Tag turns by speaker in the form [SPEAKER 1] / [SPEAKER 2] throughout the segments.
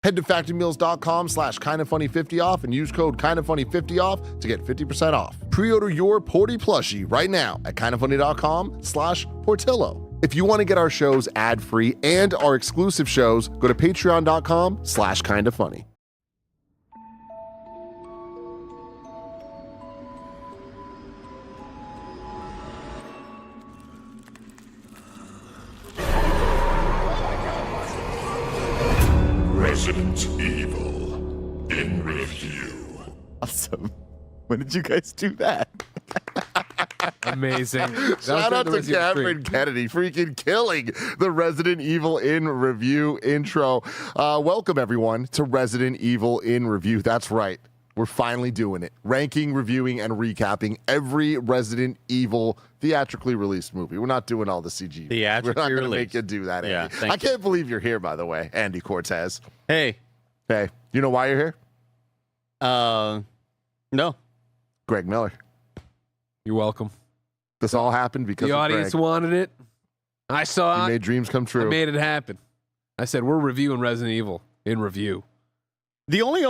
[SPEAKER 1] Head to factormeals.com/kindoffunny50 off and use code kindoffunny50 off to get 50% off. Pre-order your Porty plushie right now at kindoffunny.com/Portillo. If you want to get our shows ad-free and our exclusive shows, go to patreon.com/kindoffunny.
[SPEAKER 2] Resident Evil in review.
[SPEAKER 3] Awesome. When did you guys do that?
[SPEAKER 4] Amazing.
[SPEAKER 1] Shout out to Cameron Kennedy, freaking killing the Resident Evil in Review intro. Welcome, everyone, to Resident Evil in Review. That's right. We're finally doing it. Ranking, reviewing, and recapping every Resident Evil theatrically released movie. We're not doing all the CG.
[SPEAKER 5] Theatrically
[SPEAKER 1] We're not going to
[SPEAKER 5] released.
[SPEAKER 1] make you do that,
[SPEAKER 5] Yeah,
[SPEAKER 1] Andy.
[SPEAKER 5] thank
[SPEAKER 1] I can't believe you're here, by the way, Andy Cortez.
[SPEAKER 5] Hey.
[SPEAKER 1] Hey, you know why you're here?
[SPEAKER 5] No.
[SPEAKER 1] Greg Miller.
[SPEAKER 4] You're welcome.
[SPEAKER 1] This all happened because
[SPEAKER 4] The
[SPEAKER 1] of
[SPEAKER 4] audience
[SPEAKER 1] Greg.
[SPEAKER 4] wanted it. I saw
[SPEAKER 1] You
[SPEAKER 4] it.
[SPEAKER 1] made dreams come
[SPEAKER 4] I
[SPEAKER 1] true.
[SPEAKER 4] made it happen. I said, we're reviewing Resident Evil in review.
[SPEAKER 5] The only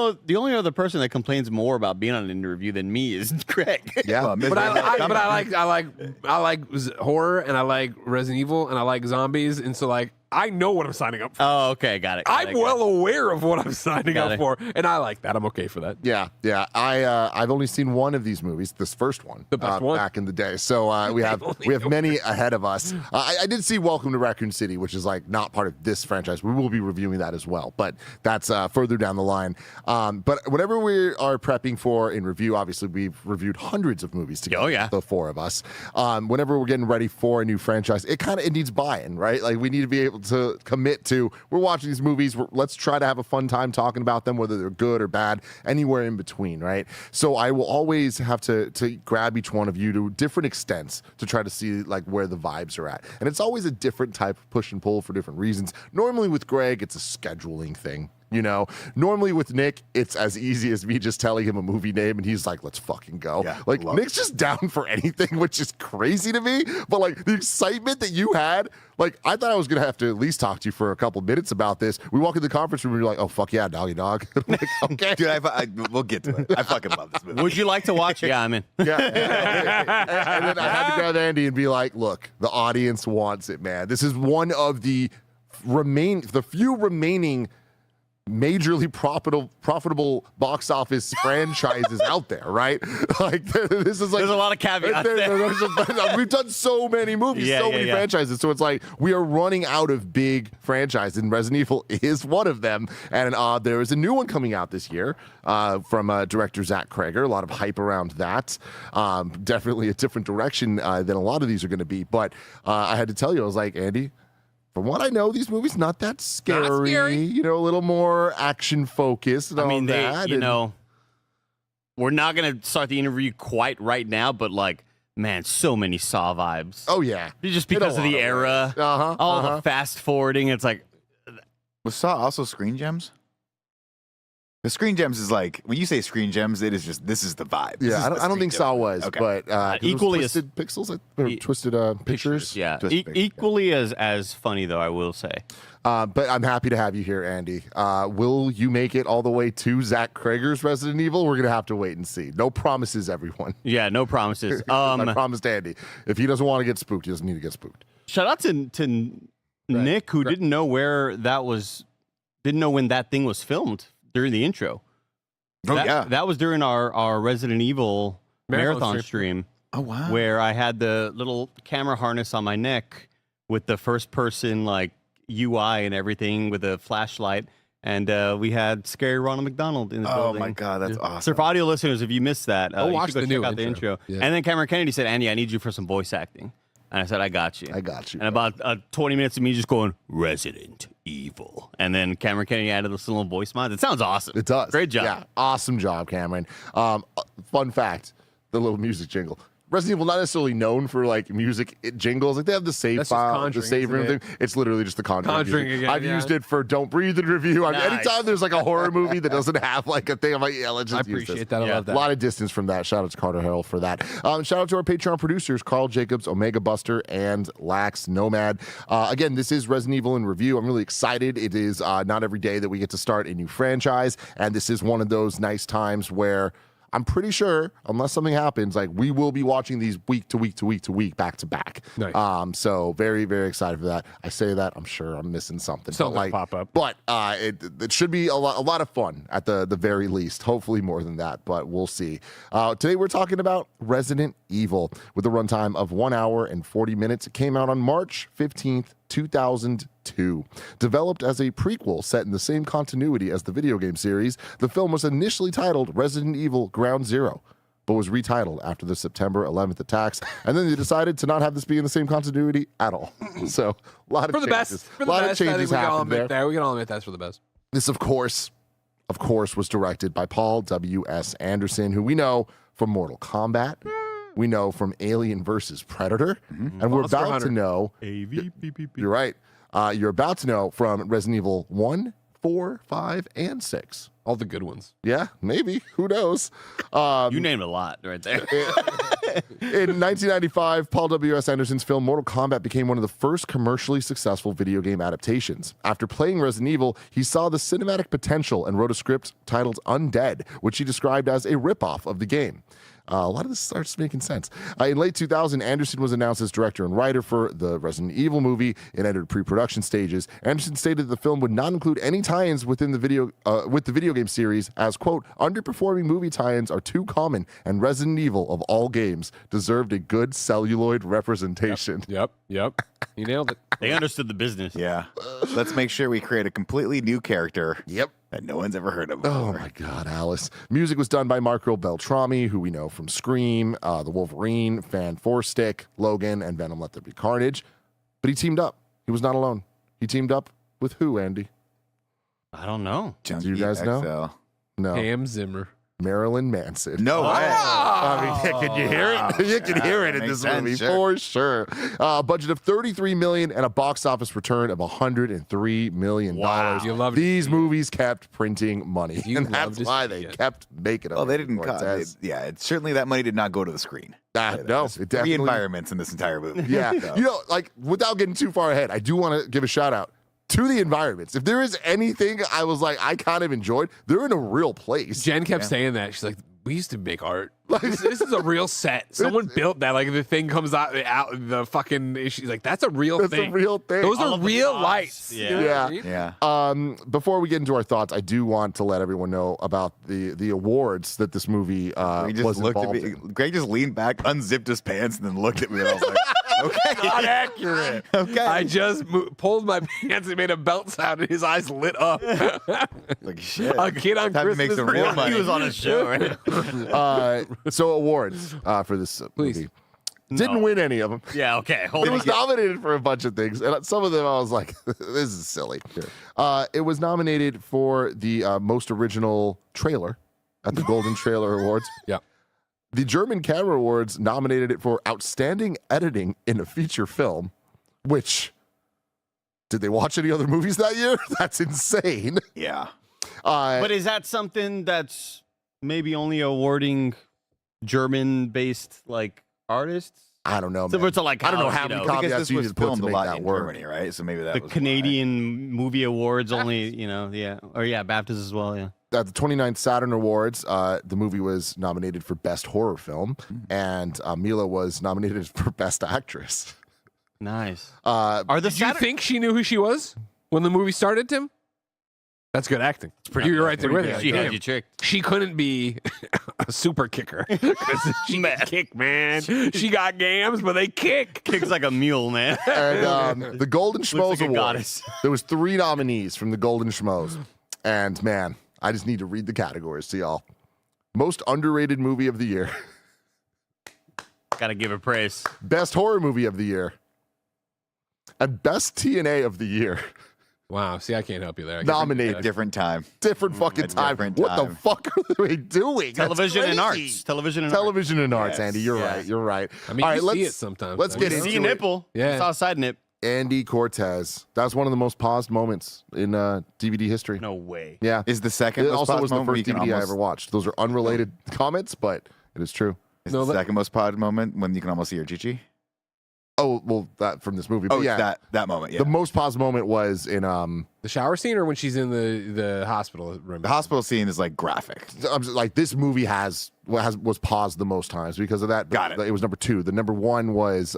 [SPEAKER 5] other person that complains more about being on an review than me is Greg.
[SPEAKER 1] Yeah.
[SPEAKER 4] But I like horror, and I like Resident Evil, and I like zombies, and so like I know what I'm signing up for.
[SPEAKER 5] Oh, okay, got it.
[SPEAKER 4] I'm well aware of what I'm signing
[SPEAKER 5] Got
[SPEAKER 4] up
[SPEAKER 5] it.
[SPEAKER 4] for, and I like that. I'm okay for that.
[SPEAKER 1] Yeah. I've only seen one of these movies, this first one,
[SPEAKER 4] The best one?
[SPEAKER 1] back in the day. So we have many ahead of us. I did see Welcome to Raccoon City, which is like not part of this franchise. We will be reviewing that as well, but that's further down the line. But whatever we are prepping for in review, obviously we've reviewed hundreds of movies together.
[SPEAKER 5] Oh, yeah.
[SPEAKER 1] The four of us. Whenever we're getting ready for a new franchise, it needs buy-in, right? Like we need to be able to commit to, we're watching these movies, let's try to have a fun time talking about them, whether they're good or bad, anywhere in between, right? So I will always have to grab each one of you to different extents to try to see like where the vibes are at. And it's always a different type of push and pull for different reasons. Normally with Greg, it's a scheduling thing. You know, normally with Nick, it's as easy as me just telling him a movie name and he's like, let's fucking go.
[SPEAKER 3] Yeah,
[SPEAKER 1] like Nick's just down for anything, which is crazy to me. But like the excitement that you had, like I thought I was going to have to at least talk to you for a couple minutes about this. We walk in the conference room and you're like, oh, fuck yeah, doggy dog. I'm like, okay.
[SPEAKER 3] Dude, we'll get to it. I fucking love this movie.
[SPEAKER 5] Would you like to watch it? Yeah, I'm in.
[SPEAKER 1] Yeah. And then I had to grab Andy and be like, look, the audience wants it, man. This is one of the few remaining majorly profitable box office franchises out there, right? Like this is like
[SPEAKER 5] There's a lot of caveats there.
[SPEAKER 1] We've done so many movies, many franchises, so it's like we are running out of big franchises, and Resident Evil is one of them. And there is a new one coming out this year from director Zach Krager. A lot of hype around that. Definitely a different direction than a lot of these are going to be. But I had to tell you, I was like, Andy, from what I know, these movies not that scary.
[SPEAKER 4] Not scary.
[SPEAKER 1] You know, a little more action focused. And
[SPEAKER 5] I mean,
[SPEAKER 1] all that.
[SPEAKER 5] we're not going to start the interview quite right now, but like, man, so many Saw vibes.
[SPEAKER 1] Oh yeah,
[SPEAKER 5] Just
[SPEAKER 1] In a
[SPEAKER 5] because of
[SPEAKER 1] lot
[SPEAKER 5] the
[SPEAKER 1] of
[SPEAKER 5] era,
[SPEAKER 1] ways.
[SPEAKER 5] all the fast forwarding. It's like,
[SPEAKER 3] Was Saw also Screen Gems? The Screen Gems is like, when you say Screen Gems, it is just, this is the vibe. This
[SPEAKER 1] Yeah,
[SPEAKER 3] is
[SPEAKER 1] I
[SPEAKER 3] what
[SPEAKER 1] don't
[SPEAKER 3] Screen
[SPEAKER 1] think
[SPEAKER 3] Gems
[SPEAKER 1] Saw
[SPEAKER 3] is.
[SPEAKER 1] was,
[SPEAKER 3] Okay.
[SPEAKER 1] but
[SPEAKER 5] equally
[SPEAKER 1] it was
[SPEAKER 5] as-
[SPEAKER 1] Twisted Pixels, or Twisted Pictures.
[SPEAKER 5] yeah,
[SPEAKER 3] Twisted Pictures,
[SPEAKER 5] equally as funny though, I will say.
[SPEAKER 1] But I'm happy to have you here, Andy. Will you make it all the way to Zach Krager's Resident Evil? We're gonna have to wait and see. No promises, everyone.
[SPEAKER 5] Yeah, no promises.
[SPEAKER 1] I promised Andy. If he doesn't want to get spooked, he doesn't need to get spooked.
[SPEAKER 5] Shout out to Nick, who didn't know when that thing was filmed during the intro.
[SPEAKER 3] Oh, yeah.
[SPEAKER 5] That was during our Resident Evil marathon
[SPEAKER 4] stream.
[SPEAKER 5] stream,
[SPEAKER 3] Oh, wow.
[SPEAKER 5] where I had the little camera harness on my neck with the first person like UI and everything with a flashlight. And we had Scary Ronald McDonald in the building.
[SPEAKER 3] Oh, my God. That's
[SPEAKER 5] So
[SPEAKER 3] awesome.
[SPEAKER 5] for audio listeners, if you missed that, you
[SPEAKER 4] watch
[SPEAKER 5] should go
[SPEAKER 4] the
[SPEAKER 5] check
[SPEAKER 4] new
[SPEAKER 5] out the
[SPEAKER 4] intro.
[SPEAKER 5] intro.
[SPEAKER 4] Yeah.
[SPEAKER 5] And then Cameron Kennedy said, Andy, I need you for some voice acting. And I said, I got you.
[SPEAKER 1] I got you.
[SPEAKER 5] And about 20 minutes of me just going, Resident Evil. And then Cameron Kennedy added this little voice mod. It sounds awesome.
[SPEAKER 1] It does.
[SPEAKER 5] Great job.
[SPEAKER 1] Yeah, awesome job, Cameron. Fun fact, the little music jingle. Resident Evil not necessarily known for like music jingles. Like they have the save
[SPEAKER 4] That's just
[SPEAKER 1] file, the
[SPEAKER 4] Conjuring,
[SPEAKER 1] save room
[SPEAKER 4] isn't
[SPEAKER 1] thing. It's literally just the Conjuring music.
[SPEAKER 4] Again,
[SPEAKER 1] I've used it for Don't Breathe in review.
[SPEAKER 5] Nice.
[SPEAKER 1] Anytime there's like a horror movie that doesn't have like a thing, I'm like, yeah, let's
[SPEAKER 4] I
[SPEAKER 1] just use
[SPEAKER 4] appreciate
[SPEAKER 1] this.
[SPEAKER 4] that. I
[SPEAKER 5] Yeah.
[SPEAKER 4] love
[SPEAKER 1] A
[SPEAKER 4] that.
[SPEAKER 1] lot of distance from that. Shout out to Carter Harrell for that. Shout out to our Patreon producers, Carl Jacobs, Omega Buster, and Lax Nomad. Again, this is Resident Evil in review. I'm really excited. It is not every day that we get to start a new franchise, and this is one of those nice times where I'm pretty sure, unless something happens, like we will be watching these week to week to week to week, back to back.
[SPEAKER 4] Nice.
[SPEAKER 1] So very, very excited for that. I say that, I'm sure I'm missing something.
[SPEAKER 4] Something
[SPEAKER 1] but like,
[SPEAKER 4] pop up.
[SPEAKER 1] But it should be a lot of fun at the very least. Hopefully more than that, but we'll see. Today we're talking about Resident Evil with a runtime of 1 hour and 40 minutes. It came out on March 15th, 2002. Developed as a prequel set in the same continuity as the video game series, the film was initially titled Resident Evil Ground Zero, but was retitled after the September 11th attacks, and then they decided to not have this be in the same continuity at all. So a lot of
[SPEAKER 4] For the
[SPEAKER 1] changes.
[SPEAKER 4] best. For
[SPEAKER 1] A
[SPEAKER 4] the
[SPEAKER 1] lot
[SPEAKER 4] best.
[SPEAKER 1] of
[SPEAKER 4] I think
[SPEAKER 1] changes
[SPEAKER 4] we can all
[SPEAKER 1] happened
[SPEAKER 4] admit
[SPEAKER 1] there.
[SPEAKER 4] that. We can all admit that's for the best.
[SPEAKER 1] This, of course, was directed by Paul W.S. Anderson, who we know from Mortal Kombat. We know from Alien versus Predator. And we're
[SPEAKER 4] Monster
[SPEAKER 1] about
[SPEAKER 4] Hunter.
[SPEAKER 1] to know. You're right. You're about to know from Resident Evil 1, 4, 5, and 6.
[SPEAKER 4] All the good ones.
[SPEAKER 1] Yeah, maybe. Who knows?
[SPEAKER 5] You named a lot right there.
[SPEAKER 1] In 1995, Paul W.S. Anderson's film Mortal Kombat became one of the first commercially successful video game adaptations. After playing Resident Evil, he saw the cinematic potential and wrote a script titled Undead, which he described as a ripoff of the game. A lot of this starts making sense. In late 2000, Anderson was announced as director and writer for the Resident Evil movie. It entered pre-production stages. Anderson stated that the film would not include any tie-ins within the video game series, as quote, underperforming movie tie-ins are too common, and Resident Evil of all games deserved a good celluloid representation.
[SPEAKER 4] Yep. You nailed it.
[SPEAKER 5] They understood the business.
[SPEAKER 3] Yeah. Let's make sure we create a completely new character
[SPEAKER 1] Yep.
[SPEAKER 3] that no one's ever heard of
[SPEAKER 1] Oh
[SPEAKER 3] before.
[SPEAKER 1] my God, Alice. Music was done by Marco Beltrami, who we know from Scream, The Wolverine, Fan 4 Stick, Logan, and Venom Let There Be Carnage. But he teamed up. He was not alone. He teamed up with who, Andy?
[SPEAKER 5] I don't know.
[SPEAKER 3] Junkie
[SPEAKER 1] Do you guys know?
[SPEAKER 3] XL.
[SPEAKER 1] No.
[SPEAKER 4] Ham Zimmer.
[SPEAKER 1] Marilyn Manson.
[SPEAKER 3] No way.
[SPEAKER 1] I mean, yeah, can you hear it? You can hear it in
[SPEAKER 3] makes
[SPEAKER 1] this movie
[SPEAKER 3] sense,
[SPEAKER 1] for sure. Budget of $33 million and a box office return of $103 million.
[SPEAKER 5] Wow.
[SPEAKER 4] You love to
[SPEAKER 1] These
[SPEAKER 4] see it.
[SPEAKER 1] movies kept printing money,
[SPEAKER 4] You
[SPEAKER 1] and
[SPEAKER 4] love
[SPEAKER 1] that's
[SPEAKER 4] to
[SPEAKER 1] why
[SPEAKER 4] see
[SPEAKER 1] they
[SPEAKER 4] it.
[SPEAKER 1] kept making them.
[SPEAKER 3] Well, they didn't.
[SPEAKER 1] Cortez.
[SPEAKER 3] Certainly that money did not go to the screen.
[SPEAKER 1] No,
[SPEAKER 3] There's
[SPEAKER 1] it
[SPEAKER 3] three
[SPEAKER 1] definitely.
[SPEAKER 3] environments in this entire movie.
[SPEAKER 1] Yeah,
[SPEAKER 3] So,
[SPEAKER 1] you know, like without getting too far ahead, I do want to give a shout out to the environments. If there is anything I was like I kind of enjoyed, they're in a real place.
[SPEAKER 4] Jen kept saying that. She's like, we used to make art. This is a real set. Someone built that. Like the thing comes out the fucking. She's like, that's a real
[SPEAKER 1] That's
[SPEAKER 4] thing.
[SPEAKER 1] a real thing.
[SPEAKER 4] Those
[SPEAKER 5] All
[SPEAKER 4] are
[SPEAKER 5] of the
[SPEAKER 4] real
[SPEAKER 5] props.
[SPEAKER 4] lights.
[SPEAKER 5] Yeah.
[SPEAKER 4] You know what I mean?
[SPEAKER 3] Yeah.
[SPEAKER 1] Before we get into our thoughts, I do want to let everyone know about the awards that this movie
[SPEAKER 3] Greg just
[SPEAKER 1] was
[SPEAKER 3] looked at
[SPEAKER 1] involved
[SPEAKER 3] me.
[SPEAKER 1] in.
[SPEAKER 3] Greg just leaned back, unzipped his pants, and then looked at me. And I was like, okay.
[SPEAKER 4] Not accurate.
[SPEAKER 3] Okay.
[SPEAKER 4] I just pulled my pants and made a belt sound, and his eyes lit up.
[SPEAKER 3] Like, shit.
[SPEAKER 4] A kid on
[SPEAKER 3] Time to
[SPEAKER 4] Christmas
[SPEAKER 3] make some
[SPEAKER 4] morning.
[SPEAKER 3] real money.
[SPEAKER 5] He was on a show, right?
[SPEAKER 1] So awards for this
[SPEAKER 4] Please.
[SPEAKER 1] movie. Didn't win any of them.
[SPEAKER 5] Yeah, okay. Hold
[SPEAKER 1] It
[SPEAKER 5] on.
[SPEAKER 1] was nominated for a bunch of things, and some of them I was like, "This is silly." It was nominated for the most original trailer at the Golden Trailer Awards.
[SPEAKER 4] Yeah.
[SPEAKER 1] The German Camera Awards nominated it for outstanding editing in a feature film. Which, did they watch any other movies that year? That's insane.
[SPEAKER 3] Yeah.
[SPEAKER 5] But is that something that's maybe only awarding German-based like artists?
[SPEAKER 1] I don't know.
[SPEAKER 5] So
[SPEAKER 1] man.
[SPEAKER 5] it's like
[SPEAKER 1] I don't know how
[SPEAKER 5] you
[SPEAKER 1] many
[SPEAKER 5] know,
[SPEAKER 1] copies
[SPEAKER 3] Because
[SPEAKER 1] that's
[SPEAKER 3] this
[SPEAKER 1] you
[SPEAKER 3] was
[SPEAKER 1] need to put to
[SPEAKER 3] filmed a
[SPEAKER 1] make
[SPEAKER 3] lot
[SPEAKER 1] that
[SPEAKER 3] in
[SPEAKER 1] work.
[SPEAKER 3] Germany, right? So maybe that
[SPEAKER 5] the
[SPEAKER 3] was
[SPEAKER 5] Canadian Movie Awards only, you know, yeah, or yeah, BAFTAs as well, yeah.
[SPEAKER 1] At the 29th Saturn Awards, the movie was nominated for Best Horror Film, and Mila was nominated for Best Actress.
[SPEAKER 5] Nice.
[SPEAKER 1] Uh,
[SPEAKER 5] Are the
[SPEAKER 4] Did you think she knew who she was when the movie started, Tim? That's good acting. You're right there with her.
[SPEAKER 5] She had
[SPEAKER 4] Damn.
[SPEAKER 5] you tricked.
[SPEAKER 4] She couldn't be a super kicker. 'Cause she can kick, man. She got gams, but they kick.
[SPEAKER 5] Kicks like a mule, man.
[SPEAKER 1] and the Golden Schmoes
[SPEAKER 5] like a
[SPEAKER 1] Award.
[SPEAKER 5] goddess.
[SPEAKER 1] There was 3 nominees from the Golden Schmoes, and man, I just need to read the categories to y'all. Most underrated movie of the year,
[SPEAKER 5] Gotta give her praise.
[SPEAKER 1] Best Horror Movie of the Year, and Best TNA of the Year.
[SPEAKER 4] Wow. See, I can't help you there.
[SPEAKER 1] Nominated.
[SPEAKER 3] Different time.
[SPEAKER 1] Different fucking
[SPEAKER 3] A
[SPEAKER 1] time.
[SPEAKER 3] different
[SPEAKER 1] What the
[SPEAKER 3] time.
[SPEAKER 1] fuck are they doing? That's
[SPEAKER 5] Television and
[SPEAKER 1] crazy.
[SPEAKER 5] arts. Television and arts.
[SPEAKER 1] Television and arts,
[SPEAKER 3] Yes,
[SPEAKER 1] Andy. You're
[SPEAKER 3] yes.
[SPEAKER 1] right. You're right.
[SPEAKER 4] I mean,
[SPEAKER 1] All right,
[SPEAKER 4] you see
[SPEAKER 1] let's
[SPEAKER 4] it sometimes.
[SPEAKER 1] let's
[SPEAKER 4] I
[SPEAKER 1] get
[SPEAKER 4] mean,
[SPEAKER 1] into
[SPEAKER 5] See a
[SPEAKER 1] it.
[SPEAKER 5] nipple.
[SPEAKER 4] Yeah.
[SPEAKER 5] I saw a side nip.
[SPEAKER 1] Andy Cortez. That was one of the most paused moments in DVD history.
[SPEAKER 5] No way.
[SPEAKER 1] Yeah.
[SPEAKER 3] Is the second
[SPEAKER 1] It
[SPEAKER 3] most
[SPEAKER 1] also
[SPEAKER 3] paused
[SPEAKER 1] was the
[SPEAKER 3] moment where
[SPEAKER 1] first
[SPEAKER 3] you can
[SPEAKER 1] DVD I
[SPEAKER 3] almost-
[SPEAKER 1] ever watched. Those are unrelated comments, but it is true.
[SPEAKER 3] Is
[SPEAKER 4] No,
[SPEAKER 3] the
[SPEAKER 4] that-
[SPEAKER 3] second most paused moment when you can almost see your Chi-Chi?
[SPEAKER 1] Oh, well, that from this movie. But
[SPEAKER 3] Oh,
[SPEAKER 1] yeah,
[SPEAKER 3] that moment, yeah.
[SPEAKER 1] the most paused moment was in
[SPEAKER 4] The shower scene or when she's in the hospital room?
[SPEAKER 3] The hospital scene is like graphic.
[SPEAKER 1] I'm just, like this movie was paused the most times because of that.
[SPEAKER 3] Got it.
[SPEAKER 1] It was number 2. The number 1 was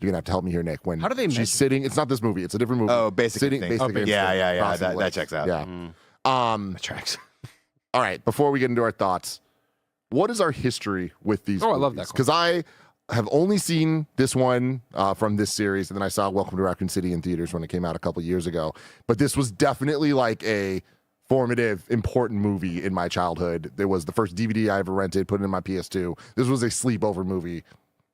[SPEAKER 1] you're gonna have to help me here, Nick. When
[SPEAKER 5] How do they measure?
[SPEAKER 1] she's sitting, it's not this movie. It's a different movie.
[SPEAKER 3] Oh, Basic
[SPEAKER 1] sitting,
[SPEAKER 3] Instinct.
[SPEAKER 1] Basic
[SPEAKER 3] Okay.
[SPEAKER 1] Instinct,
[SPEAKER 3] Yeah.
[SPEAKER 1] crossing
[SPEAKER 3] That
[SPEAKER 1] legs.
[SPEAKER 3] checks out.
[SPEAKER 1] Yeah.
[SPEAKER 4] The tracks.
[SPEAKER 1] All right. Before we get into our thoughts, what is our history with these?
[SPEAKER 4] Oh, I love that
[SPEAKER 1] because I have only seen this one from this series, and then I saw Welcome to Raccoon City in theaters when it came out a couple years ago. But this was definitely like a formative, important movie in my childhood. It was the first DVD I ever rented, put it in my PS2. This was a sleepover movie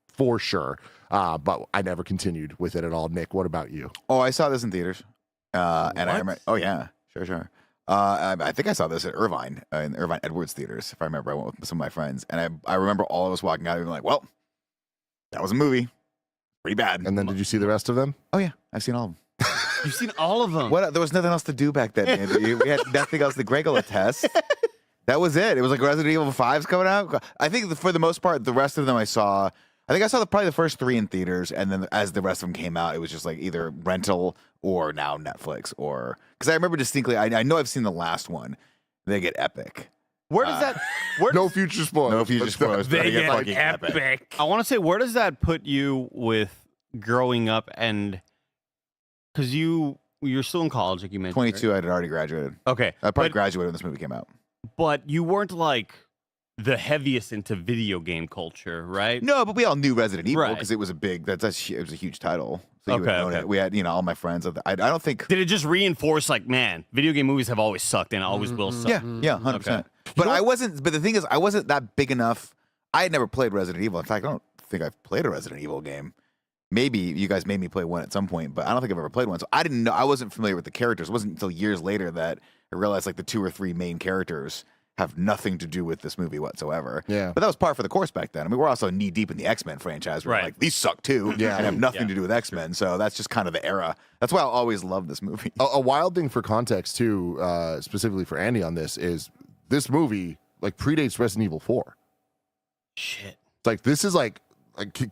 [SPEAKER 1] for sure. But I never continued with it at all. Nick, what about you?
[SPEAKER 3] Oh, I saw this in theaters. And I remember, oh, yeah. Sure. I think I saw this at Irvine, in Irvine Edwards theaters, if I remember. I went with some of my friends. And I remember all of us walking out and being like, well, that was a movie. Pretty bad.
[SPEAKER 1] And then did you see the rest of them?
[SPEAKER 3] Oh, yeah. I've seen all of them.
[SPEAKER 5] You've seen all of them.
[SPEAKER 3] There was nothing else to do back then, Andy. We had nothing else. The Gregor test. That was it. It was like Resident Evil 5's coming out. I think for the most part, the rest of them I saw. I think I saw probably the first 3 in theaters, and then as the rest of them came out, it was just like either rental or now Netflix. Or because I remember distinctly, I know I've seen the last one. They get epic.
[SPEAKER 5] Where does that? Where
[SPEAKER 1] No future spoilers.
[SPEAKER 3] No future spoilers. but
[SPEAKER 4] They get
[SPEAKER 3] fucking
[SPEAKER 4] epic.
[SPEAKER 5] I want to say, where does that put you with growing up and because you're still in college, like you mentioned.
[SPEAKER 3] 22,
[SPEAKER 5] right?
[SPEAKER 3] I had already graduated.
[SPEAKER 5] Okay,
[SPEAKER 3] I probably graduated when this movie came out.
[SPEAKER 5] but you weren't like the heaviest into video game culture, right?
[SPEAKER 3] No, but we all knew Resident Evil
[SPEAKER 5] Right.
[SPEAKER 3] because it was a big. It was a huge title. So you would
[SPEAKER 5] Okay,
[SPEAKER 3] have known
[SPEAKER 5] okay.
[SPEAKER 3] it. We had all my friends. I don't think.
[SPEAKER 5] Did it just reinforce like, man, video game movies have always sucked and always will suck?
[SPEAKER 3] Yeah, 100%. But I wasn't. But the thing is, I wasn't that big enough. I had never played Resident Evil. In fact, I don't think I've played a Resident Evil game. Maybe you guys made me play one at some point, but I don't think I've ever played one. So I didn't know. I wasn't familiar with the characters. It wasn't until years later that I realized like the 2 or 3 main characters have nothing to do with this movie whatsoever.
[SPEAKER 1] Yeah.
[SPEAKER 3] But that was par for the course back then. I mean, we're also knee deep in the X-Men franchise. We're
[SPEAKER 5] Right.
[SPEAKER 3] like, these suck too.
[SPEAKER 1] Yeah.
[SPEAKER 3] And have nothing to do with X-Men. So that's just kind of the era. That's why I always loved this movie.
[SPEAKER 1] A wild thing for context too, specifically for Andy on this, is this movie like predates Resident Evil 4.
[SPEAKER 5] Shit.
[SPEAKER 1] Like this is like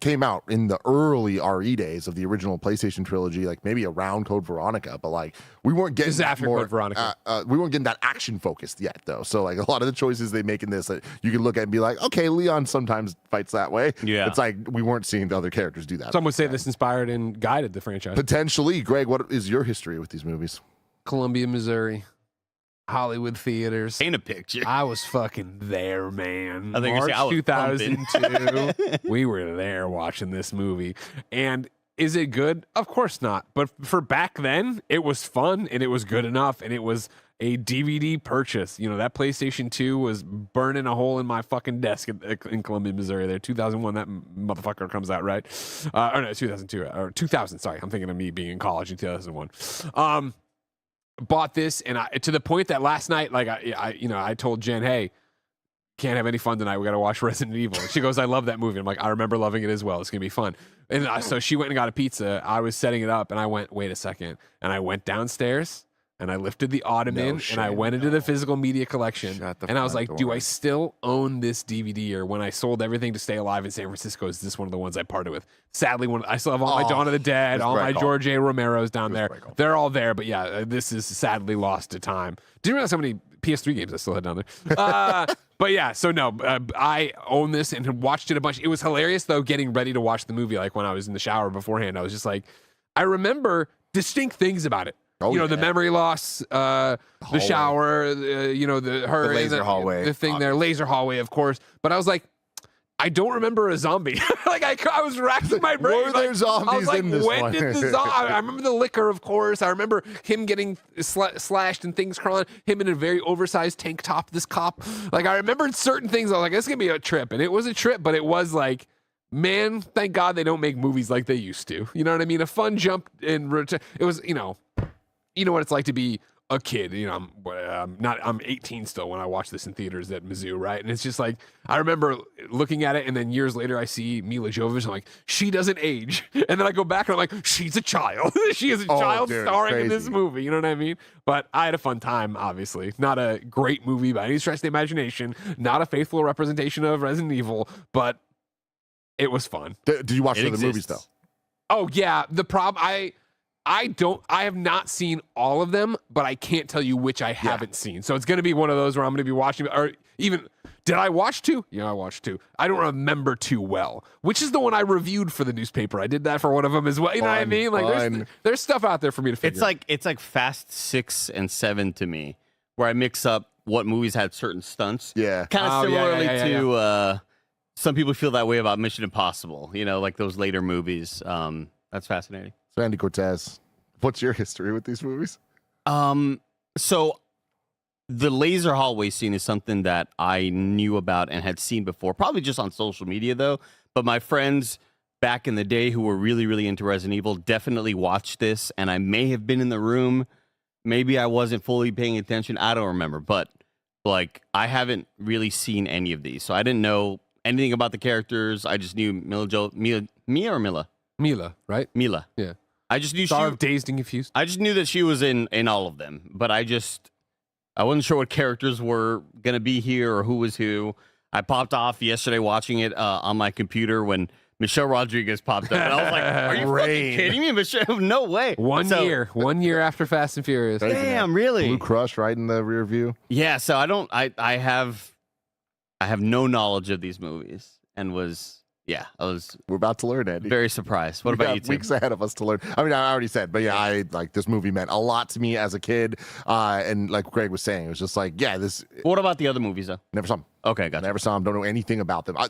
[SPEAKER 1] came out in the early RE days of the original PlayStation trilogy, like maybe around Code Veronica, but like we weren't getting
[SPEAKER 4] This is after
[SPEAKER 1] more,
[SPEAKER 4] Code Veronica.
[SPEAKER 1] we weren't getting that action focused yet though. So like a lot of the choices they make in this, you can look at and be like, okay, Leon sometimes fights that way.
[SPEAKER 5] Yeah.
[SPEAKER 1] It's like we weren't seeing the other characters do that.
[SPEAKER 4] Some would say this inspired and guided the franchise.
[SPEAKER 1] Potentially, Greg, what is your history with these movies?
[SPEAKER 4] Columbia, Missouri, Hollywood theaters.
[SPEAKER 5] Paint a picture.
[SPEAKER 4] I was fucking there, man.
[SPEAKER 5] I think you're
[SPEAKER 4] March
[SPEAKER 5] saying I was
[SPEAKER 4] 2002. We were there watching this movie. And is it good? Of course not. But for back then, it was fun and it was good enough. And it was a DVD purchase. You know, that PlayStation 2 was burning a hole in my fucking desk in Columbia, Missouri there. 2001, that motherfucker comes out, right? Or no, 2002. Or 2000, sorry. I'm thinking of me being in college in 2001. Bought this, and to the point that last night, like I told Jen, hey, can't have any fun tonight. We got to watch Resident Evil. And she goes, I love that movie. I'm like, I remember loving it as well. It's gonna be fun. And so she went and got a pizza. I was setting it up, and I went, wait a second. And I went downstairs, and I lifted the ottoman, and I went into the physical media collection,
[SPEAKER 3] Shut the
[SPEAKER 4] and I was
[SPEAKER 3] front
[SPEAKER 4] like, do
[SPEAKER 3] door.
[SPEAKER 4] I still own this DVD? Or when I sold everything to stay alive in San Francisco, is this one of the ones I parted with? Sadly, I still have all my Dawn of the Dead,
[SPEAKER 3] Just
[SPEAKER 4] all my
[SPEAKER 3] right call.
[SPEAKER 4] George A. Romero's down there.
[SPEAKER 3] right call.
[SPEAKER 4] They're all there, but yeah, this is sadly lost to time. Didn't realize how many PS3 games I still had down there. But yeah, so no, I own this and had watched it a bunch. It was hilarious though, getting ready to watch the movie. Like when I was in the shower beforehand, I was just like, I remember distinct things about it.
[SPEAKER 1] Oh,
[SPEAKER 4] you know, the
[SPEAKER 1] yeah.
[SPEAKER 4] memory loss, the shower, you know, her
[SPEAKER 3] The laser
[SPEAKER 4] and
[SPEAKER 3] hallway,
[SPEAKER 4] the thing there, laser hallway, of course. But I was like, I don't remember a zombie. Like I was racking my brain.
[SPEAKER 1] Were there
[SPEAKER 4] like, I
[SPEAKER 1] zombies
[SPEAKER 4] was like,
[SPEAKER 1] in this
[SPEAKER 4] when
[SPEAKER 1] one?
[SPEAKER 4] did the I remember the liquor, of course. I remember him getting slashed and things crawling. Him in a very oversized tank top. This cop. Like I remembered certain things. I was like, this is gonna be a trip, and it was a trip. But it was like, man, thank God they don't make movies like they used to. You know what I mean? A fun jump in. It was, you know. you know what it's like to be a kid. You know, I'm 18 still when I watch this in theaters at Mizzou, right? And it's just like I remember looking at it, and then years later I see Mila Jovovich. I'm like, she doesn't age, and then I go back and I'm like, she's a child. She is a child starring in this movie. You know what I mean? But I had a fun time. Obviously, not a great movie by any stretch of the imagination. Not a faithful representation of Resident Evil, but it was fun.
[SPEAKER 1] Did you watch the other movies though?
[SPEAKER 4] Oh yeah. The problem I have not seen all of them, but I can't tell you which I haven't seen. So it's going to be one of those where I'm going to be watching, or even, did I watch 2? Yeah, I watched 2. I don't remember 2 well, which is the one I reviewed for the newspaper. I did that for one of them as well. You know what I mean? Like there's stuff out there for me to figure out.
[SPEAKER 5] It's like Fast 6 and 7 to me, where I mix up what movies had certain stunts.
[SPEAKER 1] Yeah.
[SPEAKER 5] Kind of similarly to, some people feel that way about Mission Impossible, you know, like those later movies. That's fascinating.
[SPEAKER 1] So Andy Cortez, what's your history with these movies?
[SPEAKER 5] So the laser hallway scene is something that I knew about and had seen before, probably just on social media though. But my friends back in the day who were really, really into Resident Evil definitely watched this, and I may have been in the room. Maybe I wasn't fully paying attention. I don't remember, but like I haven't really seen any of these, so I didn't know anything about the characters. I just knew
[SPEAKER 4] Mila, right?
[SPEAKER 5] Mila.
[SPEAKER 4] Yeah.
[SPEAKER 5] I just knew
[SPEAKER 4] Star of Dazed and Confused.
[SPEAKER 5] I just knew that she was in all of them, but I wasn't sure what characters were gonna be here or who was who. I popped off yesterday watching it on my computer when Michelle Rodriguez popped up, and I was like, "Are you fucking kidding me, Michelle? No way!"
[SPEAKER 4] 1 year after Fast and Furious.
[SPEAKER 5] Damn, really?
[SPEAKER 1] Blue Crush right in the rear view.
[SPEAKER 5] Yeah. So I have no knowledge of these movies, and
[SPEAKER 1] We're about to learn, Andy.
[SPEAKER 5] very surprised. What
[SPEAKER 1] We
[SPEAKER 5] about
[SPEAKER 1] got
[SPEAKER 5] you, Tim?
[SPEAKER 1] weeks ahead of us to learn. I mean, I already said, but yeah, I like this movie meant a lot to me as a kid. And like Greg was saying, it was just like, yeah, this
[SPEAKER 5] What about the other movies, though?
[SPEAKER 1] never saw them.
[SPEAKER 5] Okay, gotcha.
[SPEAKER 1] Never saw them. Don't know anything about them. I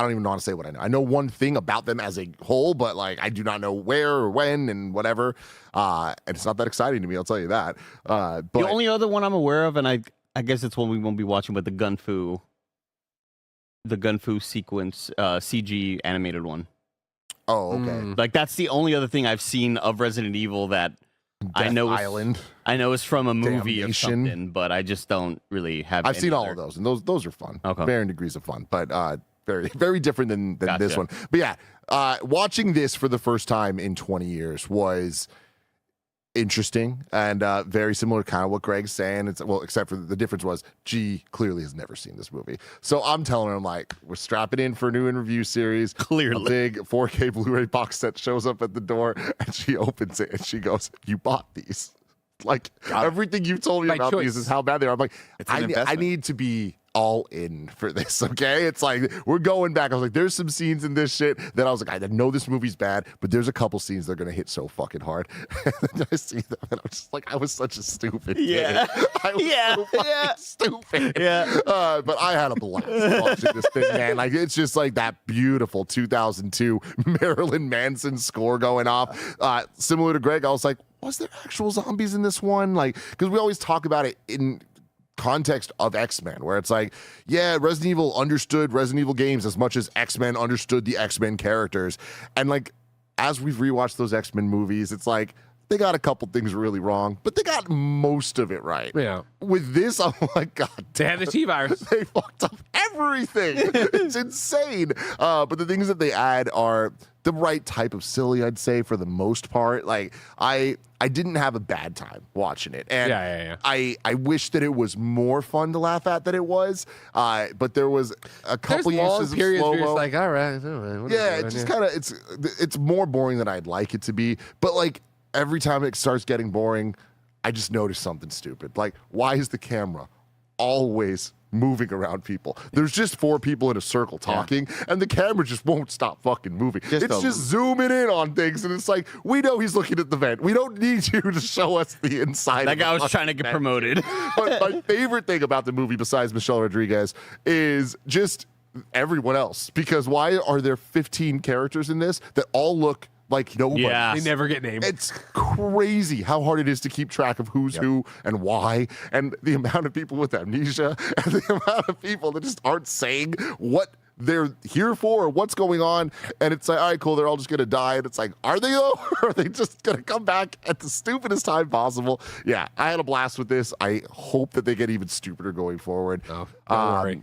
[SPEAKER 1] don't even know how to say what I know. I know one thing about them as a whole, but like I do not know where or when and whatever. And it's not that exciting to me. I'll tell you that. But
[SPEAKER 5] The only other one I'm aware of, and I guess it's one we won't be watching, but the Gun Fu sequence, CG animated one.
[SPEAKER 1] oh, okay.
[SPEAKER 5] Like that's the only other thing I've seen of Resident Evil that I
[SPEAKER 1] Death
[SPEAKER 5] know
[SPEAKER 1] Island.
[SPEAKER 5] I know it's from a movie or
[SPEAKER 1] Damnation.
[SPEAKER 5] something, but I just don't really have.
[SPEAKER 1] I've
[SPEAKER 5] any
[SPEAKER 1] seen all
[SPEAKER 5] other-
[SPEAKER 1] of those, and those are fun.
[SPEAKER 5] Okay.
[SPEAKER 1] Varying degrees of fun, but very, very different than this
[SPEAKER 5] Gotcha.
[SPEAKER 1] one. But yeah, watching this for the first time in 20 years was interesting and very similar to kind of what Greg's saying. It's except for the difference was G clearly has never seen this movie. So I'm telling her, I'm like, we're strapping in for a new interview series.
[SPEAKER 5] Clearly.
[SPEAKER 1] A big 4K Blu-ray box set shows up at the door, and she opens it and she goes, "You bought these." Like everything you've told me
[SPEAKER 4] By
[SPEAKER 1] about
[SPEAKER 4] choice.
[SPEAKER 1] these is how bad they are. I'm like,
[SPEAKER 3] It's an
[SPEAKER 1] I
[SPEAKER 3] investment.
[SPEAKER 1] need to be all in for this, okay? It's like we're going back. I was like, there's some scenes in this shit that I was like, I know this movie's bad, but there's a couple scenes that are gonna hit so fucking hard. And then I see them, and I'm just like, I was such a stupid
[SPEAKER 5] Yeah.
[SPEAKER 1] kid. I was
[SPEAKER 5] Yeah.
[SPEAKER 1] so fucking
[SPEAKER 5] Yeah.
[SPEAKER 1] stupid.
[SPEAKER 5] Yeah.
[SPEAKER 1] But I had a blast watching this thing, man. Like it's just like that beautiful 2002 Marilyn Manson score going off. Similar to Greg, I was like, was there actual zombies in this one? Like, because we always talk about it in context of X-Men, where it's like, yeah, Resident Evil understood Resident Evil games as much as X-Men understood the X-Men characters. And like, as we've rewatched those X-Men movies, it's like, they got a couple things really wrong, but they got most of it right.
[SPEAKER 4] Yeah.
[SPEAKER 1] With this, I'm like, God
[SPEAKER 4] They had the T-virus.
[SPEAKER 1] they fucked up everything. It's insane. But the things that they add are the right type of silly, I'd say, for the most part. Like I didn't have a bad time watching it, and
[SPEAKER 4] Yeah.
[SPEAKER 1] I wish that it was more fun to laugh at than it was. But there was a couple
[SPEAKER 4] There's long
[SPEAKER 1] uses of
[SPEAKER 4] periods where you're
[SPEAKER 1] slow-mo.
[SPEAKER 4] just like, all right. What
[SPEAKER 1] Yeah,
[SPEAKER 4] is
[SPEAKER 1] it's
[SPEAKER 4] going
[SPEAKER 1] just
[SPEAKER 4] on
[SPEAKER 1] kind of it's more boring than I'd like it to be. But like every time it starts getting boring, I just notice something stupid. Like, why is the camera always moving around people? There's just 4 people in a circle talking, and the camera just won't stop fucking moving. It's just zooming in on things, and it's like, we know he's looking at the vent. We don't need you to show us the inside.
[SPEAKER 5] That
[SPEAKER 1] of
[SPEAKER 5] guy
[SPEAKER 1] the
[SPEAKER 5] was trying to get
[SPEAKER 1] vent.
[SPEAKER 5] promoted.
[SPEAKER 1] But my favorite thing about the movie, besides Michelle Rodriguez, is just everyone else. Because why are there 15 characters in this that all look like nobody?
[SPEAKER 5] Yeah.
[SPEAKER 4] They never get named.
[SPEAKER 1] It's crazy how hard it is to keep track of who's who and why, and the amount of people with amnesia, and the amount of people that just aren't saying what they're here for, what's going on, and it's like, all right, cool, they're all just gonna die, and it's like, are they though? Or are they just gonna come back at the stupidest time possible? Yeah, I had a blast with this. I hope that they get even stupider going forward.
[SPEAKER 4] Oh, don't worry.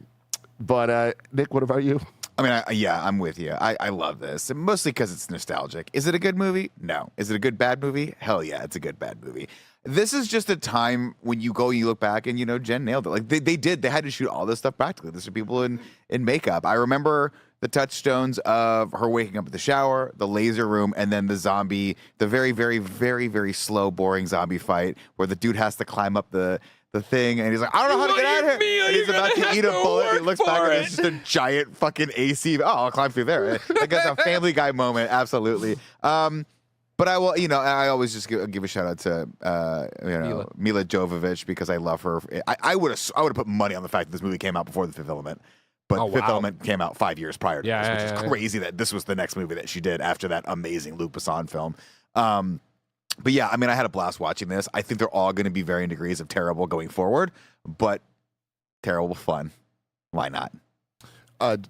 [SPEAKER 1] But Nick, what about you?
[SPEAKER 3] I mean, I'm with you. I love this, and mostly because it's nostalgic. Is it a good movie? No. Is it a good bad movie? Hell yeah, it's a good bad movie. This is just a time when you go, you look back, and Jen nailed it. Like they had to shoot all this stuff practically. This are people in makeup. I remember the touchstones of her waking up at the shower, the laser room, and then the very, very, very, very slow, boring zombie fight where the dude has to climb up the thing, and he's like, I don't know how to get out of here. And he's about to eat a bullet. And he looks back, and it's just a giant fucking AC. Oh, I'll climb through there. Like that's a Family Guy moment, absolutely. But I will, I always just give a shout out to Mila Jovovich because I love her. I would have put money on the fact that this movie came out before the Fifth Element. But Fifth Element came out 5 years prior to this, which is crazy that this was the next movie that she did after that amazing Luc Besson film. But yeah, I mean, I had a blast watching this. I think they're all going to be varying degrees of terrible going forward, but terrible fun. Why not?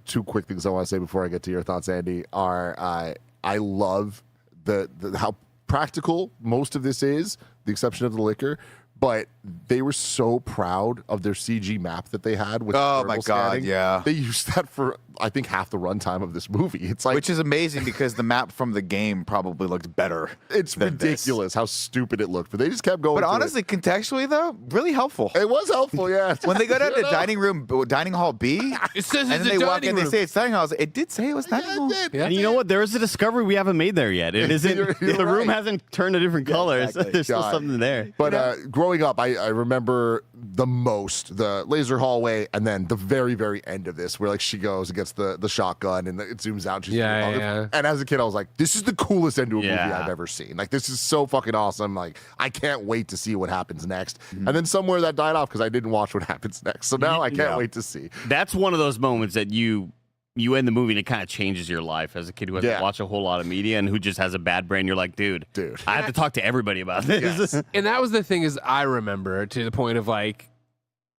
[SPEAKER 1] Two quick things I want to say before I get to your thoughts, Andy, are I love the how practical most of this is, the exception of the liquor. But they were so proud of their CG map that they had with
[SPEAKER 3] oh my god,
[SPEAKER 1] scanning.
[SPEAKER 3] Yeah,
[SPEAKER 1] they used that for I think half the runtime of this movie. It's like,
[SPEAKER 3] which is amazing because the map from the game probably looked better.
[SPEAKER 1] It's ridiculous how stupid it looked, but they just kept going.
[SPEAKER 3] But honestly, contextually though, really helpful.
[SPEAKER 1] It was helpful, yeah.
[SPEAKER 3] When they go down to dining hall B,
[SPEAKER 4] it says
[SPEAKER 3] and then they walk in, they say it's dining hall. It did say it was dining hall.
[SPEAKER 5] Yeah. And you know what? There is a discovery we haven't made there yet. It isn't. The room hasn't turned a different color.
[SPEAKER 3] Exactly.
[SPEAKER 5] There's still something there.
[SPEAKER 1] But growing up, I remember the most the laser hallway, and then the very, very end of this, where like she goes and gets the shotgun, and it zooms out. And she's
[SPEAKER 4] yeah.
[SPEAKER 1] And as a kid, I was like, "This is the coolest end to a movie I've ever seen. Like, this is so fucking awesome. Like, I can't wait to see what happens next." And then somewhere that died off because I didn't watch what happens next. So now I can't wait to see.
[SPEAKER 5] That's one of those moments that you end the movie and it kind of changes your life as a kid who has to watch a whole lot of media and who just has a bad brain. You're like, dude, I have to talk to everybody about this.
[SPEAKER 1] Yes.
[SPEAKER 4] And that was the thing is I remember to the point of like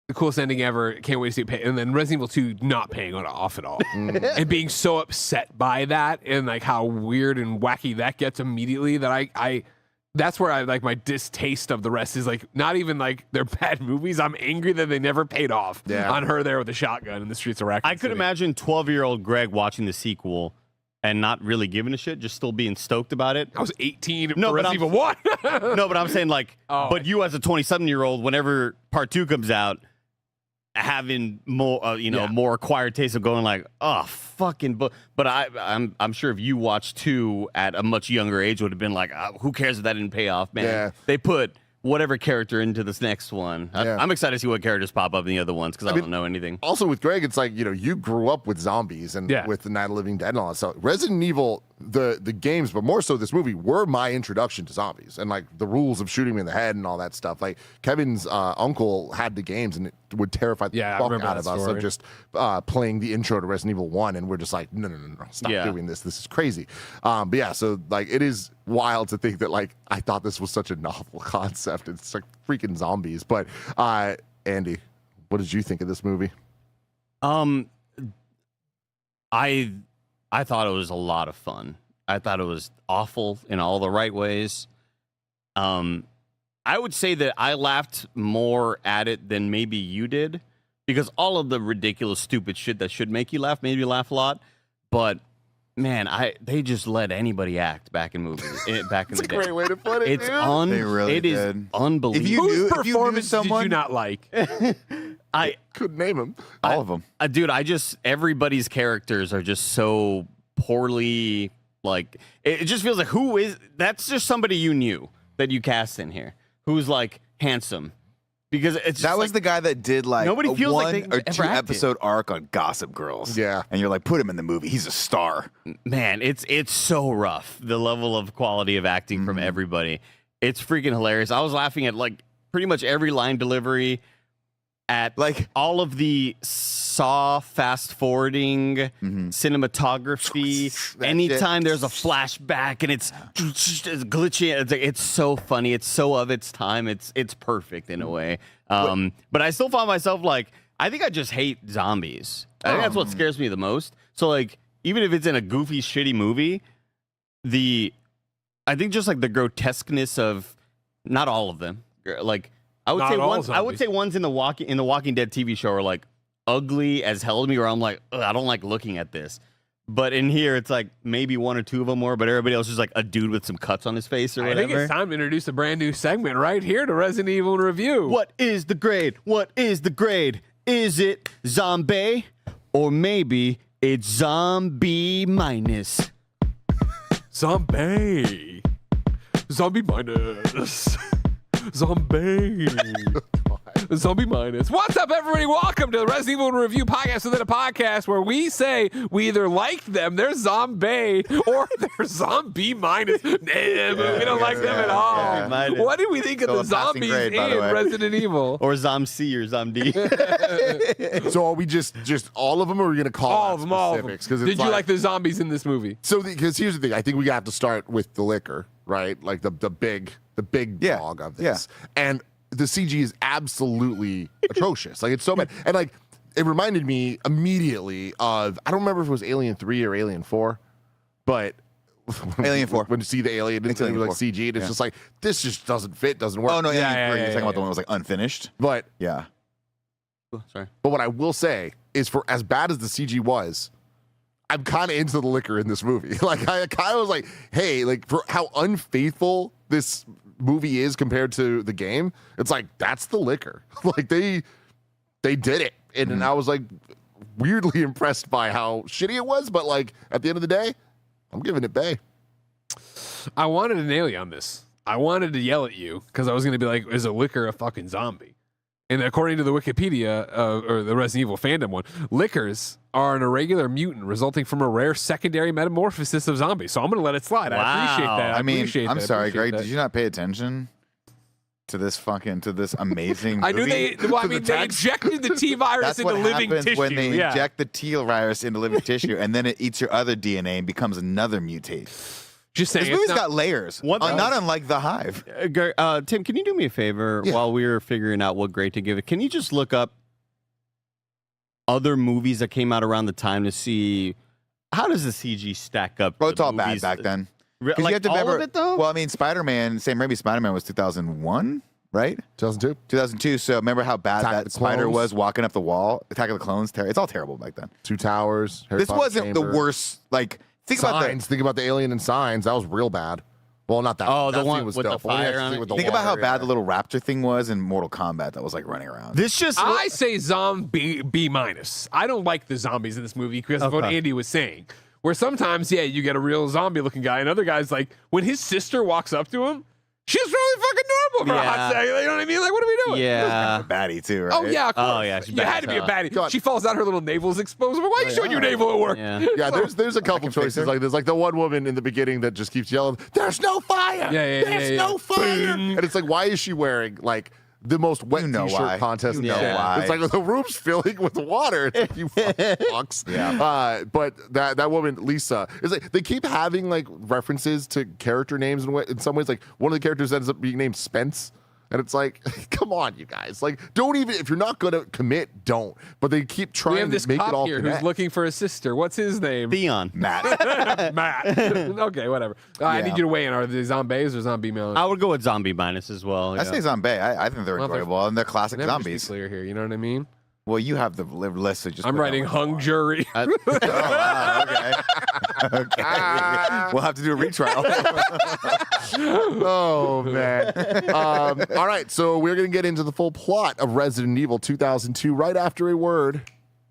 [SPEAKER 4] the coolest ending ever. Can't wait to see it pay. And then Resident Evil 2 not paying it off at all and being so upset by that and like how weird and wacky that gets immediately that I that's where I like my distaste of the rest is like not even like they're bad movies. I'm angry that they never paid off on her there with the shotgun in the streets of Raccoon
[SPEAKER 5] I could
[SPEAKER 4] City.
[SPEAKER 5] imagine 12-year-old Greg watching the sequel and not really giving a shit, just still being stoked about it.
[SPEAKER 4] I was 18
[SPEAKER 5] No,
[SPEAKER 4] for
[SPEAKER 5] but
[SPEAKER 4] Resident Evil 1.
[SPEAKER 5] No, but I'm saying like, but you as a 27-year-old, whenever part 2 comes out, having more, more acquired taste of going like, oh, fucking. But I'm sure if you watched 2 at a much younger age, would have been like, who cares if that didn't pay off, man?
[SPEAKER 1] Yeah.
[SPEAKER 5] They put whatever character into this next one. I'm excited to see what characters pop up in the other ones because I don't know anything.
[SPEAKER 1] Also with Greg, it's like, you grew up with zombies and with the Night of the Living Dead and all that stuff. Resident Evil, the games, but more so this movie, were my introduction to zombies and like the rules of shooting me in the head and all that stuff. Like Kevin's uncle had the games and it would terrify the fuck out of us of just playing the intro to Resident Evil 1 and we're just like, no, stop doing this. This is crazy. But yeah, so like it is wild to think that like I thought this was such a novel concept. It's like freaking zombies. But Andy, what did you think of this movie?
[SPEAKER 5] I thought it was a lot of fun. I thought it was awful in all the right ways. I would say that I laughed more at it than maybe you did because all of the ridiculous, stupid shit that should make you laugh made me laugh a lot. But man, they just let anybody act back in movies. Back in the day.
[SPEAKER 1] Great way to put it.
[SPEAKER 5] It's
[SPEAKER 3] They really
[SPEAKER 5] it is
[SPEAKER 3] did.
[SPEAKER 5] unbelievable.
[SPEAKER 4] Whose performance did you not like?
[SPEAKER 5] I
[SPEAKER 1] couldn't name him.
[SPEAKER 3] All of them.
[SPEAKER 5] Dude, everybody's characters are just so poorly, like, it just feels like that's just somebody you knew that you cast in here who's like handsome. Because it's
[SPEAKER 3] that was
[SPEAKER 5] like,
[SPEAKER 3] the guy that did like
[SPEAKER 5] nobody
[SPEAKER 3] a
[SPEAKER 5] feels like
[SPEAKER 3] 1
[SPEAKER 5] they
[SPEAKER 3] or
[SPEAKER 5] ever
[SPEAKER 3] 2
[SPEAKER 5] acted.
[SPEAKER 3] episode arc on Gossip Girls.
[SPEAKER 1] Yeah.
[SPEAKER 3] And you're like, put him in the movie. He's a star.
[SPEAKER 5] Man, it's so rough. The level of quality of acting from everybody. It's freaking hilarious. I was laughing at like pretty much every line delivery, at
[SPEAKER 3] like
[SPEAKER 5] all of the Saw fast forwarding cinematography. Anytime there's a flashback and it's glitchy, it's so funny. It's so of its time. It's perfect in a way. But I still found myself like I think I just hate zombies. I think that's what scares me the most. So like, even if it's in a goofy, shitty movie, I think just like the grotesqueness of not all of them. Like I would say ones in the Walking Dead TV show are like ugly as hell to me, where I'm like, I don't like looking at this. But in here, it's like maybe one or two of them more, but everybody else is like a dude with some cuts on his face or whatever.
[SPEAKER 4] I think it's time to introduce a brand new segment right here to Resident Evil in Review.
[SPEAKER 5] What is the grade? What is the grade? Is it zombie or maybe it's zombie minus?
[SPEAKER 4] Zombie minus. Zombie minus. What's up, everybody? Welcome to the Resident Evil Review podcast within a podcast where we say we either like them, they're zombie, or they're zombie minus. We don't like them at all.
[SPEAKER 5] Yeah.
[SPEAKER 4] What do we think of the zombies
[SPEAKER 3] grade,
[SPEAKER 4] in Resident Evil?
[SPEAKER 5] Or Zom-C or Zom-D.
[SPEAKER 1] So are we just all of them, or are we going to call
[SPEAKER 4] All
[SPEAKER 1] out
[SPEAKER 4] of them, all of them.
[SPEAKER 1] specifics? 'Cause it's
[SPEAKER 4] Did you like the zombies in this movie?
[SPEAKER 1] So because here's the thing, I think we have to start with the liquor, right? Like the big dog of this, and the CG is absolutely atrocious. Like it's so bad, and like it reminded me immediately of, I don't remember if it was Alien 3 or Alien 4, but
[SPEAKER 3] Alien 4.
[SPEAKER 1] when you see the alien, it's like
[SPEAKER 3] Alien 4.
[SPEAKER 1] CG, and it's just like, this just doesn't fit, doesn't work.
[SPEAKER 3] Oh no,
[SPEAKER 4] Yeah,
[SPEAKER 3] Alien 3.
[SPEAKER 4] yeah,
[SPEAKER 3] You're talking
[SPEAKER 4] yeah,
[SPEAKER 3] about the one that was like unfinished.
[SPEAKER 1] But
[SPEAKER 3] Yeah.
[SPEAKER 5] Sorry.
[SPEAKER 1] But what I will say is, for as bad as the CG was, I'm kind of into the liquor in this movie. Like I kind of was like, hey, like for how unfaithful this movie is compared to the game, it's like, that's the liquor. Like they did it. And I was like weirdly impressed by how shitty it was, but like at the end of the day, I'm giving it Bay.
[SPEAKER 4] I wanted to nail you on this. I wanted to yell at you because I was going to be like, is a liquor a fucking zombie? And according to the Wikipedia, or the Resident Evil fandom one, liquors are an irregular mutant resulting from a rare secondary metamorphosis of zombies. So I'm going to let it slide.
[SPEAKER 5] Wow.
[SPEAKER 4] I appreciate that.
[SPEAKER 3] I mean,
[SPEAKER 4] appreciate
[SPEAKER 3] I'm
[SPEAKER 4] that.
[SPEAKER 3] sorry,
[SPEAKER 4] Appreciate
[SPEAKER 3] Greg.
[SPEAKER 4] that.
[SPEAKER 3] Did you not pay attention to this amazing
[SPEAKER 4] I knew
[SPEAKER 3] movie?
[SPEAKER 4] they. Well, I
[SPEAKER 3] To the
[SPEAKER 4] mean, they
[SPEAKER 3] text?
[SPEAKER 4] injected the T virus
[SPEAKER 3] That's
[SPEAKER 4] into
[SPEAKER 3] what
[SPEAKER 4] living
[SPEAKER 3] happens
[SPEAKER 4] tissue.
[SPEAKER 3] when they
[SPEAKER 4] yeah.
[SPEAKER 3] inject the T virus into living tissue, and then it eats your other DNA and becomes another mutate.
[SPEAKER 4] Just saying.
[SPEAKER 3] This
[SPEAKER 4] it's
[SPEAKER 3] movie's
[SPEAKER 4] not-
[SPEAKER 3] got layers,
[SPEAKER 5] What else?
[SPEAKER 3] not unlike The Hive.
[SPEAKER 5] Tim, can you do me a favor while we're figuring out what grade to give it? Can you just look up other movies that came out around the time to see how does the CG stack up?
[SPEAKER 3] Bro,
[SPEAKER 5] to
[SPEAKER 3] it's all bad
[SPEAKER 5] movies?
[SPEAKER 3] back then.
[SPEAKER 5] Like,
[SPEAKER 3] you have to
[SPEAKER 5] all
[SPEAKER 3] remember,
[SPEAKER 5] of it though?
[SPEAKER 3] Well, I mean, Spider-Man, Sam Raimi's Spider-Man was 2001, right?
[SPEAKER 1] 2002.
[SPEAKER 3] 2002. So remember how bad
[SPEAKER 1] Attack of
[SPEAKER 3] that
[SPEAKER 1] the
[SPEAKER 3] spider
[SPEAKER 1] Clones.
[SPEAKER 3] was walking up the wall? Attack of the Clones. It's all terrible back then.
[SPEAKER 1] Two Towers. Harry
[SPEAKER 3] This
[SPEAKER 1] Potter
[SPEAKER 3] wasn't
[SPEAKER 1] Chamber.
[SPEAKER 3] the worst. Like, think about
[SPEAKER 1] Signs. Think about the alien and Signs. That was real bad. Well, not that.
[SPEAKER 5] Oh, the
[SPEAKER 1] that
[SPEAKER 5] one
[SPEAKER 1] scene was
[SPEAKER 5] with the
[SPEAKER 1] dope. Only
[SPEAKER 5] fire
[SPEAKER 1] that
[SPEAKER 5] on
[SPEAKER 1] scene
[SPEAKER 5] it?
[SPEAKER 1] with the
[SPEAKER 3] Think about how
[SPEAKER 1] water,
[SPEAKER 3] bad
[SPEAKER 1] yeah.
[SPEAKER 3] the little raptor thing was in Mortal Kombat that was like running around.
[SPEAKER 5] This just
[SPEAKER 4] I say zombie B minus. I don't like the zombies in this movie because of what
[SPEAKER 5] Okay.
[SPEAKER 4] Andy was saying. Where sometimes, yeah, you get a real zombie looking guy, and other guys, like when his sister walks up to him, she's really fucking normal for a hot
[SPEAKER 5] Yeah.
[SPEAKER 4] second. You know what I mean? Like, what are we doing?
[SPEAKER 5] yeah.
[SPEAKER 3] Baddie too, right?
[SPEAKER 4] Oh yeah, of course.
[SPEAKER 5] Oh, yeah, she's
[SPEAKER 4] you
[SPEAKER 5] bad
[SPEAKER 4] had
[SPEAKER 5] as
[SPEAKER 4] to be a
[SPEAKER 5] hell.
[SPEAKER 4] baddie.
[SPEAKER 1] God.
[SPEAKER 4] She falls out, her little navel's exposed. Why are you showing your navel at work?
[SPEAKER 5] Yeah.
[SPEAKER 1] Yeah, there's a couple
[SPEAKER 3] can fix
[SPEAKER 1] choices
[SPEAKER 3] her.
[SPEAKER 1] like this. Like the one woman in the beginning that just keeps yelling, "There's no fire! There's no fire!" And it's like, why is she wearing like the most wet
[SPEAKER 3] You know
[SPEAKER 1] t-shirt
[SPEAKER 3] why.
[SPEAKER 1] contest
[SPEAKER 3] You know
[SPEAKER 1] ever?
[SPEAKER 3] why.
[SPEAKER 1] It's like the room's filling with water. It's like, you fucking fucks.
[SPEAKER 3] Yeah.
[SPEAKER 1] But that woman, Lisa, is like, they keep having like references to character names in some ways. Like one of the characters ends up being named Spence. And it's like, come on, you guys. Like, don't even, if you're not going to commit, don't. But they keep
[SPEAKER 4] We
[SPEAKER 1] trying
[SPEAKER 4] have this
[SPEAKER 1] to make it
[SPEAKER 4] cop
[SPEAKER 1] all
[SPEAKER 4] here
[SPEAKER 1] connect.
[SPEAKER 4] who's looking for his sister. What's his name?
[SPEAKER 5] Theon.
[SPEAKER 3] Matt.
[SPEAKER 4] Matt. Okay, whatever. I need you to weigh in. Are they zombies or zombie melons?
[SPEAKER 5] I would go with zombie minus as well.
[SPEAKER 3] I
[SPEAKER 5] yeah.
[SPEAKER 3] say zombie. I think they're
[SPEAKER 4] Well, they're-
[SPEAKER 3] enjoyable and they're classic
[SPEAKER 4] Never just be
[SPEAKER 3] zombies.
[SPEAKER 4] clear here. You know what I mean?
[SPEAKER 3] Well, you have the list. So just
[SPEAKER 4] I'm
[SPEAKER 3] put that
[SPEAKER 4] writing
[SPEAKER 3] one
[SPEAKER 4] hung
[SPEAKER 3] down.
[SPEAKER 4] jury.
[SPEAKER 3] Oh, wow, okay. Okay. We'll have to do a retrial.
[SPEAKER 1] Oh man! All right, so we're gonna get into the full plot of Resident Evil 2002 right after a word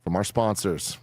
[SPEAKER 1] from our sponsors.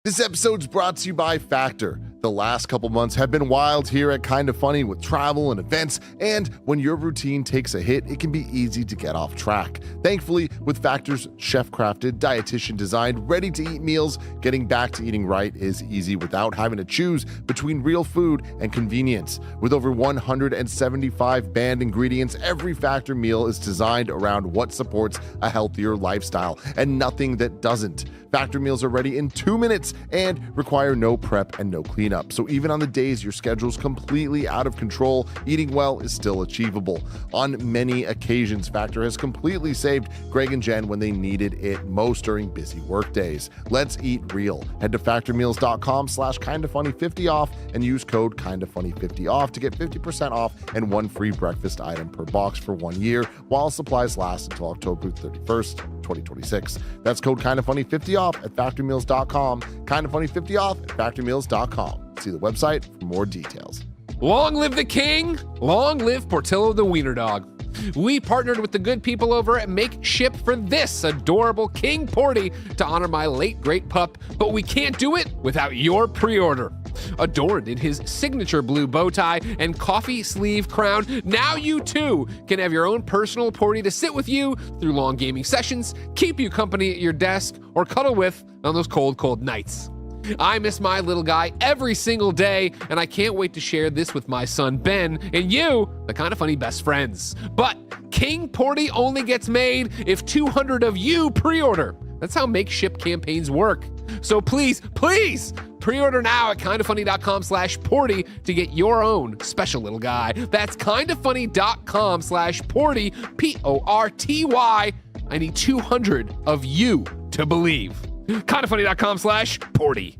[SPEAKER 1] This episode's brought to you by Factor. The last couple months have been wild here at Kinda Funny with travel and events, and when your routine takes a hit, it can be easy to get off track. Thankfully, with Factor's chef-crafted, dietitian-designed, ready-to-eat meals, getting back to eating right is easy without having to choose between real food and convenience. With over 175 banned ingredients, every Factor meal is designed around what supports a healthier lifestyle, and nothing that doesn't. Factor meals are ready in 2 minutes minutes and require no prep and no cleanup. So even on the days your schedule's completely out of control, eating well is still achievable. On many occasions, Factor has completely saved Greg and Jen when they needed it most during busy work days. Let's eat real. Head to factormeals.com/kindafunny50 off and use code kindafunny50 off to get 50% off and one free breakfast item per box for 1 year while supplies last until October 31st, 2026. That's code kindafunny50 off at factormeals.com. Kindafunny50 off at factormeals.com. See the website for more details.
[SPEAKER 4] Long live the king! Long live Portillo the Wiener Dog. We partnered with the good people over at Make Ship for this adorable King Porty to honor my late great pup, but we can't do it without your pre-order. Adorned in his signature blue bow tie and coffee sleeve crown, now you too can have your own personal Porty to sit with you through long gaming sessions, keep you company at your desk, or cuddle with on those cold, cold nights. I miss my little guy every single day, and I can't wait to share this with my son Ben and you, the Kinda Funny best friends. But King Porty only gets made if 200 of you pre-order. That's how Make Ship campaigns work. So please, please pre-order now at kindafunny.com/Porty to get your own special little guy. That's kindafunny.com/Porty, Porty. I need 200 of you to believe. kindafunny.com/Porty.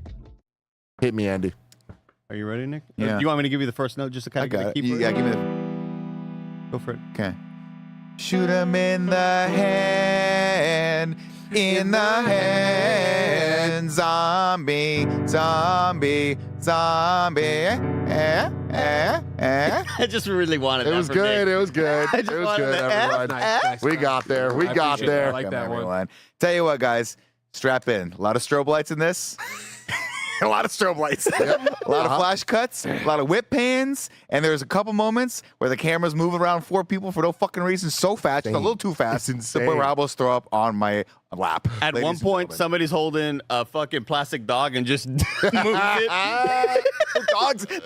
[SPEAKER 1] Hit me, Andy.
[SPEAKER 5] Are you ready, Nick?
[SPEAKER 3] Yeah.
[SPEAKER 5] You want me to give you the first note just to kind
[SPEAKER 3] I
[SPEAKER 5] of
[SPEAKER 3] got it.
[SPEAKER 5] keep
[SPEAKER 3] Yeah, give me the.
[SPEAKER 5] Go for it.
[SPEAKER 3] Okay. Shoot him in the hand. In the hand. Zombie. Zombie. Zombie.
[SPEAKER 5] I just really wanted that.
[SPEAKER 1] It was
[SPEAKER 5] from
[SPEAKER 1] good.
[SPEAKER 5] Nick.
[SPEAKER 1] It was good.
[SPEAKER 5] I
[SPEAKER 1] It
[SPEAKER 5] just
[SPEAKER 1] was
[SPEAKER 5] wanted
[SPEAKER 1] good,
[SPEAKER 5] the
[SPEAKER 1] everyone.
[SPEAKER 4] Nice,
[SPEAKER 1] We got there. We
[SPEAKER 4] I
[SPEAKER 1] got
[SPEAKER 4] appreciate
[SPEAKER 1] there.
[SPEAKER 4] it. I like that one.
[SPEAKER 3] Everyone. Tell you what, guys. Strap in. A lot of strobe lights in this. A lot of strobe lights. A lot of flash cuts. A lot of whip pans. And there's a couple moments where the camera's moving around 4 people for no fucking reason. So fast. Just a little too fast.
[SPEAKER 1] It's
[SPEAKER 3] To put
[SPEAKER 1] insane.
[SPEAKER 3] where I almost throw up on my lap.
[SPEAKER 5] At
[SPEAKER 3] Ladies
[SPEAKER 5] one
[SPEAKER 3] and
[SPEAKER 5] point,
[SPEAKER 3] gentlemen.
[SPEAKER 5] somebody's holding a fucking plastic dog and just moves it.
[SPEAKER 3] the dogs in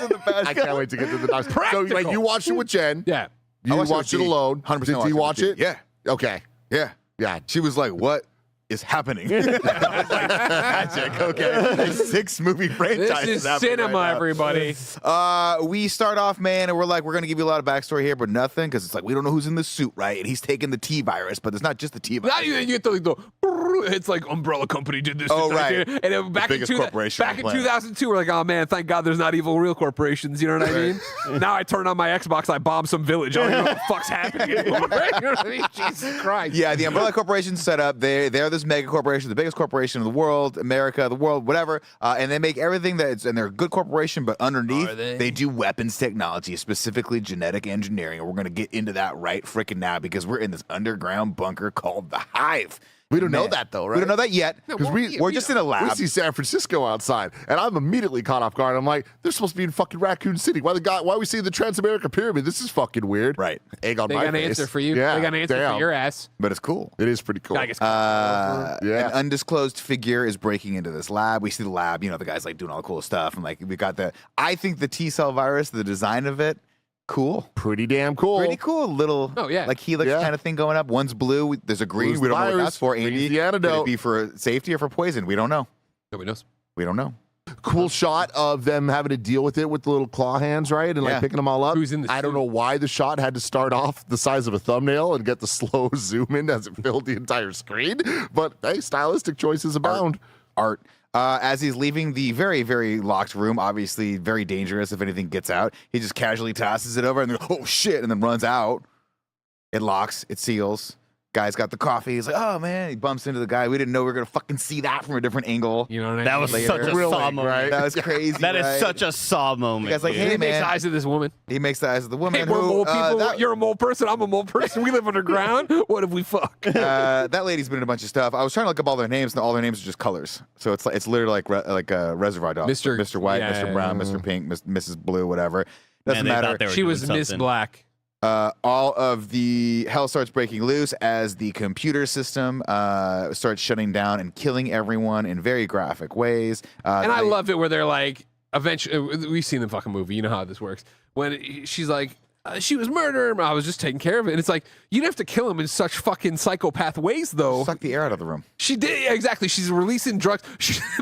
[SPEAKER 3] the back.
[SPEAKER 1] I can't wait to get to the dogs. So, like,
[SPEAKER 4] Practical.
[SPEAKER 1] you watched it with Jen.
[SPEAKER 4] Yeah.
[SPEAKER 1] You
[SPEAKER 3] I watched it
[SPEAKER 1] watched
[SPEAKER 3] with
[SPEAKER 1] it
[SPEAKER 3] Dee.
[SPEAKER 1] alone.
[SPEAKER 3] 100%
[SPEAKER 1] Did he watch it?
[SPEAKER 3] Yeah.
[SPEAKER 1] Okay.
[SPEAKER 3] Yeah.
[SPEAKER 1] Yeah.
[SPEAKER 3] She was like, what is happening? I was like, magic. Okay. A 6-movie franchise.
[SPEAKER 4] This is
[SPEAKER 3] happening
[SPEAKER 4] cinema,
[SPEAKER 3] right now.
[SPEAKER 4] everybody.
[SPEAKER 3] We start off, man, and we're like, we're going to give you a lot of backstory here, but nothing, because it's like, we don't know who's in the suit, right? And he's taking the T virus, but it's not just the T virus.
[SPEAKER 4] Not even you get the it's like Umbrella Company did this.
[SPEAKER 3] Oh,
[SPEAKER 4] this,
[SPEAKER 3] right.
[SPEAKER 4] that, and then back in,
[SPEAKER 3] biggest corporation on
[SPEAKER 4] back
[SPEAKER 3] the
[SPEAKER 4] in
[SPEAKER 3] planet.
[SPEAKER 4] 2002, we're like, oh man, thank God there's not evil real corporations. You know what I mean? Now I turn on my Xbox, I bomb some village. I don't even know what the fuck's happening anymore. You know what I mean? Jesus Christ.
[SPEAKER 3] Yeah, the Umbrella Corporation's set up. They're this mega corporation, the biggest corporation in the world, America, the world, whatever. And they make everything and they're a good corporation, but underneath,
[SPEAKER 4] Are they?
[SPEAKER 3] do weapons technology, specifically genetic engineering. And we're going to get into that right freaking now because we're in this underground bunker called the Hive.
[SPEAKER 1] We don't know
[SPEAKER 3] Man,
[SPEAKER 1] that, though, right?
[SPEAKER 3] We don't know that yet.
[SPEAKER 1] Because
[SPEAKER 3] We're just in a
[SPEAKER 1] we
[SPEAKER 3] lab.
[SPEAKER 1] see San Francisco outside, and I'm immediately caught off guard. I'm like, they're supposed to be in fucking Raccoon City. Why we see the Transamerica Pyramid? This is fucking weird.
[SPEAKER 3] Right.
[SPEAKER 1] Egg on
[SPEAKER 4] They
[SPEAKER 1] my
[SPEAKER 4] got an
[SPEAKER 1] face.
[SPEAKER 4] answer for you.
[SPEAKER 1] Yeah.
[SPEAKER 4] They got an answer
[SPEAKER 1] damn.
[SPEAKER 4] for your ass.
[SPEAKER 3] But it's cool.
[SPEAKER 1] It is pretty cool.
[SPEAKER 4] I guess.
[SPEAKER 1] Yeah.
[SPEAKER 3] An undisclosed figure is breaking into this lab. We see the lab, the guy's like doing all the cool stuff. And like, we got I think the T-cell virus, the design of it, cool.
[SPEAKER 1] Pretty damn cool.
[SPEAKER 3] Pretty cool. Little,
[SPEAKER 4] Oh, yeah.
[SPEAKER 3] like helix
[SPEAKER 1] Yeah.
[SPEAKER 3] kind of thing going up. One's blue. There's a green.
[SPEAKER 1] Blue's
[SPEAKER 3] We
[SPEAKER 1] the
[SPEAKER 3] don't know what
[SPEAKER 1] virus,
[SPEAKER 3] that's for.
[SPEAKER 1] green's
[SPEAKER 3] Andy,
[SPEAKER 1] the
[SPEAKER 3] could
[SPEAKER 1] antidote.
[SPEAKER 3] it be for safety or for poison? We don't know.
[SPEAKER 4] Nobody knows.
[SPEAKER 3] We don't know.
[SPEAKER 1] Cool shot of them having to deal with it with the little claw hands, right? And
[SPEAKER 3] Yeah.
[SPEAKER 1] like picking them all up.
[SPEAKER 4] Who's in the
[SPEAKER 1] I don't
[SPEAKER 4] suit?
[SPEAKER 1] know why the shot had to start off the size of a thumbnail and get the slow zoom in as it filled the entire screen. But hey, stylistic choices abound.
[SPEAKER 3] Art. As he's leaving the very, very locked room, obviously very dangerous if anything gets out, he just casually tosses it over and then, oh shit, and then runs out. It locks, it seals. Guy's got the coffee. He's like, oh man. He bumps into the guy. We didn't know we were going to fucking see that from a different angle.
[SPEAKER 4] You know what I mean?
[SPEAKER 5] That was
[SPEAKER 3] Later.
[SPEAKER 5] such a
[SPEAKER 1] Thrilling,
[SPEAKER 5] Saw moment.
[SPEAKER 1] right?
[SPEAKER 3] That was crazy.
[SPEAKER 5] That is
[SPEAKER 3] right?
[SPEAKER 5] such a Saw moment.
[SPEAKER 3] The guy's like,
[SPEAKER 5] dude.
[SPEAKER 3] hey,
[SPEAKER 4] He makes
[SPEAKER 3] man.
[SPEAKER 4] eyes at this woman.
[SPEAKER 3] He makes the eyes of the woman.
[SPEAKER 4] Hey, we're
[SPEAKER 3] who,
[SPEAKER 4] mole people.
[SPEAKER 3] that-
[SPEAKER 4] You're a mole person. I'm a mole person. We live underground. What if we fuck?
[SPEAKER 3] that lady's been in a bunch of stuff. I was trying to look up all their names, and all their names are just colors. So it's literally like a Reservoir Dogs.
[SPEAKER 4] Mr.
[SPEAKER 3] White,
[SPEAKER 4] yeah,
[SPEAKER 3] Mr. Brown, Mr. Pink, Mrs. Blue, whatever. Doesn't
[SPEAKER 5] Man, they
[SPEAKER 3] matter.
[SPEAKER 5] thought they were
[SPEAKER 4] She
[SPEAKER 5] doing
[SPEAKER 4] was Miss
[SPEAKER 5] something.
[SPEAKER 4] Black.
[SPEAKER 3] All of the hell starts breaking loose as the computer system starts shutting down and killing everyone in very graphic ways.
[SPEAKER 4] And I
[SPEAKER 3] they-
[SPEAKER 4] love it where they're like, eventually, we've seen the fucking movie. You know how this works. When she's like, she was murdered. I was just taking care of it. And it's like, you didn't have to kill him in such fucking psychopath ways, though.
[SPEAKER 3] Suck the air out of the room.
[SPEAKER 4] She did, yeah, exactly. She's releasing drugs,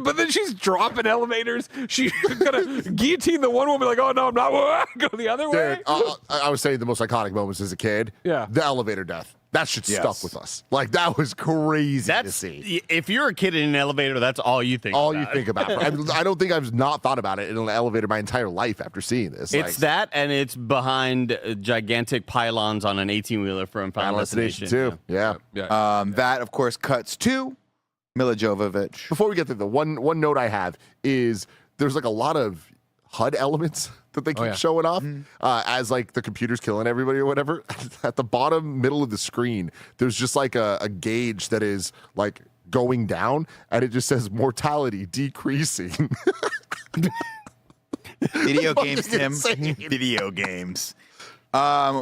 [SPEAKER 4] but then she's dropping elevators. She's gonna guillotine the one woman, like, oh no, I'm not. Go the other way.
[SPEAKER 1] Dude, I was saying the most iconic moments as a kid.
[SPEAKER 4] Yeah.
[SPEAKER 1] The elevator death. That shit stuck with us. Like, that was crazy to see.
[SPEAKER 5] If you're a kid in an elevator, that's all you think
[SPEAKER 1] All
[SPEAKER 5] about.
[SPEAKER 1] you think about. I don't think I've not thought about it in an elevator my entire life after seeing this.
[SPEAKER 5] It's that, and it's behind gigantic pylons on an 18-wheeler from Final Destination
[SPEAKER 1] too. Yeah.
[SPEAKER 3] That, of course, cuts to Mila Jovovich.
[SPEAKER 1] Before we get there, the one note I have is there's like a lot of HUD elements that they keep showing off as like the computer's killing everybody or whatever. At the bottom middle of the screen, there's just like a gauge that is like going down, and it just says mortality decreasing.
[SPEAKER 3] Video games, Tim. Video games.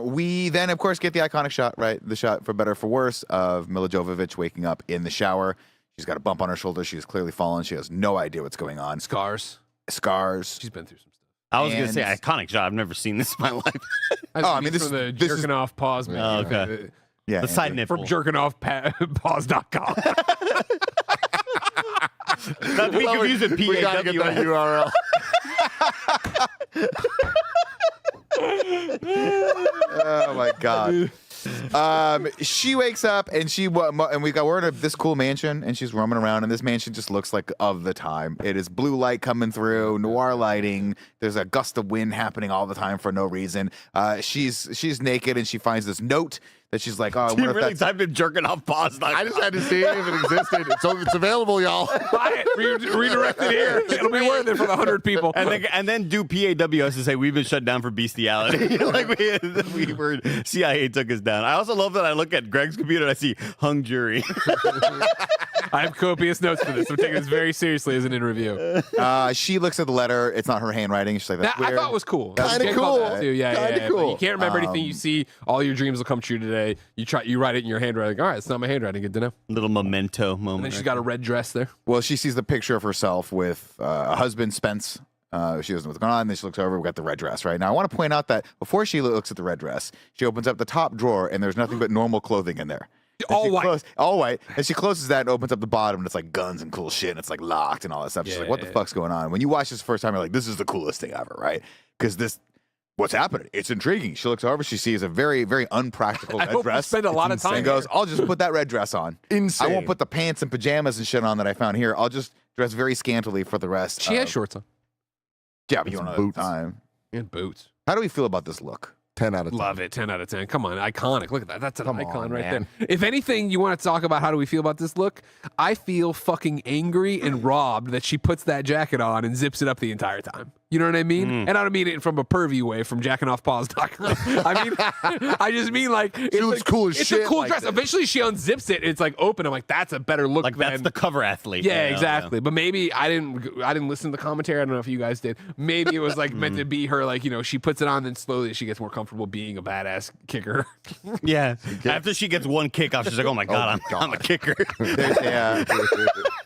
[SPEAKER 3] We then, of course, get the iconic shot, right? The shot, for better or for worse, of Mila Jovovich waking up in the shower. She's got a bump on her shoulder. She's clearly fallen. She has no idea what's going on.
[SPEAKER 4] Scars.
[SPEAKER 3] She's
[SPEAKER 4] been through some stuff.
[SPEAKER 5] I was going to say iconic shot. I've never seen this in my life.
[SPEAKER 3] I mean, this
[SPEAKER 4] is the
[SPEAKER 3] this is-
[SPEAKER 4] jerking off pause, man.
[SPEAKER 5] Oh, okay.
[SPEAKER 3] Yeah,
[SPEAKER 5] The side nipple.
[SPEAKER 4] From jerkingoffpause.com.
[SPEAKER 5] Not to be confused with
[SPEAKER 1] We gotta get that
[SPEAKER 5] PAW.
[SPEAKER 1] URL.
[SPEAKER 3] Oh my god. She wakes up and we're in this cool mansion, and she's roaming around, and this mansion just looks like of the time. It is blue light coming through, noir lighting. There's a gust of wind happening all the time for no reason. She's naked, and she finds this note that she's like, oh, I
[SPEAKER 5] You
[SPEAKER 3] wonder if
[SPEAKER 5] really
[SPEAKER 3] that's
[SPEAKER 5] typed in jerking off pause.
[SPEAKER 1] I just had to see it if it existed. It's available, y'all.
[SPEAKER 4] Buy it. Redirect it here. It'll be worth it for the 100 people.
[SPEAKER 5] And then do PAWS to say we've been shut down for bestiality. Like we were CIA took us down. I also love that I look at Greg's computer and I see hung jury.
[SPEAKER 4] I have copious notes for this. I'm taking this very seriously as an interview.
[SPEAKER 3] she looks at the letter. It's not her handwriting. She's like, that's
[SPEAKER 4] That I
[SPEAKER 3] weird.
[SPEAKER 4] thought was cool.
[SPEAKER 1] Kinda
[SPEAKER 4] Jen
[SPEAKER 1] cool.
[SPEAKER 4] called that too. Yeah.
[SPEAKER 1] Kinda cool.
[SPEAKER 4] But you can't remember anything you see. All your dreams will come true today. You write it in your handwriting. All right, it's not my handwriting. Good to know.
[SPEAKER 5] Little memento moment.
[SPEAKER 4] And then she's got a red dress there.
[SPEAKER 3] Well, she sees the picture of herself with a husband, Spence. She doesn't know what's going on. Then she looks over. We've got the red dress right now. I want to point out that before she looks at the red dress, she opens up the top drawer, and there's nothing but normal clothing in there.
[SPEAKER 4] All white.
[SPEAKER 3] All white. And she closes that and opens up the bottom, and it's like guns and cool shit, and it's like locked and all that stuff. She's like, what the fuck's going on? When you watch this the first time, you're like, this is the coolest thing ever, right? Because what's happening? It's intriguing. She looks over. She sees a very, very unpractical
[SPEAKER 4] I
[SPEAKER 3] red
[SPEAKER 4] hope you
[SPEAKER 3] dress.
[SPEAKER 4] spend a lot of time
[SPEAKER 3] and goes, I'll just put that red dress on.
[SPEAKER 1] Insane.
[SPEAKER 3] I won't put the pants and pajamas and shit on that I found here. I'll just dress very scantily for the rest.
[SPEAKER 4] She has shorts on.
[SPEAKER 3] Yeah, but you
[SPEAKER 1] some
[SPEAKER 3] don't know
[SPEAKER 1] boots.
[SPEAKER 3] the time.
[SPEAKER 4] And boots.
[SPEAKER 3] How do we feel about this look?
[SPEAKER 1] 10 out of 10.
[SPEAKER 4] Love it. 10 out of 10. Come on. Iconic. Look at that. That's an
[SPEAKER 1] Come
[SPEAKER 4] icon
[SPEAKER 1] on,
[SPEAKER 4] right
[SPEAKER 1] man.
[SPEAKER 4] there. If anything, you want to talk about how do we feel about this look? I feel fucking angry and robbed that she puts that jacket on and zips it up the entire time. You know what I mean? And I don't mean it from a pervy way from jackingoffpause.com. I mean, I just mean like
[SPEAKER 1] She looks cool as
[SPEAKER 4] it's
[SPEAKER 1] shit
[SPEAKER 4] a cool
[SPEAKER 1] like
[SPEAKER 4] dress.
[SPEAKER 1] this.
[SPEAKER 4] Eventually she unzips it. It's like open. I'm like, that's a better look
[SPEAKER 5] like
[SPEAKER 4] than
[SPEAKER 5] that's the cover athlete.
[SPEAKER 4] Yeah,
[SPEAKER 5] you know,
[SPEAKER 4] exactly. But maybe I didn't listen to the commentary. I don't know if you guys did. Maybe it was like meant to be her, like, you know, she puts it on, then slowly she gets more comfortable being a badass kicker.
[SPEAKER 5] Yeah. After she gets one kick off, she's like, oh my God, I'm a kicker.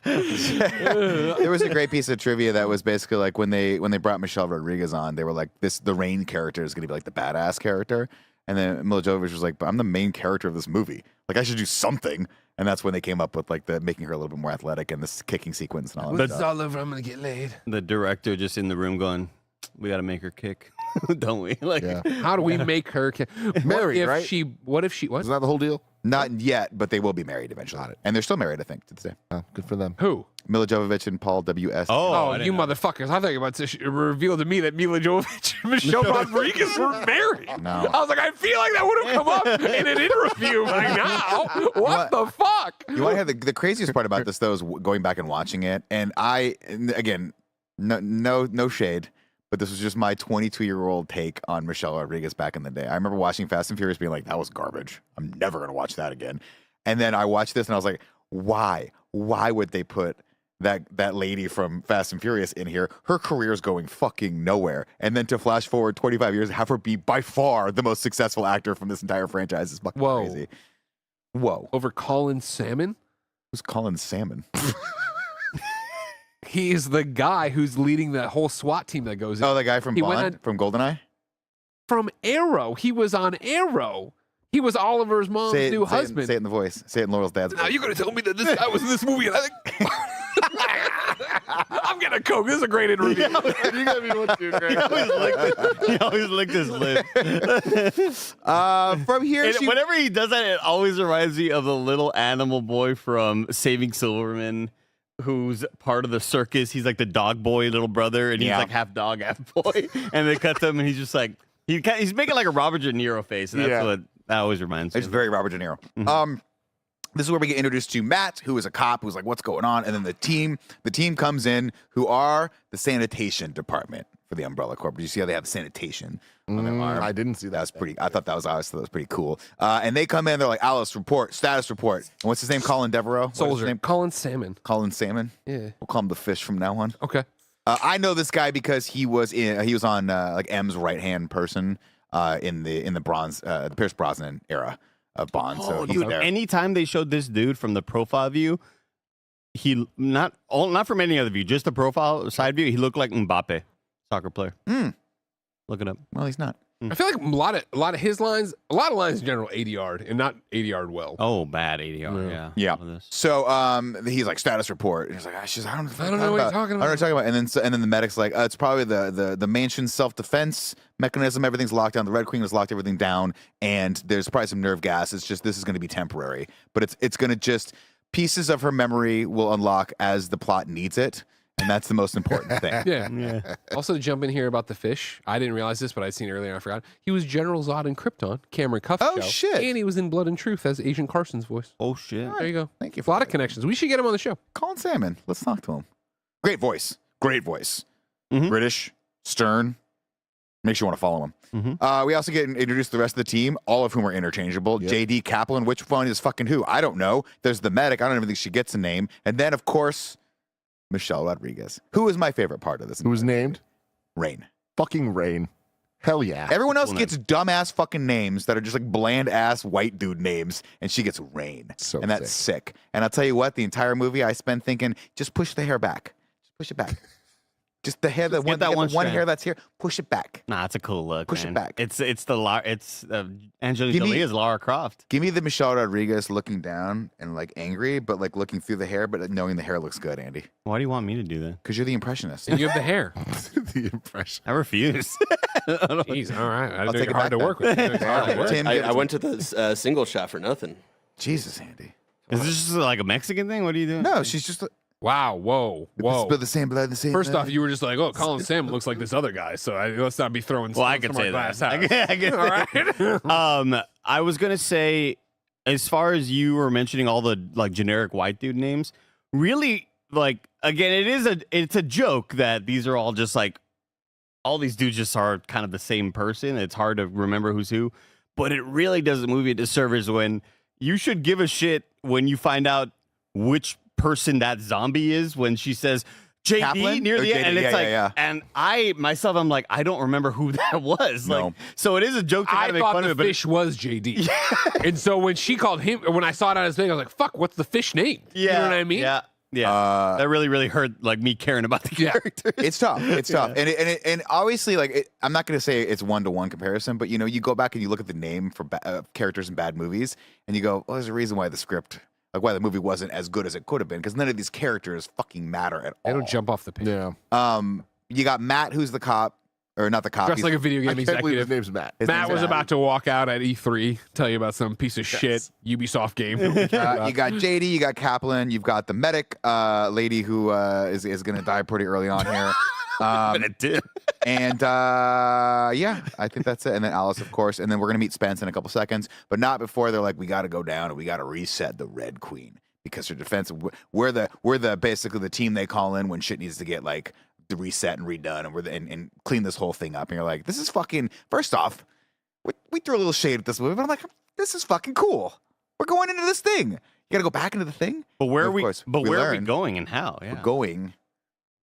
[SPEAKER 3] There was a great piece of trivia that was basically like when they brought Michelle Rodriguez on, they were like, the Rain character is going to be like the badass character. And then Mila Jovovich was like, but I'm the main character of this movie. Like, I should do something. And that's when they came up with like the making her a little bit more athletic and this kicking sequence and all that
[SPEAKER 4] It's
[SPEAKER 3] stuff.
[SPEAKER 4] all over. I'm going to get laid.
[SPEAKER 5] The director just in the room going, we got to make her kick. Don't we? Like,
[SPEAKER 1] Yeah.
[SPEAKER 4] How do we make her
[SPEAKER 1] Married, right?
[SPEAKER 4] What if she what?
[SPEAKER 1] Isn't that the whole deal?
[SPEAKER 3] Not yet, but they will be married eventually. And they're still married, I think, to this day.
[SPEAKER 1] Oh, good for them.
[SPEAKER 4] Who?
[SPEAKER 3] Mila Jovovich and Paul W.S.
[SPEAKER 4] Oh,
[SPEAKER 5] I didn't
[SPEAKER 4] you
[SPEAKER 5] know.
[SPEAKER 4] motherfuckers. I thought you were about to reveal to me that Mila Jovovich and Michelle Rodriguez were married.
[SPEAKER 3] No.
[SPEAKER 4] I was like, I feel like that would have come up in an interview by now. What the fuck?
[SPEAKER 3] You want to have the craziest part about this, though, is going back and watching it. And again, no shade, but this was just my 22-year-old take on Michelle Rodriguez back in the day. I remember watching Fast and Furious being like, that was garbage. I'm never going to watch that again. And then I watched this and I was like, why? Why would they put that lady from Fast and Furious in here? Her career's going fucking nowhere. And then to flash forward 25 years, have her be by far the most successful actor from this entire franchise is fucking
[SPEAKER 4] Whoa.
[SPEAKER 3] crazy. Whoa.
[SPEAKER 4] Over Colin Salmon?
[SPEAKER 3] Who's Colin Salmon?
[SPEAKER 4] He's the guy who's leading that whole SWAT team that goes in.
[SPEAKER 3] Oh, the guy from
[SPEAKER 4] He went
[SPEAKER 3] Bond, from GoldenEye?
[SPEAKER 4] from Arrow. He was on Arrow. He was Oliver's mom's new husband.
[SPEAKER 3] Say it in the voice. Say it in Laurel's dad's voice.
[SPEAKER 4] Now you're gonna tell me that this guy was in this movie? And I think I'm gonna coke. This is a great interview.
[SPEAKER 1] You gotta be one too, Greg.
[SPEAKER 5] He always licked his lip.
[SPEAKER 3] From here,
[SPEAKER 5] And whenever he does that, it always reminds me of the little animal boy from Saving Silverman, who's part of the circus. He's like the dog boy little brother, and he's like half dog, half boy. And they cut to him, and he's just like he's making like a Robert De Niro face, and that's what that always reminds me.
[SPEAKER 3] It's
[SPEAKER 5] of.
[SPEAKER 3] very Robert De Niro. This is where we get introduced to Matt, who is a cop, who's like, what's going on? And then the team comes in, who are the sanitation department for the Umbrella Corp. Did you see how they have sanitation on their arm?
[SPEAKER 1] I didn't see that.
[SPEAKER 3] That's pretty. I thought that was pretty cool. And they come in, they're like, Alice, report, status report. And what's his name? Colin Devereaux? What's his
[SPEAKER 4] Soldier.
[SPEAKER 3] name?
[SPEAKER 4] Colin Salmon.
[SPEAKER 3] Colin Salmon.
[SPEAKER 4] Yeah.
[SPEAKER 3] We'll call him the fish from now on.
[SPEAKER 4] Okay.
[SPEAKER 3] I know this guy because he was on like M's right hand person in the Pierce Brosnan era of Bond. So he's there.
[SPEAKER 5] Anytime they showed this dude from the profile view, he not from any other view, just the profile side view, he looked like Mbappe, soccer player. Look it up.
[SPEAKER 3] Well, he's not.
[SPEAKER 4] I feel like a lot of his lines, a lot of lines in general, 80-yard and not 80-yard well.
[SPEAKER 5] Oh, bad ADR.
[SPEAKER 3] Yeah.
[SPEAKER 5] All of this.
[SPEAKER 3] So he's like status report. And he's like, I don't know
[SPEAKER 4] what you're talking
[SPEAKER 3] I don't know what you're talking about. And then the medic's like, it's probably the mansion's self-defense mechanism. Everything's locked down. The Red Queen has locked everything down, and there's probably some nerve gas. It's just this is going to be temporary, but it's going to just pieces of her memory will unlock as the plot needs it. And that's the most important thing.
[SPEAKER 4] Yeah. Also, to jump in here about the fish, I didn't realize this, but I'd seen it earlier and I forgot. He was General Zod in Krypton, Cameron Cuff's
[SPEAKER 3] Oh,
[SPEAKER 4] show.
[SPEAKER 3] shit.
[SPEAKER 4] And he was in Blood and Truth as Agent Carson's voice.
[SPEAKER 5] Oh shit.
[SPEAKER 4] There you go.
[SPEAKER 3] Thank you
[SPEAKER 4] A
[SPEAKER 3] for
[SPEAKER 4] lot of
[SPEAKER 3] that.
[SPEAKER 4] connections. We should get him on the show.
[SPEAKER 3] Colin Salmon. Let's talk to him. Great voice. Great voice.
[SPEAKER 5] Mhm.
[SPEAKER 3] British, stern. Makes you want to follow him. We also get introduced to the rest of the team, all of whom are interchangeable.
[SPEAKER 1] Yep.
[SPEAKER 3] JD Kaplan, which one is fucking who? I don't know. There's the medic. I don't even think she gets a name. And then, of course, Michelle Rodriguez, who is my favorite part of this.
[SPEAKER 1] Who was named?
[SPEAKER 3] Rain.
[SPEAKER 1] Fucking Rain. Hell yeah.
[SPEAKER 3] Everyone else
[SPEAKER 5] Cool
[SPEAKER 3] gets dumbass fucking names that are just like bland ass white dude names, and she gets Rain.
[SPEAKER 1] So
[SPEAKER 3] and that's sick. And I'll tell you what, the entire movie I spent thinking, just push the hair back. Just push it back. Just the hair, the one,
[SPEAKER 5] that
[SPEAKER 3] the
[SPEAKER 5] one
[SPEAKER 3] one
[SPEAKER 5] strand.
[SPEAKER 3] hair that's here, push it back.
[SPEAKER 5] Nah, it's a cool look.
[SPEAKER 3] Push it
[SPEAKER 5] man.
[SPEAKER 3] back.
[SPEAKER 5] It's Angelina
[SPEAKER 3] Give me-
[SPEAKER 5] Jolie is Lara Croft.
[SPEAKER 3] Give me the Michelle Rodriguez looking down and like angry, but like looking through the hair, but knowing the hair looks good, Andy.
[SPEAKER 5] Why do you want me to do that?
[SPEAKER 3] Because you're the impressionist.
[SPEAKER 4] And you have the hair.
[SPEAKER 1] The impression.
[SPEAKER 5] I refuse.
[SPEAKER 4] Jeez, all right. I
[SPEAKER 3] I'll
[SPEAKER 4] think
[SPEAKER 3] take
[SPEAKER 4] it
[SPEAKER 3] it
[SPEAKER 4] hard
[SPEAKER 3] back
[SPEAKER 4] to work
[SPEAKER 3] then.
[SPEAKER 4] with. It's hard to work.
[SPEAKER 3] Tim,
[SPEAKER 6] I went to the single shot for nothing.
[SPEAKER 3] Jesus, Andy.
[SPEAKER 5] Is this just like a Mexican thing? What are you doing?
[SPEAKER 3] No, she's just
[SPEAKER 4] Wow, whoa.
[SPEAKER 3] but the same blood, the same.
[SPEAKER 4] First
[SPEAKER 3] blood.
[SPEAKER 4] off, you were just like, oh, Colin Sam looks like this other guy, so let's not be throwing
[SPEAKER 5] Well, I
[SPEAKER 4] stones
[SPEAKER 5] could
[SPEAKER 4] from our
[SPEAKER 5] say
[SPEAKER 4] glass
[SPEAKER 5] that.
[SPEAKER 4] house.
[SPEAKER 5] I get
[SPEAKER 4] All right.
[SPEAKER 5] I was gonna say, as far as you were mentioning all the like generic white dude names, really, like again, it's a joke that these are all just like all these dudes just are kind of the same person. It's hard to remember who's who, but it really does the movie a disservice when you should give a shit when you find out which person that zombie is when she says JD
[SPEAKER 3] Kaplan?
[SPEAKER 5] near
[SPEAKER 3] Or
[SPEAKER 5] the end,
[SPEAKER 3] JD,
[SPEAKER 5] and it's
[SPEAKER 3] yeah,
[SPEAKER 5] like,
[SPEAKER 3] yeah.
[SPEAKER 5] and I myself, I'm like, I don't remember who that was.
[SPEAKER 3] No.
[SPEAKER 5] Like, so it is a joke to kind
[SPEAKER 4] I
[SPEAKER 5] of make
[SPEAKER 4] thought
[SPEAKER 5] fun
[SPEAKER 4] the
[SPEAKER 5] of it, but
[SPEAKER 4] fish was JD. And so when she called him, when I saw it on his thing, I was like, fuck, what's the fish name?
[SPEAKER 5] yeah,
[SPEAKER 4] You know what I mean?
[SPEAKER 5] yeah. That really hurt like me caring about the
[SPEAKER 4] Yeah.
[SPEAKER 5] character.
[SPEAKER 3] It's tough. It's tough, and obviously, like I'm not going to say it's 1-to-1 comparison, but you go back and you look at the name for characters in bad movies, and you go, well, there's a reason why the script, like why the movie wasn't as good as it could have been, because none of these characters fucking matter at
[SPEAKER 4] They
[SPEAKER 3] all.
[SPEAKER 4] don't jump off the page.
[SPEAKER 1] Yeah.
[SPEAKER 3] You got Matt, who's the cop, or not the cop.
[SPEAKER 4] Dressed
[SPEAKER 3] he's-
[SPEAKER 4] like a video
[SPEAKER 1] I
[SPEAKER 4] game
[SPEAKER 1] can't believe his
[SPEAKER 4] executive.
[SPEAKER 1] name's Matt.
[SPEAKER 3] his
[SPEAKER 4] Matt
[SPEAKER 3] name's
[SPEAKER 4] was about to walk out at E3, tell you about some piece of shit Ubisoft game.
[SPEAKER 3] You got JD, you got Kaplan, you've got the medic lady who is going to die pretty early on here.
[SPEAKER 5] But it did.
[SPEAKER 3] And yeah, I think that's it. And then Alice, of course. And then we're going to meet Spence in a couple seconds, but not before they're like, we got to go down and we got to reset the Red Queen because her defense, we're the basically the team they call in when shit needs to get like the reset and redone and and clean this whole thing up. And you're like, this is fucking, first off, we threw a little shade at this movie, but I'm like, this is fucking cool. We're going into this thing. You got to go back into the thing.
[SPEAKER 5] But where
[SPEAKER 3] And
[SPEAKER 5] are
[SPEAKER 3] of
[SPEAKER 5] we?
[SPEAKER 3] course,
[SPEAKER 5] But
[SPEAKER 3] we
[SPEAKER 5] where are we
[SPEAKER 3] learned
[SPEAKER 5] going and how? Yeah.
[SPEAKER 3] We're going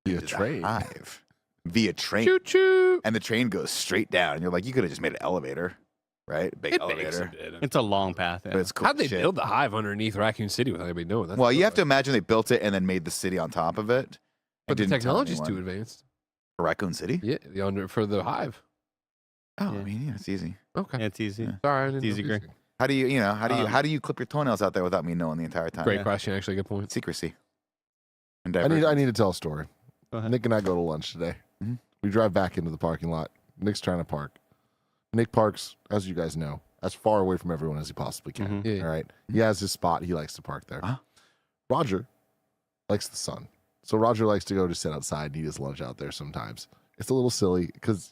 [SPEAKER 1] Via
[SPEAKER 3] to the
[SPEAKER 1] train.
[SPEAKER 3] hive via train.
[SPEAKER 4] Choo choo.
[SPEAKER 3] And the train goes straight down. And you're like, you could have just made an elevator, right? Big
[SPEAKER 4] It
[SPEAKER 3] elevator.
[SPEAKER 4] makes it.
[SPEAKER 5] It's a long path.
[SPEAKER 3] But
[SPEAKER 5] Yeah.
[SPEAKER 3] it's cool.
[SPEAKER 4] How'd they
[SPEAKER 3] shit.
[SPEAKER 4] build the hive underneath Raccoon City without anybody knowing? That's
[SPEAKER 3] Well, you
[SPEAKER 4] cool.
[SPEAKER 3] have to imagine they built it and then made the city on top of it.
[SPEAKER 4] But
[SPEAKER 3] and
[SPEAKER 4] the
[SPEAKER 3] didn't tell
[SPEAKER 4] technology's too
[SPEAKER 3] anyone.
[SPEAKER 4] advanced.
[SPEAKER 3] For Raccoon City?
[SPEAKER 4] Yeah, for the hive.
[SPEAKER 3] Oh, I mean, yeah, it's easy.
[SPEAKER 4] Okay.
[SPEAKER 5] Yeah, it's easy.
[SPEAKER 4] Sorry, I didn't
[SPEAKER 5] It's easy,
[SPEAKER 4] know.
[SPEAKER 5] Greg.
[SPEAKER 3] How do you, how do you clip your toenails out there without me knowing the entire time?
[SPEAKER 4] Great question. Actually, good point.
[SPEAKER 3] Secrecy. And
[SPEAKER 1] I
[SPEAKER 3] divergence.
[SPEAKER 1] need to tell a story.
[SPEAKER 5] Go ahead.
[SPEAKER 1] Nick and I go to lunch today.
[SPEAKER 3] Mhm.
[SPEAKER 1] We drive back into the parking lot. Nick's trying to park. Nick parks, as you guys know, as far away from everyone as he possibly can.
[SPEAKER 5] Mhm.
[SPEAKER 4] Yeah.
[SPEAKER 1] All right. He has his spot. He likes to park there.
[SPEAKER 3] Uh-huh.
[SPEAKER 1] Roger likes the sun. So Roger likes to go to sit outside and eat his lunch out there sometimes. It's a little silly because,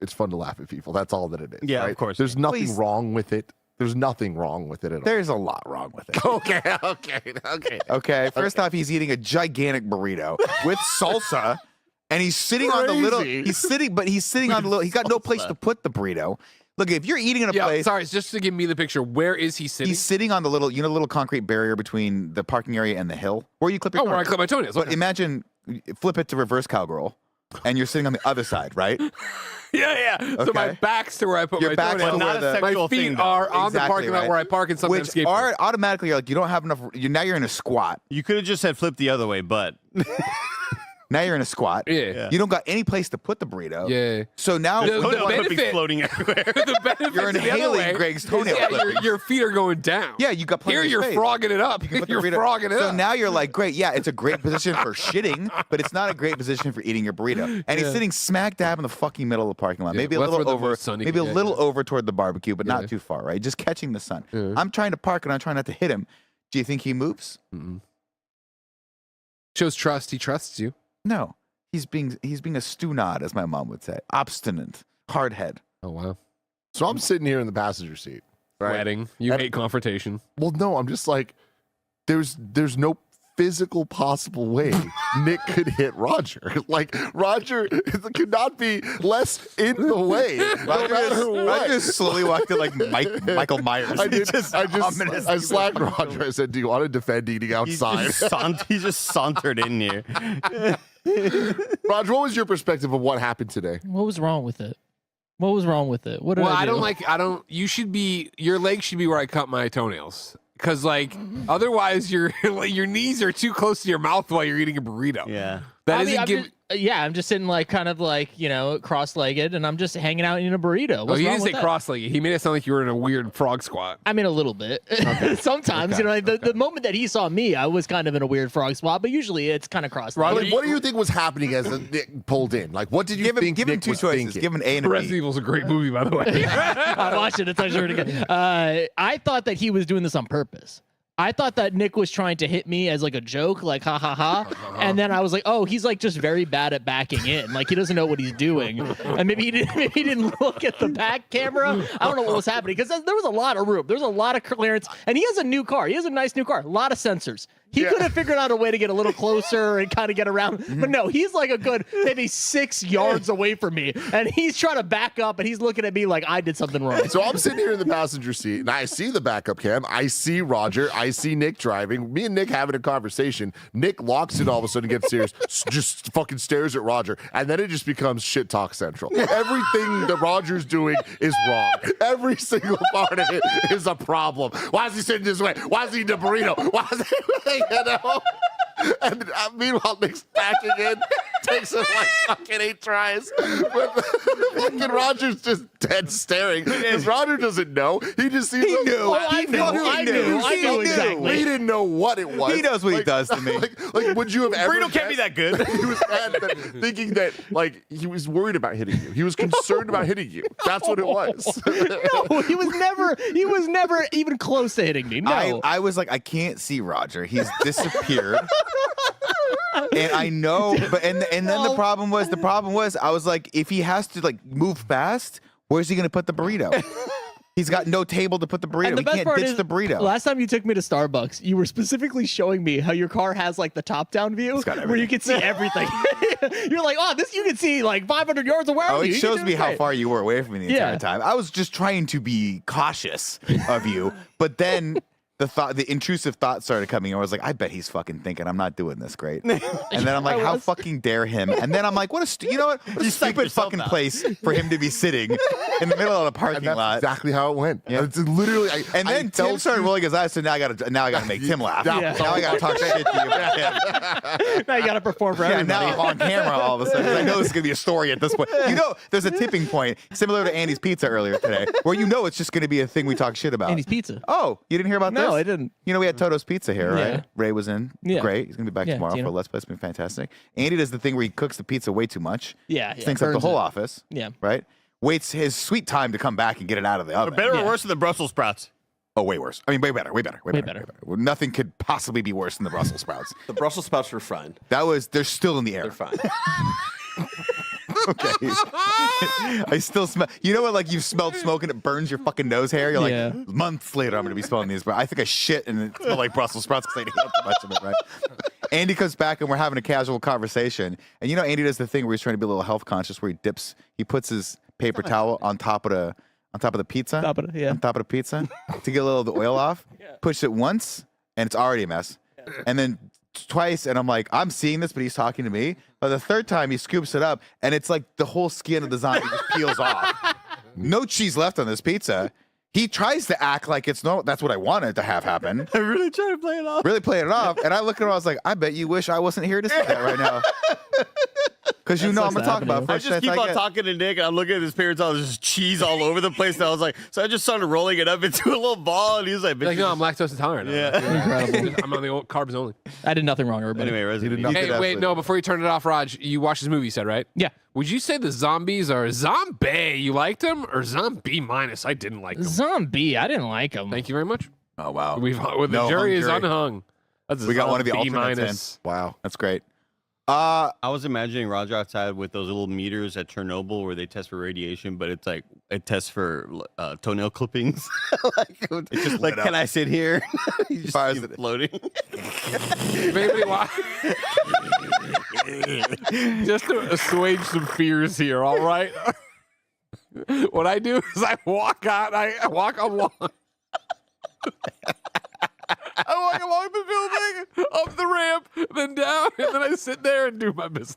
[SPEAKER 1] it's fun to laugh at people. That's all that it is.
[SPEAKER 5] Yeah, of
[SPEAKER 1] right?
[SPEAKER 5] course.
[SPEAKER 1] There's nothing
[SPEAKER 3] Please.
[SPEAKER 1] wrong with it. There's nothing wrong with it at all.
[SPEAKER 3] There's a lot wrong with it.
[SPEAKER 1] Okay.
[SPEAKER 3] Okay, first off, he's eating a gigantic burrito with salsa, and he's sitting on the little.
[SPEAKER 1] Crazy.
[SPEAKER 3] He's sitting on the little. He's got no place to put the burrito. Look, if you're eating in a
[SPEAKER 4] Yeah,
[SPEAKER 3] place,
[SPEAKER 4] sorry. Just to give me the picture, where is he sitting?
[SPEAKER 3] he's sitting on the little, the little concrete barrier between the parking area and the hill where you clip your
[SPEAKER 4] where I
[SPEAKER 3] car.
[SPEAKER 4] clip my toenails.
[SPEAKER 3] But
[SPEAKER 4] Okay.
[SPEAKER 3] imagine, flip it to reverse cowgirl, and you're sitting on the other side, right?
[SPEAKER 4] Yeah. So my
[SPEAKER 3] Okay.
[SPEAKER 4] back's to where I put
[SPEAKER 3] Your
[SPEAKER 4] my
[SPEAKER 3] back's
[SPEAKER 4] toenails.
[SPEAKER 3] to where
[SPEAKER 5] not a
[SPEAKER 3] the-
[SPEAKER 5] sexual
[SPEAKER 4] My feet
[SPEAKER 5] thing, though.
[SPEAKER 4] are on the
[SPEAKER 3] Exactly,
[SPEAKER 4] parking lot
[SPEAKER 3] right.
[SPEAKER 4] where I park and sometimes
[SPEAKER 3] Which
[SPEAKER 4] skateboard.
[SPEAKER 3] are automatically you're like, you don't have enough. Now you're in a squat.
[SPEAKER 5] You could have just said flip the other way, but
[SPEAKER 3] Now you're in a squat.
[SPEAKER 4] Yeah.
[SPEAKER 3] You don't got any place to put the burrito.
[SPEAKER 4] Yeah.
[SPEAKER 3] So now
[SPEAKER 4] The
[SPEAKER 5] toenail
[SPEAKER 4] benefit-
[SPEAKER 5] clippings floating everywhere.
[SPEAKER 4] The benefit
[SPEAKER 3] You're
[SPEAKER 4] the other
[SPEAKER 3] inhaling
[SPEAKER 4] way
[SPEAKER 3] Greg's
[SPEAKER 4] is,
[SPEAKER 3] toenail
[SPEAKER 4] yeah,
[SPEAKER 3] clippings.
[SPEAKER 4] your feet are going down.
[SPEAKER 3] Yeah, you got plenty
[SPEAKER 4] Here
[SPEAKER 3] of
[SPEAKER 4] you're
[SPEAKER 3] space.
[SPEAKER 4] frogging it up.
[SPEAKER 3] Put the
[SPEAKER 4] You're
[SPEAKER 3] burrito-
[SPEAKER 4] frogging it
[SPEAKER 3] so
[SPEAKER 4] up.
[SPEAKER 3] now you're like, great, yeah, it's a great position for shitting, but it's not a great position for eating your burrito. And he's
[SPEAKER 4] Yeah.
[SPEAKER 3] sitting smack dab in the fucking middle of the parking lot.
[SPEAKER 4] Yeah,
[SPEAKER 3] Maybe
[SPEAKER 4] well,
[SPEAKER 3] a
[SPEAKER 4] that's
[SPEAKER 3] little
[SPEAKER 4] where the
[SPEAKER 3] over,
[SPEAKER 4] most sun you
[SPEAKER 3] maybe a
[SPEAKER 4] can get,
[SPEAKER 3] little
[SPEAKER 4] yeah.
[SPEAKER 3] over toward the barbecue, but
[SPEAKER 4] Yeah.
[SPEAKER 3] not too far, right? Just catching the sun.
[SPEAKER 4] Yeah.
[SPEAKER 3] I'm trying to park and I'm trying not to hit him. Do you think he moves?
[SPEAKER 4] Shows trust. He trusts you.
[SPEAKER 3] No. He's being a stew nod, as my mom would say. Obstinate, hard head.
[SPEAKER 4] Oh wow.
[SPEAKER 1] So I'm sitting here in the passenger seat. Right.
[SPEAKER 4] Wedding. You
[SPEAKER 1] And-
[SPEAKER 4] hate confrontation.
[SPEAKER 1] Well, no, I'm just like, there's no physical possible way Nick could hit Roger. Like Roger could not be less in the way. No matter what.
[SPEAKER 3] Roger slowly walked in like Michael Myers.
[SPEAKER 1] I slapped Roger. I said, "Do you want to defend eating outside?"
[SPEAKER 5] He just sauntered in here.
[SPEAKER 1] Roger, what was your perspective of what happened today?
[SPEAKER 7] What was wrong with it? What was wrong with it? What did
[SPEAKER 4] Well,
[SPEAKER 7] I do?
[SPEAKER 4] you should be, your legs should be where I cut my toenails. Cause otherwise your knees are too close to your mouth while you're eating a burrito.
[SPEAKER 5] Yeah.
[SPEAKER 4] That
[SPEAKER 7] I mean,
[SPEAKER 4] isn't
[SPEAKER 7] I'm
[SPEAKER 4] give.
[SPEAKER 7] just, I'm just sitting kind of cross-legged, and I'm just hanging out eating a burrito.
[SPEAKER 4] Oh,
[SPEAKER 7] What's
[SPEAKER 4] he
[SPEAKER 7] wrong
[SPEAKER 4] didn't
[SPEAKER 7] with
[SPEAKER 4] say
[SPEAKER 7] that?
[SPEAKER 4] cross-legged. He made it sound like you were in a weird frog squat.
[SPEAKER 7] I mean, a little bit. Sometimes, the moment that he saw me, I was kind of in a weird frog spot, but usually it's kind of cross-legged.
[SPEAKER 1] Like, what do you think was happening as Nick pulled in? Like, what did you think
[SPEAKER 3] Give him
[SPEAKER 1] Nick
[SPEAKER 3] two
[SPEAKER 1] was
[SPEAKER 3] choices.
[SPEAKER 1] thinking?
[SPEAKER 3] Give him an A and a
[SPEAKER 4] Resident
[SPEAKER 3] B.
[SPEAKER 4] Evil's a great movie, by the way.
[SPEAKER 7] I watched it. It's actually really good. I thought that he was doing this on purpose. I thought that Nick was trying to hit me as like a joke, like ha ha ha. And then I was like, oh, he's like just very bad at backing in. Like he doesn't know what he's doing. And maybe he didn't look at the back camera. I don't know what was happening because there was a lot of room. There's a lot of clearance. And he has a new car. He has a nice new car. A lot of sensors. He could have figured out a way to get a little closer and kind of get around. But no, he's like a good maybe 6 yards away from me. And he's trying to back up and he's looking at me like I did something wrong.
[SPEAKER 1] So I'm sitting here in the passenger seat, and I see the backup cam. I see Roger. I see Nick driving. Me and Nick having a conversation. Nick locks it all of a sudden, gets serious, just fucking stares at Roger, and then it just becomes shit talk central. Everything that Roger's doing is wrong. Every single part of it is a problem. Why is he sitting this way? Why is he eating a burrito? Why is he, And meanwhile, Nick's backing in, takes him like fucking 8 tries. But fucking Roger's just dead staring. Because Roger doesn't know. He just sees him.
[SPEAKER 3] knew.
[SPEAKER 7] I knew exactly.
[SPEAKER 1] He didn't know what it was.
[SPEAKER 3] He knows what he does to me.
[SPEAKER 1] Like, would you have ever
[SPEAKER 5] Burrito can't be that good.
[SPEAKER 1] He was mad thinking that, like, he was worried about hitting you. He was concerned about hitting you. That's what it was.
[SPEAKER 7] No, he was never even close to hitting me. No.
[SPEAKER 3] I was like, I can't see Roger. He's disappeared. And I know, but and then the problem was I was like, if he has to like move fast, where's he gonna put the burrito? He's got no table to put the burrito.
[SPEAKER 7] And the
[SPEAKER 3] He
[SPEAKER 7] best
[SPEAKER 3] can't
[SPEAKER 7] part
[SPEAKER 3] ditch
[SPEAKER 7] is,
[SPEAKER 3] the burrito.
[SPEAKER 7] last time you took me to Starbucks, you were specifically showing me how your car has like the top-down view
[SPEAKER 3] got
[SPEAKER 7] where you can see everything. You're like, oh, this you can see like 500 yards away.
[SPEAKER 3] Oh, it shows me how far you were away from me the entire
[SPEAKER 7] Yeah.
[SPEAKER 3] time. I was just trying to be cautious of you, but then the intrusive thought started coming. And I was like, I bet he's fucking thinking I'm not doing this great. And then I'm like, how fucking dare him? And then I'm like, you know what? What a stupid fucking place for him to be sitting in the middle of the parking lot.
[SPEAKER 1] Exactly how it went.
[SPEAKER 3] Yeah.
[SPEAKER 1] It's literally.
[SPEAKER 3] And then Tim started rolling his eyes. So now I gotta make Tim laugh.
[SPEAKER 7] Yeah.
[SPEAKER 3] Now I gotta talk shit to you about him.
[SPEAKER 7] Now you got to perform for
[SPEAKER 3] Yeah,
[SPEAKER 7] everybody.
[SPEAKER 3] now I'm on camera all of a sudden. 'Cause I know this is gonna be a story at this point. You know, there's a tipping point similar to Andy's Pizza earlier today, where you know it's just gonna be a thing we talk shit about.
[SPEAKER 7] Andy's Pizza.
[SPEAKER 3] Oh, you didn't hear about this?
[SPEAKER 7] No, I didn't.
[SPEAKER 3] You know, we had Toto's Pizza here, right?
[SPEAKER 7] Yeah.
[SPEAKER 3] Ray was in.
[SPEAKER 7] Yeah.
[SPEAKER 3] Great. He's going to be back
[SPEAKER 7] Yeah,
[SPEAKER 3] tomorrow
[SPEAKER 7] Tina.
[SPEAKER 3] for a Let's Play. It's been fantastic. Andy does the thing where he cooks the pizza way too much.
[SPEAKER 7] Yeah.
[SPEAKER 3] Stinks up the
[SPEAKER 7] burns
[SPEAKER 3] whole
[SPEAKER 7] it.
[SPEAKER 3] office.
[SPEAKER 7] Yeah.
[SPEAKER 3] Right? Waits his sweet time to come back and get it out of the oven.
[SPEAKER 5] Better
[SPEAKER 7] Yeah.
[SPEAKER 5] or worse than the Brussels sprouts?
[SPEAKER 3] Oh, way worse. I mean, way better. Way better.
[SPEAKER 7] Way better.
[SPEAKER 3] Well, nothing could possibly be worse than the Brussels sprouts.
[SPEAKER 6] The Brussels sprouts were fine.
[SPEAKER 3] They're still in the air.
[SPEAKER 6] They're fine.
[SPEAKER 3] Okay. I still smell. You know what? Like you've smelled smoke and it burns your fucking nose hair. You're like,
[SPEAKER 7] Yeah.
[SPEAKER 3] months later, I'm going to be smelling these. But I think I shit and it smelled like Brussels sprouts because I didn't eat too much of it, right? Andy comes back and we're having a casual conversation. And you know, Andy does the thing where he's trying to be a little health conscious, where he puts his paper towel on top of the pizza.
[SPEAKER 7] Top of it, yeah.
[SPEAKER 3] On top of the pizza to get a little of the oil off. Pushes it once and it's already a mess. And then twice, and I'm like, I'm seeing this, but he's talking to me. But the third time, he scoops it up, and it's like the whole skin of the zombie just peels off. No cheese left on this pizza. He tries to act like it's that's what I wanted to have happen.
[SPEAKER 5] I really try to play it off.
[SPEAKER 3] Really playing it off. And I look at him, I was like, I bet you wish I wasn't here to see that right now. Because you know I'm going to talk about
[SPEAKER 5] I
[SPEAKER 3] first
[SPEAKER 5] just keep on talking to Nick, and I'm looking at his parents' house. There's just cheese all over the place. And I was like, so I just started rolling it up into a little ball, and he was like,
[SPEAKER 4] Like, no, I'm lactose intolerant.
[SPEAKER 5] Yeah.
[SPEAKER 4] I'm on the carbs only.
[SPEAKER 7] I did nothing wrong, everybody.
[SPEAKER 5] Anyway, Resident
[SPEAKER 3] did
[SPEAKER 5] Evil.
[SPEAKER 3] not-
[SPEAKER 4] Hey, wait,
[SPEAKER 3] absolutely.
[SPEAKER 4] no, before you turn it off, Raj, you watched this movie, you said, right?
[SPEAKER 7] Yeah.
[SPEAKER 4] Would you say the zombies are zombie? You liked them? Or zombie minus? I didn't like them.
[SPEAKER 7] Zombie. I didn't like him.
[SPEAKER 4] Thank you very much.
[SPEAKER 3] Oh, wow.
[SPEAKER 4] The
[SPEAKER 3] No
[SPEAKER 4] jury
[SPEAKER 3] hung
[SPEAKER 4] is
[SPEAKER 3] jury.
[SPEAKER 4] unhung. That's a
[SPEAKER 3] We got one of the
[SPEAKER 4] B
[SPEAKER 3] alternates in.
[SPEAKER 4] minus.
[SPEAKER 1] Wow.
[SPEAKER 3] That's great.
[SPEAKER 5] I was imagining Roger outside with those little meters at Chernobyl where they test for radiation, but it's like it tests for toenail clippings. like
[SPEAKER 3] lit
[SPEAKER 5] can
[SPEAKER 3] up.
[SPEAKER 5] I sit here? You just
[SPEAKER 3] Fires
[SPEAKER 5] see
[SPEAKER 3] it.
[SPEAKER 5] it floating.
[SPEAKER 4] If anybody just to assuage some fears here, all right? What I do is I walk out, I walk along. I walk along the building, up the ramp, then down, and then I sit there and do my business.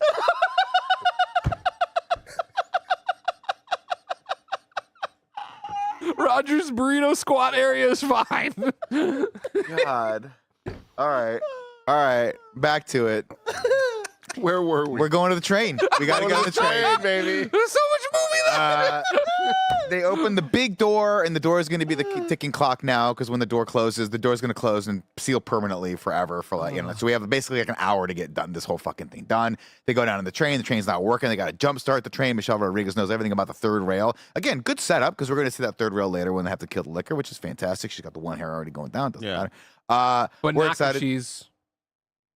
[SPEAKER 4] Roger's burrito squat area is fine.
[SPEAKER 3] God. All right. Back to it.
[SPEAKER 1] Where were we?
[SPEAKER 3] We're going to the train. We got to go to the train, baby.
[SPEAKER 4] There's so much movie left.
[SPEAKER 3] They open the big door, and the door is going to be the ticking clock now. Because when the door closes, the door is going to close and seal permanently forever for like So we have basically like an hour to get done this whole fucking thing done. They go down in the train. The train's not working. They got to jump start the train. Michelle Rodriguez knows everything about the third rail. Again, good setup because we're going to see that third rail later when they have to kill the liquor, which is fantastic. She's got the one hair already going down. Doesn't
[SPEAKER 5] Yeah.
[SPEAKER 3] matter.
[SPEAKER 4] But
[SPEAKER 3] we're
[SPEAKER 4] not
[SPEAKER 3] excited.
[SPEAKER 4] that she's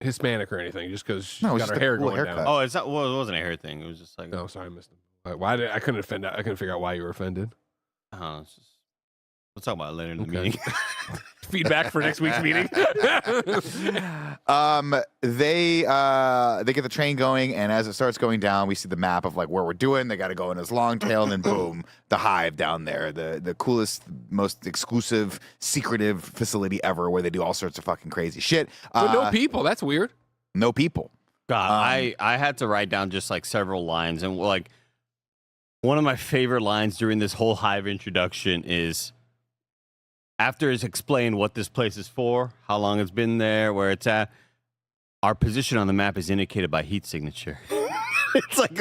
[SPEAKER 4] Hispanic or anything, just because she's
[SPEAKER 3] No, it's
[SPEAKER 4] got her
[SPEAKER 3] just a
[SPEAKER 4] hair
[SPEAKER 3] cool
[SPEAKER 4] going
[SPEAKER 3] haircut.
[SPEAKER 4] down.
[SPEAKER 5] Oh, it's not. Well, it wasn't a hair thing. It was just like,
[SPEAKER 4] No, sorry, I missed him. Why did I couldn't offend? I couldn't figure out why you were offended.
[SPEAKER 5] it's just, we'll talk about it later in the
[SPEAKER 4] Okay.
[SPEAKER 5] meeting.
[SPEAKER 4] Feedback for next week's meeting.
[SPEAKER 3] They get the train going, and as it starts going down, we see the map of like where we're doing. They got to go in this long tail, and then boom, the hive down there, the coolest, most exclusive, secretive facility ever, where they do all sorts of fucking crazy shit.
[SPEAKER 4] But no people. That's weird.
[SPEAKER 3] No people.
[SPEAKER 5] God, I had to write down just like several lines, and like one of my favorite lines during this whole hive introduction is after it's explained what this place is for, how long it's been there, where it's at. Our position on the map is indicated by heat signature. It's like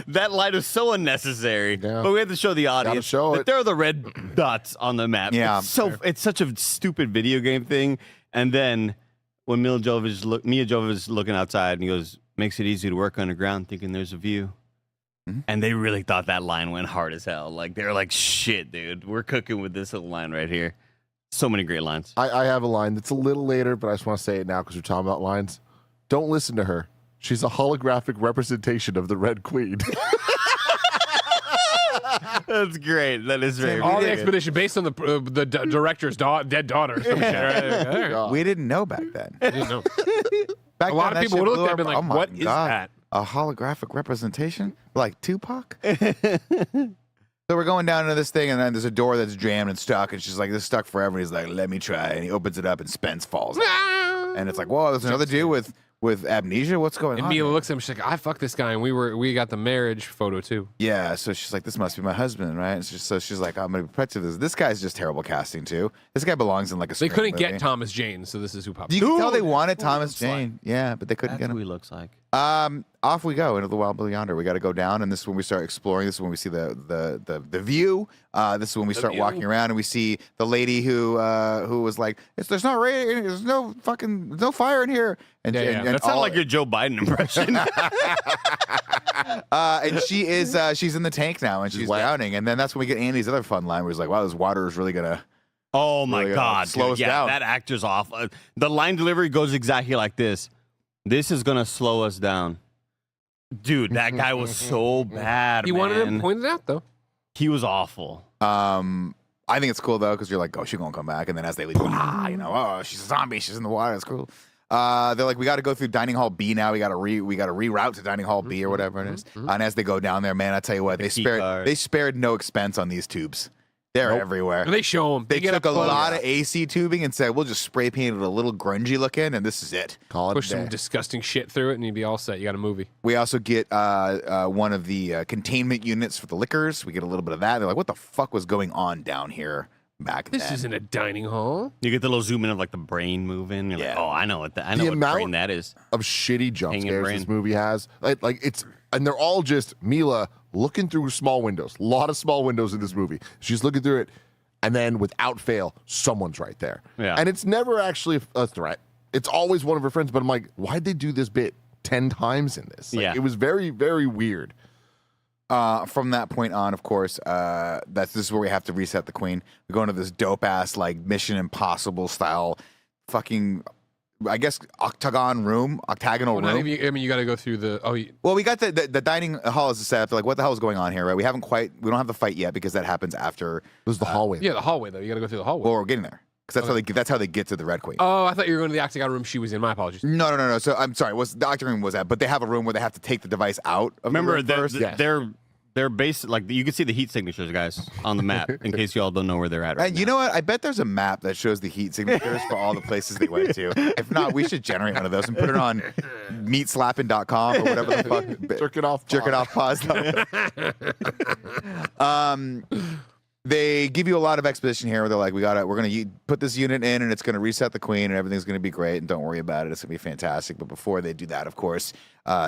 [SPEAKER 5] that line is so unnecessary,
[SPEAKER 1] Yeah.
[SPEAKER 5] but we have to show the audience
[SPEAKER 1] show
[SPEAKER 5] that
[SPEAKER 1] it.
[SPEAKER 5] there are the red dots on the map.
[SPEAKER 3] Yeah.
[SPEAKER 5] It's such a stupid video game thing. And then when Mia Jovovich is looking outside and he goes, makes it easy to work underground, thinking there's a view.
[SPEAKER 3] Mm-hmm.
[SPEAKER 5] And they really thought that line went hard as hell. Like they were like, shit, dude, we're cooking with this little line right here. So many great lines.
[SPEAKER 1] I have a line that's a little later, but I just want to say it now because we're talking about lines. Don't listen to her. She's a holographic representation of the Red Queen.
[SPEAKER 5] That's great. That is very
[SPEAKER 4] All the
[SPEAKER 5] good.
[SPEAKER 4] expedition based on the director's dead daughter. Some shit, right? All right.
[SPEAKER 3] We didn't know back then.
[SPEAKER 4] I didn't know.
[SPEAKER 3] Back
[SPEAKER 4] A lot
[SPEAKER 3] then,
[SPEAKER 4] of
[SPEAKER 3] that
[SPEAKER 4] people
[SPEAKER 3] shit
[SPEAKER 4] would
[SPEAKER 3] blew
[SPEAKER 4] look at it and
[SPEAKER 3] our-
[SPEAKER 4] be like,
[SPEAKER 3] oh my
[SPEAKER 4] "What is
[SPEAKER 3] God.
[SPEAKER 4] that?"
[SPEAKER 3] A holographic representation like Tupac? So we're going down into this thing, and then there's a door that's jammed and stuck, and she's like, "This is stuck forever." And he's like, "Let me try," and he opens it up, and Spence falls. And it's like, "Whoa, there's another dude with amnesia. What's going
[SPEAKER 4] And
[SPEAKER 3] on?"
[SPEAKER 4] Mila
[SPEAKER 3] here?"
[SPEAKER 4] looks at him. She's like, "I fucked this guy, and we got the marriage photo too."
[SPEAKER 3] Yeah, so she's like, "This must be my husband, right?" And so she's like, "I'm gonna be protective of this." This guy's just terrible casting too. This guy belongs in like a.
[SPEAKER 4] They
[SPEAKER 3] Scream
[SPEAKER 4] couldn't
[SPEAKER 3] movie.
[SPEAKER 4] get Thomas Jane, so this is who popped.
[SPEAKER 3] You can tell they wanted
[SPEAKER 5] That's what he
[SPEAKER 3] Thomas
[SPEAKER 5] looks like.
[SPEAKER 3] Jane. Yeah, but they couldn't
[SPEAKER 5] That's
[SPEAKER 3] get
[SPEAKER 5] who
[SPEAKER 3] him.
[SPEAKER 5] he looks like.
[SPEAKER 3] Off we go into the wild blue yonder. We got to go down, and this is when we start exploring. This is when we see the view. This is when we start walking around, and we see the lady who was like, "There's no rain. There's no fire in here." And, and
[SPEAKER 5] That sounded like your Joe Biden impression.
[SPEAKER 3] and she's in the tank now, and she's drowning. And then that's when we get Andy's other fun line, where he's like, "Wow, this water is really gonna."
[SPEAKER 5] Oh my
[SPEAKER 3] Really,
[SPEAKER 5] God!
[SPEAKER 3] slow
[SPEAKER 5] dude.
[SPEAKER 3] us
[SPEAKER 5] Yeah,
[SPEAKER 3] down.
[SPEAKER 5] that actor's off. The line delivery goes exactly like this. This is gonna slow us down, dude. That guy was so bad.
[SPEAKER 4] He wanted him
[SPEAKER 5] man.
[SPEAKER 4] pointed out though.
[SPEAKER 5] He was awful.
[SPEAKER 3] I think it's cool though, because you're like, "Oh, she's gonna come back," and then as they leave, oh, she's a zombie. She's in the water. It's cool. They're like, "We got to go through dining hall B now. We got to reroute to dining hall B or whatever it is." And as they go down there, man, I tell you what,
[SPEAKER 5] key card.
[SPEAKER 3] they spared no expense on these tubes. They're everywhere.
[SPEAKER 4] And they show him.
[SPEAKER 3] They
[SPEAKER 4] get
[SPEAKER 3] took a
[SPEAKER 4] up close,
[SPEAKER 3] lot of AC tubing and said, "We'll just spray paint it a little grungy looking, and this is it."
[SPEAKER 1] Call it
[SPEAKER 4] push
[SPEAKER 1] a
[SPEAKER 4] some
[SPEAKER 1] day.
[SPEAKER 4] disgusting shit through it, and you'd be all set. You got a movie.
[SPEAKER 3] We also get one of the containment units for the liquors. We get a little bit of that. They're like, "What the fuck was going on down here back
[SPEAKER 4] This
[SPEAKER 3] then?"
[SPEAKER 4] isn't a dining hall.
[SPEAKER 5] You get the little zoom in of like the brain moving. You're
[SPEAKER 3] Yeah.
[SPEAKER 5] like, oh, I know what I know
[SPEAKER 1] The
[SPEAKER 5] what
[SPEAKER 1] amount
[SPEAKER 5] brain that is.
[SPEAKER 1] of shitty jump
[SPEAKER 5] Hanging
[SPEAKER 1] scares
[SPEAKER 5] brain.
[SPEAKER 1] this movie has. Like it's, and they're all just Mila looking through small windows. A lot of small windows in this movie. She's looking through it, and then without fail, someone's right there.
[SPEAKER 5] Yeah.
[SPEAKER 1] And it's never actually a threat. It's always one of her friends. But I'm like, why'd they do this bit 10 times in this? Like,
[SPEAKER 5] Yeah.
[SPEAKER 1] It was very, very weird.
[SPEAKER 3] From that point on, of course, this is where we have to reset the queen. We go into this dope ass like Mission Impossible style, fucking, I guess octagonal room.
[SPEAKER 4] Well, not even, I mean, you got to go through the. Oh,
[SPEAKER 3] Well, we got the dining hall is set up. Like, what the hell is going on here? Right? We don't have the fight yet because that happens after.
[SPEAKER 1] It was the hallway.
[SPEAKER 4] yeah, the hallway though. You got to go through the hallway.
[SPEAKER 3] Well, we're getting there because that's how they get to the Red Queen.
[SPEAKER 4] Oh, I thought you were going to the octagon room she was in. My apologies.
[SPEAKER 3] No. So I'm sorry. The octagon room was that? But they have a room where they have to take the device out. Of
[SPEAKER 5] Remember,
[SPEAKER 3] the room first.
[SPEAKER 5] they're based like you can see the heat signatures, guys, on the map. In case y'all don't know where they're at. Right
[SPEAKER 3] And you know what? I bet there's a map that shows the heat signatures for all the places they went to. If not, we should generate one of those and put it on meatslapping.com or whatever the fuck.
[SPEAKER 1] Jerk it off.
[SPEAKER 3] Jerk it off pause. They give you a lot of exposition here where they're like, we're gonna put this unit in and it's gonna reset the queen and everything's gonna be great and don't worry about it. It's gonna be fantastic. But before they do that, of course,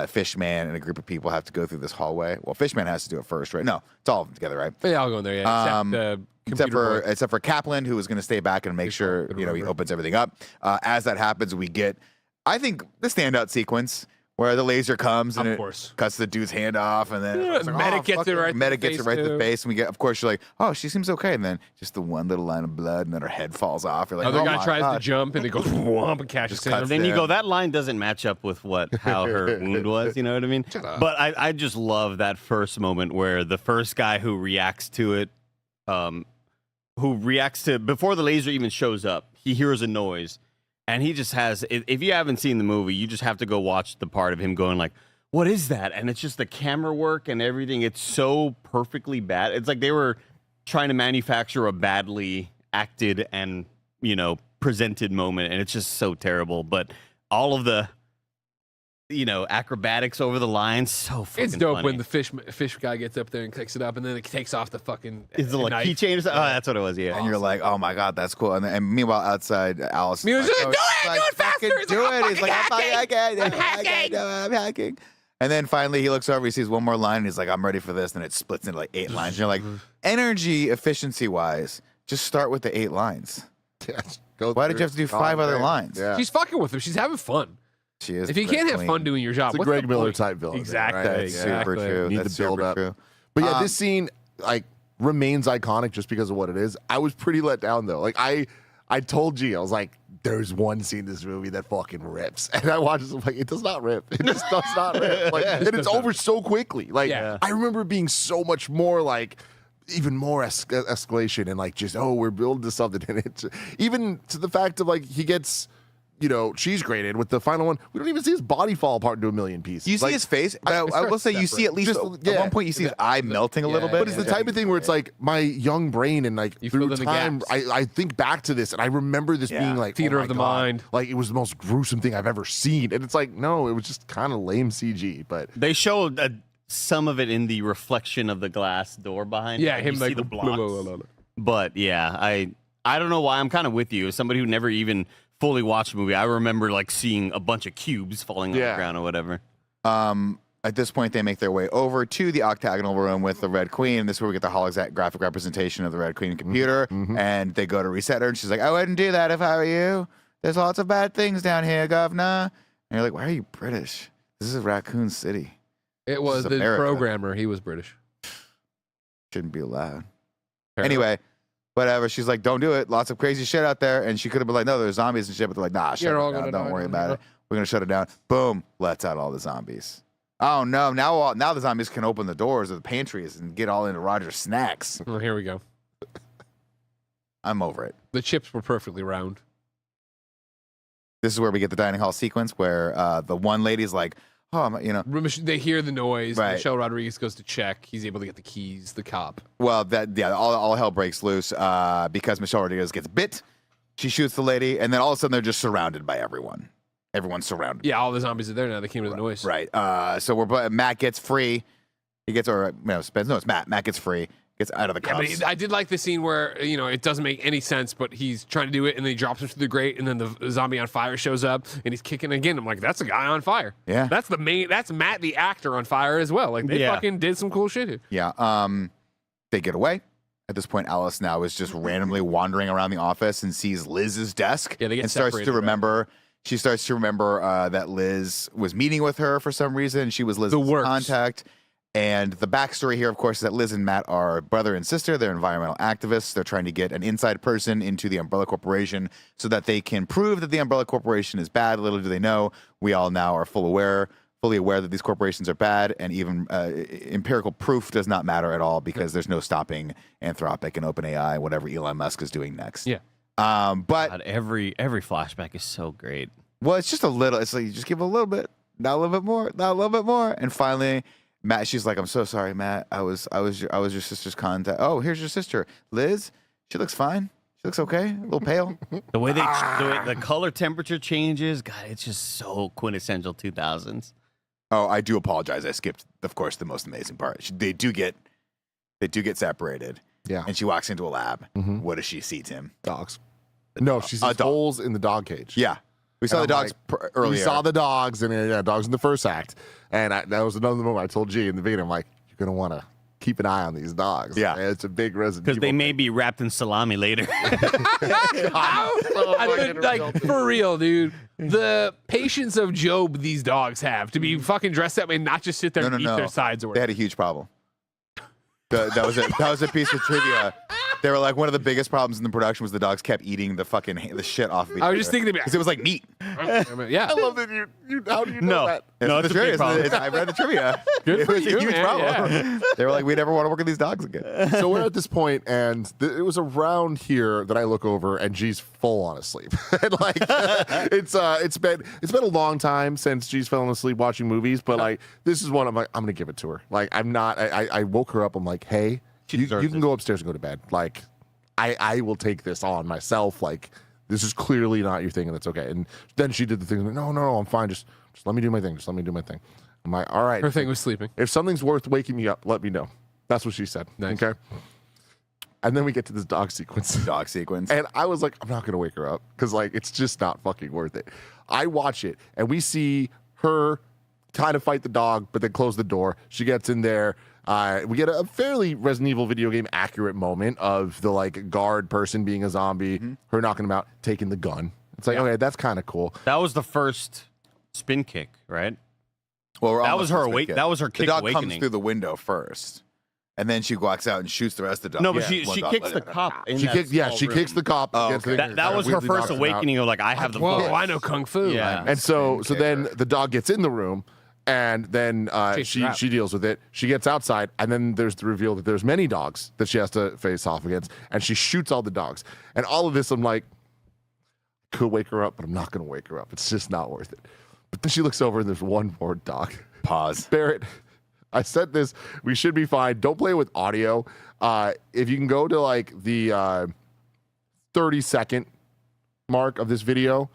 [SPEAKER 3] Fishman and a group of people have to go through this hallway. Well, Fishman has to do it first, right? No, it's all of them together, right?
[SPEAKER 4] They all go in there, yeah.
[SPEAKER 3] Except for Kaplan, who is going to stay back and make sure he opens everything up. As that happens, we get, I think, the standout sequence where the laser comes and
[SPEAKER 4] Of
[SPEAKER 3] it
[SPEAKER 4] course.
[SPEAKER 3] cuts the dude's hand off, and then
[SPEAKER 4] Yeah,
[SPEAKER 3] it's like,
[SPEAKER 4] medic gets
[SPEAKER 3] fuck
[SPEAKER 4] it right to the
[SPEAKER 3] medic gets it
[SPEAKER 4] face,
[SPEAKER 3] right to the
[SPEAKER 4] too.
[SPEAKER 3] face, and we get, of course, you're like, oh, she seems okay, and then just the one little line of blood, and then her head falls off. You're like,
[SPEAKER 4] Other
[SPEAKER 3] oh
[SPEAKER 4] guy
[SPEAKER 3] my
[SPEAKER 4] tries
[SPEAKER 3] God.
[SPEAKER 4] to jump and it goes whomp and catches
[SPEAKER 3] Just
[SPEAKER 4] him.
[SPEAKER 3] cuts
[SPEAKER 5] Then you
[SPEAKER 3] Yeah.
[SPEAKER 5] go, that line doesn't match up with how her wound was. You know what I mean?
[SPEAKER 4] up.
[SPEAKER 5] But I just love that first moment where the first guy who reacts to it, before the laser even shows up, he hears a noise, and he just has. If you haven't seen the movie, you just have to go watch the part of him going like, "What is that?" And it's just the camera work and everything. It's so perfectly bad. It's like they were trying to manufacture a badly acted and presented moment, and it's just so terrible. But all of the acrobatics over the line, so fucking
[SPEAKER 4] It's dope
[SPEAKER 5] funny.
[SPEAKER 4] when the fish guy gets up there and picks it up, and then it takes off the fucking.
[SPEAKER 5] Is it like
[SPEAKER 4] knife.
[SPEAKER 5] keychain or something? Oh, that's what it was. Yeah.
[SPEAKER 3] And you're like, oh my God, that's cool. And meanwhile, outside, Alice.
[SPEAKER 4] Mila's
[SPEAKER 3] is
[SPEAKER 4] just like,
[SPEAKER 3] oh,
[SPEAKER 4] do it faster.
[SPEAKER 3] fucking
[SPEAKER 4] He's
[SPEAKER 3] do
[SPEAKER 4] like,
[SPEAKER 3] it.
[SPEAKER 4] I'm
[SPEAKER 3] He's like, I'm
[SPEAKER 4] fucking
[SPEAKER 3] hacking. I'm hacking. And then finally he looks over, he sees one more line, and he's like, I'm ready for this. And it splits into like 8 lines. And you're like, energy efficiency wise, just start with the 8 lines. Why did you have to do 5 other lines?
[SPEAKER 1] Yeah.
[SPEAKER 4] She's fucking with him. She's having fun.
[SPEAKER 3] She is.
[SPEAKER 4] If you can't have fun doing your job,
[SPEAKER 1] It's a
[SPEAKER 4] what's
[SPEAKER 1] Greg
[SPEAKER 4] the
[SPEAKER 1] Miller
[SPEAKER 4] point?
[SPEAKER 1] type villain.
[SPEAKER 4] Exactly.
[SPEAKER 1] Right?
[SPEAKER 3] That's super
[SPEAKER 4] Exactly.
[SPEAKER 3] true.
[SPEAKER 1] Need
[SPEAKER 3] That's
[SPEAKER 1] to build
[SPEAKER 3] super
[SPEAKER 1] up.
[SPEAKER 3] true.
[SPEAKER 1] But yeah, this scene remains iconic just because of what it is. I was pretty let down though. Like I told G, I was like, there's one scene in this movie that fucking rips. And I watched it, I'm like, it does not rip. It just does not rip. Like, and it's over so quickly. Like
[SPEAKER 4] Yeah.
[SPEAKER 1] I remember it being so much more like even more escalation and like just, oh, we're building to something. And it's even to the fact of like he gets cheese grated. With the final one, we don't even see his body fall apart into a million pieces.
[SPEAKER 3] You see his face, but I will say you see at least at one point you see his eye melting a little bit.
[SPEAKER 1] But it's the type of thing where it's like my young brain and like
[SPEAKER 4] You
[SPEAKER 1] through
[SPEAKER 4] fill in the
[SPEAKER 1] time,
[SPEAKER 4] gaps.
[SPEAKER 1] I think back to this and I remember this being like
[SPEAKER 4] Theater
[SPEAKER 1] oh
[SPEAKER 4] of the
[SPEAKER 1] my God.
[SPEAKER 4] mind.
[SPEAKER 1] Like it was the most gruesome thing I've ever seen, and it's like no, it was just kind of lame CG. But
[SPEAKER 5] They showed some of it in the reflection of the glass door behind.
[SPEAKER 4] Yeah,
[SPEAKER 5] him.
[SPEAKER 4] him
[SPEAKER 5] You
[SPEAKER 4] like
[SPEAKER 5] see the blocks.
[SPEAKER 4] blah, blah, blah, blah.
[SPEAKER 5] But yeah, I don't know why I'm kind of with you. As somebody who never even fully watched a movie, I remember like seeing a bunch of cubes falling on the ground or whatever.
[SPEAKER 3] At this point, they make their way over to the octagonal room with the Red Queen. And this is where we get the holographic representation of the Red Queen computer. And they go to reset her, and she's like, I wouldn't do that if I were you. There's lots of bad things down here, governor. And you're like, why are you British? This is Raccoon City.
[SPEAKER 4] It was
[SPEAKER 3] is
[SPEAKER 4] the
[SPEAKER 3] America.
[SPEAKER 4] programmer. He was British.
[SPEAKER 3] Shouldn't be allowed.
[SPEAKER 4] Apparently.
[SPEAKER 3] Anyway, whatever. She's like, don't do it. Lots of crazy shit out there. And she could have been like, no, there's zombies and shit. But they're like, nah, shut
[SPEAKER 4] You're all
[SPEAKER 3] it down.
[SPEAKER 4] gonna
[SPEAKER 3] Don't
[SPEAKER 4] die,
[SPEAKER 3] worry
[SPEAKER 4] you
[SPEAKER 3] about
[SPEAKER 4] know?
[SPEAKER 3] it. We're going to shut it down. Boom. Lets out all the zombies. Oh, no. Now the zombies can open the doors of the pantries and get all into Roger's snacks.
[SPEAKER 4] Well, here we go.
[SPEAKER 3] I'm over it.
[SPEAKER 4] The chips were perfectly round.
[SPEAKER 3] This is where we get the dining hall sequence where the one lady's like, oh,
[SPEAKER 4] They hear the noise.
[SPEAKER 3] Right.
[SPEAKER 4] Michelle Rodriguez goes to check. He's able to get the keys. The cop.
[SPEAKER 3] well, all hell breaks loose because Michelle Rodriguez gets bit. She shoots the lady, and then all of a sudden they're just surrounded by everyone. Everyone's surrounded.
[SPEAKER 4] Yeah, all the zombies are there now. They came to the noise.
[SPEAKER 3] Right. So Matt gets free. He gets, it's Matt. Matt gets free. Gets out of the
[SPEAKER 4] Yeah,
[SPEAKER 3] cuffs.
[SPEAKER 4] but I did like the scene where it doesn't make any sense, but he's trying to do it, and then he drops him through the grate, and then the zombie on fire shows up, and he's kicking again. I'm like, that's a guy on fire.
[SPEAKER 3] Yeah.
[SPEAKER 4] That's Matt the actor on fire as well. Like they
[SPEAKER 5] Yeah.
[SPEAKER 4] fucking did some cool shit here.
[SPEAKER 3] Yeah. They get away. At this point, Alice now is just randomly wandering around the office and sees Liz's desk.
[SPEAKER 4] Yeah, they get
[SPEAKER 3] and starts
[SPEAKER 4] separated,
[SPEAKER 3] to remember. She starts to remember that Liz was meeting with her for some reason. She was Liz's
[SPEAKER 4] works.
[SPEAKER 3] contact. And the backstory here, of course, is that Liz and Matt are brother and sister. They're environmental activists. They're trying to get an inside person into the Umbrella Corporation so that they can prove that the Umbrella Corporation is bad. Little do they know, we all now are fully aware that these corporations are bad, and even empirical proof does not matter at all because there's no stopping Anthropic and OpenAI, whatever Elon Musk is doing next.
[SPEAKER 4] Yeah.
[SPEAKER 3] But
[SPEAKER 5] God, every flashback is so great.
[SPEAKER 3] well, it's just a little. It's like you just give a little bit, not a little bit more, not a little bit more, and finally, Matt. She's like, "I'm so sorry, Matt. I was your sister's contact. Oh, here's your sister, Liz. She looks fine. She looks okay. A little pale.
[SPEAKER 5] The way the color temperature changes, God, it's just so quintessential 2000s.
[SPEAKER 3] Oh, I do apologize. I skipped, of course, the most amazing part. They do get separated.
[SPEAKER 1] Yeah.
[SPEAKER 3] And she walks into a lab.
[SPEAKER 1] Mhm.
[SPEAKER 3] What does she see, Tim?
[SPEAKER 1] dogs. No, she sees
[SPEAKER 3] dog.
[SPEAKER 1] holes in the dog cage.
[SPEAKER 3] Yeah. We saw
[SPEAKER 1] And
[SPEAKER 3] the
[SPEAKER 1] I'm
[SPEAKER 3] dogs
[SPEAKER 1] like,
[SPEAKER 3] earlier.
[SPEAKER 1] We saw the dogs, and dogs in the first act. And that was another moment I told G in the beginning. I'm like, you're gonna want to keep an eye on these dogs.
[SPEAKER 3] Yeah.
[SPEAKER 1] And it's a big Resident
[SPEAKER 5] Because they
[SPEAKER 1] Evil
[SPEAKER 5] may
[SPEAKER 1] thing.
[SPEAKER 5] be wrapped in salami later.
[SPEAKER 4] I mean, like for real, dude. The patience of Job these dogs have to be fucking dressed that way and not just sit there and eat their sides or
[SPEAKER 3] They
[SPEAKER 4] whatever.
[SPEAKER 3] had a huge problem. That was a piece of trivia. They were like, one of the biggest problems in the production was the dogs kept eating the shit off of each
[SPEAKER 4] I
[SPEAKER 3] other.
[SPEAKER 4] was just thinking
[SPEAKER 3] because it was like meat.
[SPEAKER 4] yeah.
[SPEAKER 1] I love that you. How do you know
[SPEAKER 5] No.
[SPEAKER 1] that?
[SPEAKER 5] No, it's a big problem.
[SPEAKER 3] I read the trivia.
[SPEAKER 4] Good
[SPEAKER 3] It
[SPEAKER 4] for
[SPEAKER 3] was
[SPEAKER 4] you,
[SPEAKER 3] a huge
[SPEAKER 4] man,
[SPEAKER 3] problem.
[SPEAKER 4] yeah.
[SPEAKER 3] They were like, we never want to work with these dogs again.
[SPEAKER 1] So we're at this point, and it was around here that I look over, and G's full on asleep. And like it's been a long time since G's fallen asleep watching movies, but like this is one I'm like, I'm gonna give it to her. Like I'm not. I woke her up. I'm like, hey, you
[SPEAKER 5] deserves
[SPEAKER 1] can
[SPEAKER 5] it.
[SPEAKER 1] go upstairs and go to bed. Like I will take this on myself. Like this is clearly not your thing, and that's okay. And then she did the thing. Like, no, I'm fine. Just let me do my thing. Just let me do my thing. I'm like, all right.
[SPEAKER 4] Her thing was sleeping.
[SPEAKER 1] If something's worth waking me up, let me know. That's what she said.
[SPEAKER 4] Nice.
[SPEAKER 1] Okay. And then we get to this dog sequence.
[SPEAKER 3] Dog sequence.
[SPEAKER 1] And I was like, I'm not going to wake her up because, like, it's just not fucking worth it. I watch it, and we see her kind of fight the dog, but then close the door. She gets in there. We get a fairly Resident Evil video game accurate moment of the, like, guard person being a zombie, her knocking him out, taking the gun. It's like, okay, that's kind of cool.
[SPEAKER 5] That was the first spin kick, right?
[SPEAKER 3] Well, we're
[SPEAKER 5] That
[SPEAKER 3] almost
[SPEAKER 5] was her
[SPEAKER 3] supposed to
[SPEAKER 5] awake-
[SPEAKER 3] get-
[SPEAKER 5] that was her
[SPEAKER 3] The
[SPEAKER 5] kick
[SPEAKER 3] dog comes
[SPEAKER 5] awakening.
[SPEAKER 3] through the window first, and then she walks out and shoots the rest of the dogs.
[SPEAKER 5] No, but
[SPEAKER 3] Yeah. One
[SPEAKER 5] she
[SPEAKER 3] dog
[SPEAKER 5] kicks
[SPEAKER 3] like
[SPEAKER 5] the
[SPEAKER 3] that.
[SPEAKER 5] cop in
[SPEAKER 1] She
[SPEAKER 5] that
[SPEAKER 1] kicks, yeah,
[SPEAKER 5] small
[SPEAKER 1] she kicks
[SPEAKER 5] room.
[SPEAKER 1] the cop.
[SPEAKER 3] Oh,
[SPEAKER 1] against
[SPEAKER 3] okay.
[SPEAKER 1] the thing,
[SPEAKER 5] That was her
[SPEAKER 1] weirdly
[SPEAKER 5] first
[SPEAKER 1] knocks him out.
[SPEAKER 5] awakening of like, I have the
[SPEAKER 4] Whoa,
[SPEAKER 5] voice.
[SPEAKER 4] I know kung fu.
[SPEAKER 5] Yeah.
[SPEAKER 1] And so then the dog gets in the room, and then
[SPEAKER 4] Chase her out.
[SPEAKER 1] she deals with it. She gets outside, and then there's the reveal that there's many dogs that she has to face off against, and she shoots all the dogs. And all of this, I'm like, Could wake her up, but I'm not going to wake her up. It's just not worth it. But then she looks over and there's one more dog.
[SPEAKER 3] Pause.
[SPEAKER 1] Barrett, I said this. We should be fine. Don't play with audio. If you can go to like the 30-second mark of this video,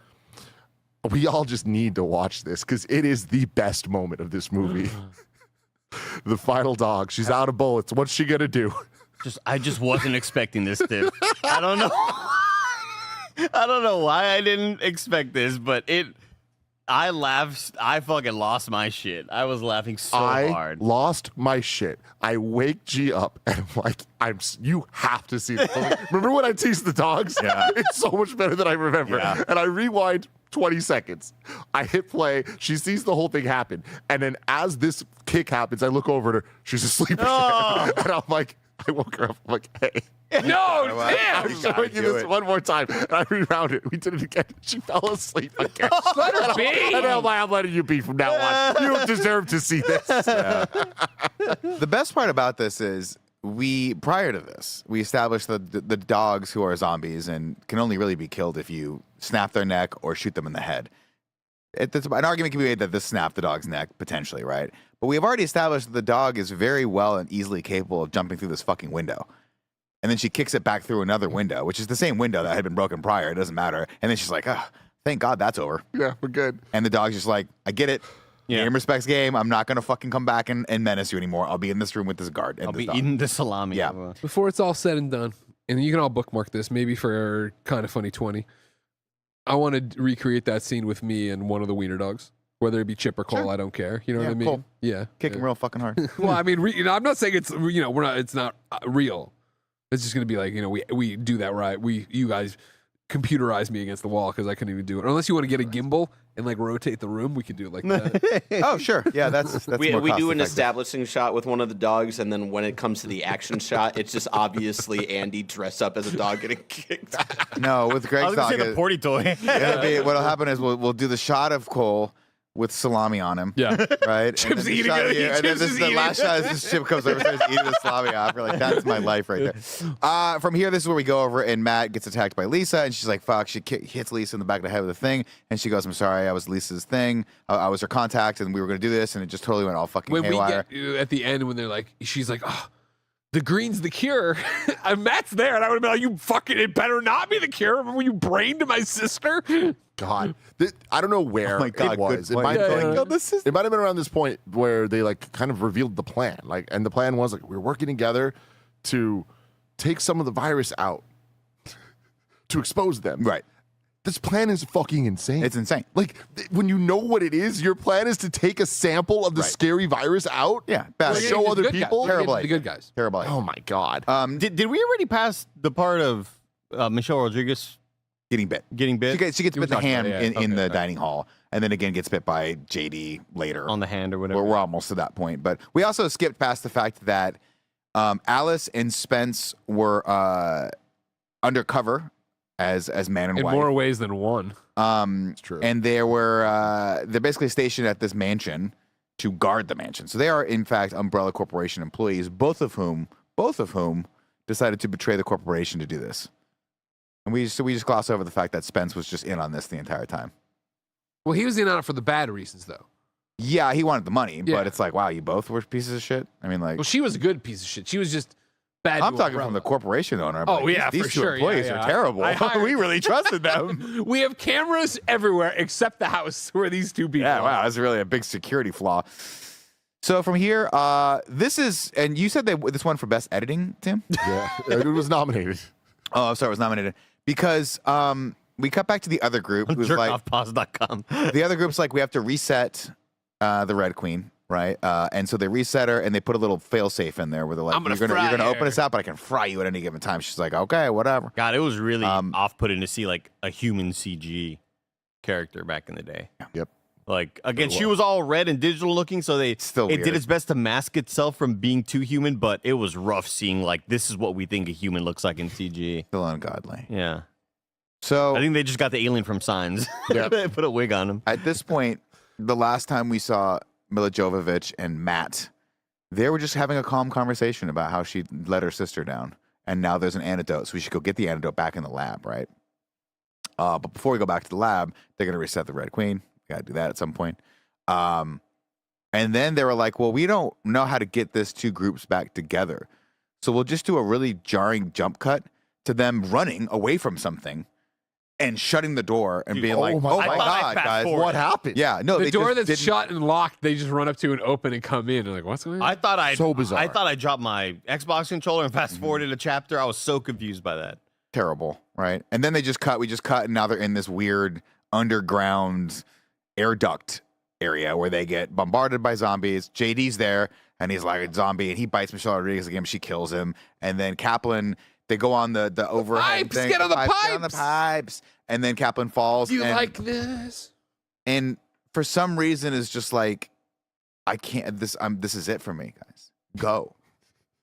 [SPEAKER 1] we all just need to watch this because it is the best moment of this movie. The final dog. She's out of bullets. What's she gonna do?
[SPEAKER 5] I just wasn't expecting this, dude. I don't know. I don't know why I didn't expect this, but I laughed. I fucking lost my shit. I was laughing so hard.
[SPEAKER 1] I lost my shit. I wake G up and I'm like, you have to see this. Remember when I teased the dogs?
[SPEAKER 3] Yeah.
[SPEAKER 1] It's so much better than I remember.
[SPEAKER 3] Yeah.
[SPEAKER 1] And I rewind 20 seconds. I hit play. She sees the whole thing happen. And then as this kick happens, I look over at her. She's asleep again. And I'm like, I woke her up. I'm like, hey.
[SPEAKER 4] No,
[SPEAKER 3] Well,
[SPEAKER 4] damn.
[SPEAKER 1] I'm showing you this one more time. And I rewound it. We did it again. She fell asleep again.
[SPEAKER 4] Let her be.
[SPEAKER 1] And I'm letting you be from now on. You don't deserve to see this.
[SPEAKER 3] The best part about this is prior to this, we established that the dogs who are zombies and can only really be killed if you snap their neck or shoot them in the head. An argument can be made that this snapped the dog's neck, potentially, right? But we have already established that the dog is very well and easily capable of jumping through this fucking window. And then she kicks it back through another window, which is the same window that had been broken prior. It doesn't matter. And then she's like, oh, thank God that's over.
[SPEAKER 1] Yeah, we're good.
[SPEAKER 3] And the dog's just like, I get it.
[SPEAKER 5] Yeah.
[SPEAKER 3] Game respects game. I'm not going to fucking come back and menace you anymore. I'll be in this room with this guard. And
[SPEAKER 5] I'll
[SPEAKER 3] this
[SPEAKER 5] be
[SPEAKER 3] dog.
[SPEAKER 5] eating the salami.
[SPEAKER 3] Yeah.
[SPEAKER 4] Before it's all said and done, and you can all bookmark this, maybe for Kind of Funny 20. I want to recreate that scene with me and one of the wiener dogs, whether it be Chip or Cole.
[SPEAKER 3] Sure.
[SPEAKER 4] I don't care. You know
[SPEAKER 3] Yeah,
[SPEAKER 4] what I mean?
[SPEAKER 3] Cole.
[SPEAKER 4] Yeah.
[SPEAKER 3] Kick him real fucking hard.
[SPEAKER 4] Well, I mean, I'm not saying it's it's not real. It's just gonna be like we do that right. You guys computerize me against the wall because I couldn't even do it. Unless you want to get a gimbal and like rotate the room, we could do it like that.
[SPEAKER 3] Oh, sure. Yeah, that's
[SPEAKER 6] We
[SPEAKER 3] more
[SPEAKER 6] do an
[SPEAKER 3] cost-effective.
[SPEAKER 6] establishing shot with one of the dogs, and then when it comes to the action shot, it's just obviously Andy dressed up as a dog getting kicked.
[SPEAKER 3] No, with
[SPEAKER 5] I
[SPEAKER 3] Greg's
[SPEAKER 5] was gonna
[SPEAKER 3] dog.
[SPEAKER 5] say the porty toy.
[SPEAKER 3] What'll happen is we'll do the shot of Cole with salami on him.
[SPEAKER 4] Yeah.
[SPEAKER 3] Right?
[SPEAKER 4] Chip's
[SPEAKER 3] and then the
[SPEAKER 4] eating
[SPEAKER 3] shot
[SPEAKER 4] it.
[SPEAKER 3] of you, and then
[SPEAKER 4] Chip's
[SPEAKER 3] this,
[SPEAKER 4] is
[SPEAKER 3] the
[SPEAKER 4] eating
[SPEAKER 3] last
[SPEAKER 4] it.
[SPEAKER 3] shot is this Chip comes over and starts eating the salami off. We're like, that's my life right there. From here, this is where we go over, and Matt gets attacked by Lisa, and she's like, fuck. She hits Lisa in the back of the head with a thing, and she goes, I'm sorry, I was Lisa's thing. I was her contact, and we were going to do this, and it just totally went all fucking
[SPEAKER 4] When
[SPEAKER 3] haywire.
[SPEAKER 4] we get at the end when they're like, she's like, oh, the green's the cure. And Matt's there, and I would have been like, you fucking, it better not be the cure. Remember when you brained my sister?
[SPEAKER 1] God, I don't know where
[SPEAKER 3] Oh my God,
[SPEAKER 1] it was.
[SPEAKER 3] good
[SPEAKER 1] It might,
[SPEAKER 3] point.
[SPEAKER 1] have been-
[SPEAKER 3] Yeah. Yeah.
[SPEAKER 1] it might have been around this point where they like kind of revealed the plan. Like, and the plan was like we're working together to take some of the virus out to expose them.
[SPEAKER 3] Right.
[SPEAKER 1] This plan is fucking insane.
[SPEAKER 3] It's insane.
[SPEAKER 1] Like when you know what it is, your plan is to take a sample of the
[SPEAKER 3] Right.
[SPEAKER 1] scary virus out.
[SPEAKER 3] Yeah,
[SPEAKER 1] To
[SPEAKER 3] bad.
[SPEAKER 1] show other
[SPEAKER 4] Good guys.
[SPEAKER 1] people.
[SPEAKER 3] Terrible
[SPEAKER 4] The good guys.
[SPEAKER 3] Terrible. idea.
[SPEAKER 1] Oh my God.
[SPEAKER 5] Did we already pass the part of Michelle Rodriguez
[SPEAKER 3] Getting bit.
[SPEAKER 5] getting bit
[SPEAKER 3] She gets
[SPEAKER 4] You
[SPEAKER 3] bit in the
[SPEAKER 4] talked about
[SPEAKER 3] hand
[SPEAKER 4] it, yeah.
[SPEAKER 3] in
[SPEAKER 4] Okay,
[SPEAKER 3] the
[SPEAKER 4] okay.
[SPEAKER 3] dining hall, and then again gets bit by JD later.
[SPEAKER 5] on the hand or whatever?
[SPEAKER 3] We're almost to that point, but we also skipped past the fact that Alice and Spence were undercover as man and
[SPEAKER 4] In
[SPEAKER 3] wife.
[SPEAKER 4] more ways than one.
[SPEAKER 1] It's true.
[SPEAKER 3] And they're basically stationed at this mansion to guard the mansion. So they are in fact Umbrella Corporation employees, both of whom decided to betray the corporation to do this. And we just gloss over the fact that Spence was just in on this the entire time.
[SPEAKER 4] Well, he was in on it for the bad reasons, though.
[SPEAKER 3] Yeah, he wanted the money,
[SPEAKER 4] Yeah.
[SPEAKER 3] but it's like, wow, you both were pieces of shit. I mean, like,
[SPEAKER 4] Well, she was a good piece of shit. She was just bad.
[SPEAKER 3] I'm
[SPEAKER 4] to
[SPEAKER 3] talking
[SPEAKER 4] Umbrella.
[SPEAKER 3] from the corporation owner.
[SPEAKER 4] Oh,
[SPEAKER 3] but
[SPEAKER 4] yeah,
[SPEAKER 3] these
[SPEAKER 4] for
[SPEAKER 3] two
[SPEAKER 4] sure.
[SPEAKER 3] employees
[SPEAKER 4] Yeah,
[SPEAKER 3] are
[SPEAKER 4] yeah.
[SPEAKER 3] terrible.
[SPEAKER 4] I hired-
[SPEAKER 3] We really trusted them.
[SPEAKER 4] We have cameras everywhere except the house where these two people
[SPEAKER 3] Yeah,
[SPEAKER 4] are.
[SPEAKER 3] wow, that's really a big security flaw. So from here, this is, and you said this one for best editing, Tim?
[SPEAKER 1] Yeah, it was nominated.
[SPEAKER 3] Oh, I'm sorry, it was nominated because we cut back to the other group. Who's like,
[SPEAKER 5] Jerkoffpause.com.
[SPEAKER 3] the other group's like, we have to reset the Red Queen, right? And so they reset her and they put a little fail-safe in there where they're like,
[SPEAKER 4] I'm gonna
[SPEAKER 3] you're
[SPEAKER 4] fry
[SPEAKER 3] gonna open
[SPEAKER 4] her."
[SPEAKER 3] us out, but I can fry you at any given time. She's like, okay, whatever.
[SPEAKER 5] God, it was really off-putting to see like a human CG character back in the day.
[SPEAKER 1] Yep.
[SPEAKER 5] Like again, she was all red and digital looking, so
[SPEAKER 3] Still
[SPEAKER 5] it
[SPEAKER 3] weird.
[SPEAKER 5] did its best to mask itself from being too human. But it was rough seeing like this is what we think a human looks like in CG.
[SPEAKER 3] Still ungodly.
[SPEAKER 5] Yeah,
[SPEAKER 3] So
[SPEAKER 5] I think they just got the alien from Signs.
[SPEAKER 1] Yeah.
[SPEAKER 5] They put a wig on him.
[SPEAKER 3] at this point, the last time we saw Mila Jovovich and Matt, they were just having a calm conversation about how she let her sister down. And now there's an antidote, so we should go get the antidote back in the lab, right? But before we go back to the lab, they're going to reset the Red Queen. We got to do that at some point. And then they were like, well, we don't know how to get this two groups back together. So we'll just do a really jarring jump cut to them running away from something and shutting the door and being like, oh my God, guys,
[SPEAKER 1] What happened?
[SPEAKER 3] Yeah, no,
[SPEAKER 4] The
[SPEAKER 3] they
[SPEAKER 4] door
[SPEAKER 3] just
[SPEAKER 4] that's
[SPEAKER 3] didn't-
[SPEAKER 4] shut and locked, they just run up to and open and come in. And like, what's going on?
[SPEAKER 5] I thought
[SPEAKER 1] So bizarre.
[SPEAKER 5] I thought I dropped my Xbox controller and fast forwarded a chapter. I was so confused by that.
[SPEAKER 3] terrible, right? And then we just cut, and now they're in this weird underground air duct area where they get bombarded by zombies. JD's there, and he's like a zombie, and he bites Michelle Rodriguez again. She kills him, and then Kaplan. They go on the overhead
[SPEAKER 4] pipes,
[SPEAKER 3] thing.
[SPEAKER 4] get on the
[SPEAKER 3] Get on the
[SPEAKER 4] pipes.
[SPEAKER 3] pipes, and then Kaplan falls.
[SPEAKER 4] you
[SPEAKER 3] and,
[SPEAKER 4] like this?
[SPEAKER 3] and for some reason, is just like, I can't. This is it for me, guys. Go.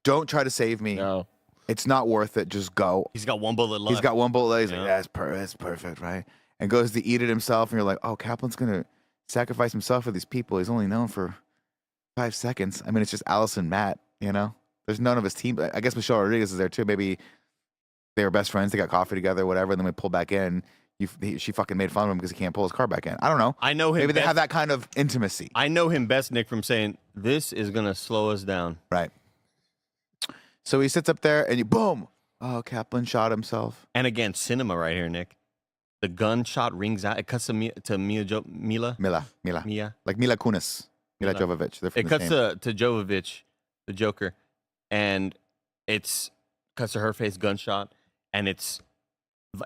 [SPEAKER 3] Don't try to save me.
[SPEAKER 1] No.
[SPEAKER 3] It's not worth it. Just go.
[SPEAKER 5] He's got one bullet left.
[SPEAKER 3] He's got one bullet. He's
[SPEAKER 5] Yeah.
[SPEAKER 3] like, that's perfect, right? And goes to eat it himself, and you're like, oh, Kaplan's gonna sacrifice himself for these people. He's only known for 5 seconds. I mean, it's just Alice and Matt. You know, there's none of his team. I guess Michelle Rodriguez is there too. Maybe they were best friends. They got coffee together, whatever. And then we pull back in. She fucking made fun of him because he can't pull his car back in. I don't know.
[SPEAKER 5] I know him.
[SPEAKER 3] Maybe they
[SPEAKER 5] best,
[SPEAKER 3] have that kind of intimacy,
[SPEAKER 5] I know him best, Nick, from saying this is gonna slow us down.
[SPEAKER 3] right? So he sits up there, and you boom. Oh, Kaplan shot himself.
[SPEAKER 5] And again, cinema right here, Nick. The gunshot rings out. It cuts to Mila.
[SPEAKER 3] Mila,
[SPEAKER 5] Mia.
[SPEAKER 3] like Mila Kunis, Mila
[SPEAKER 5] Mila.
[SPEAKER 3] Jovovich. They're from
[SPEAKER 5] It
[SPEAKER 3] the
[SPEAKER 5] cuts
[SPEAKER 3] same.
[SPEAKER 5] to Jovovich, the Joker, and it's cuts to her face, gunshot, and it's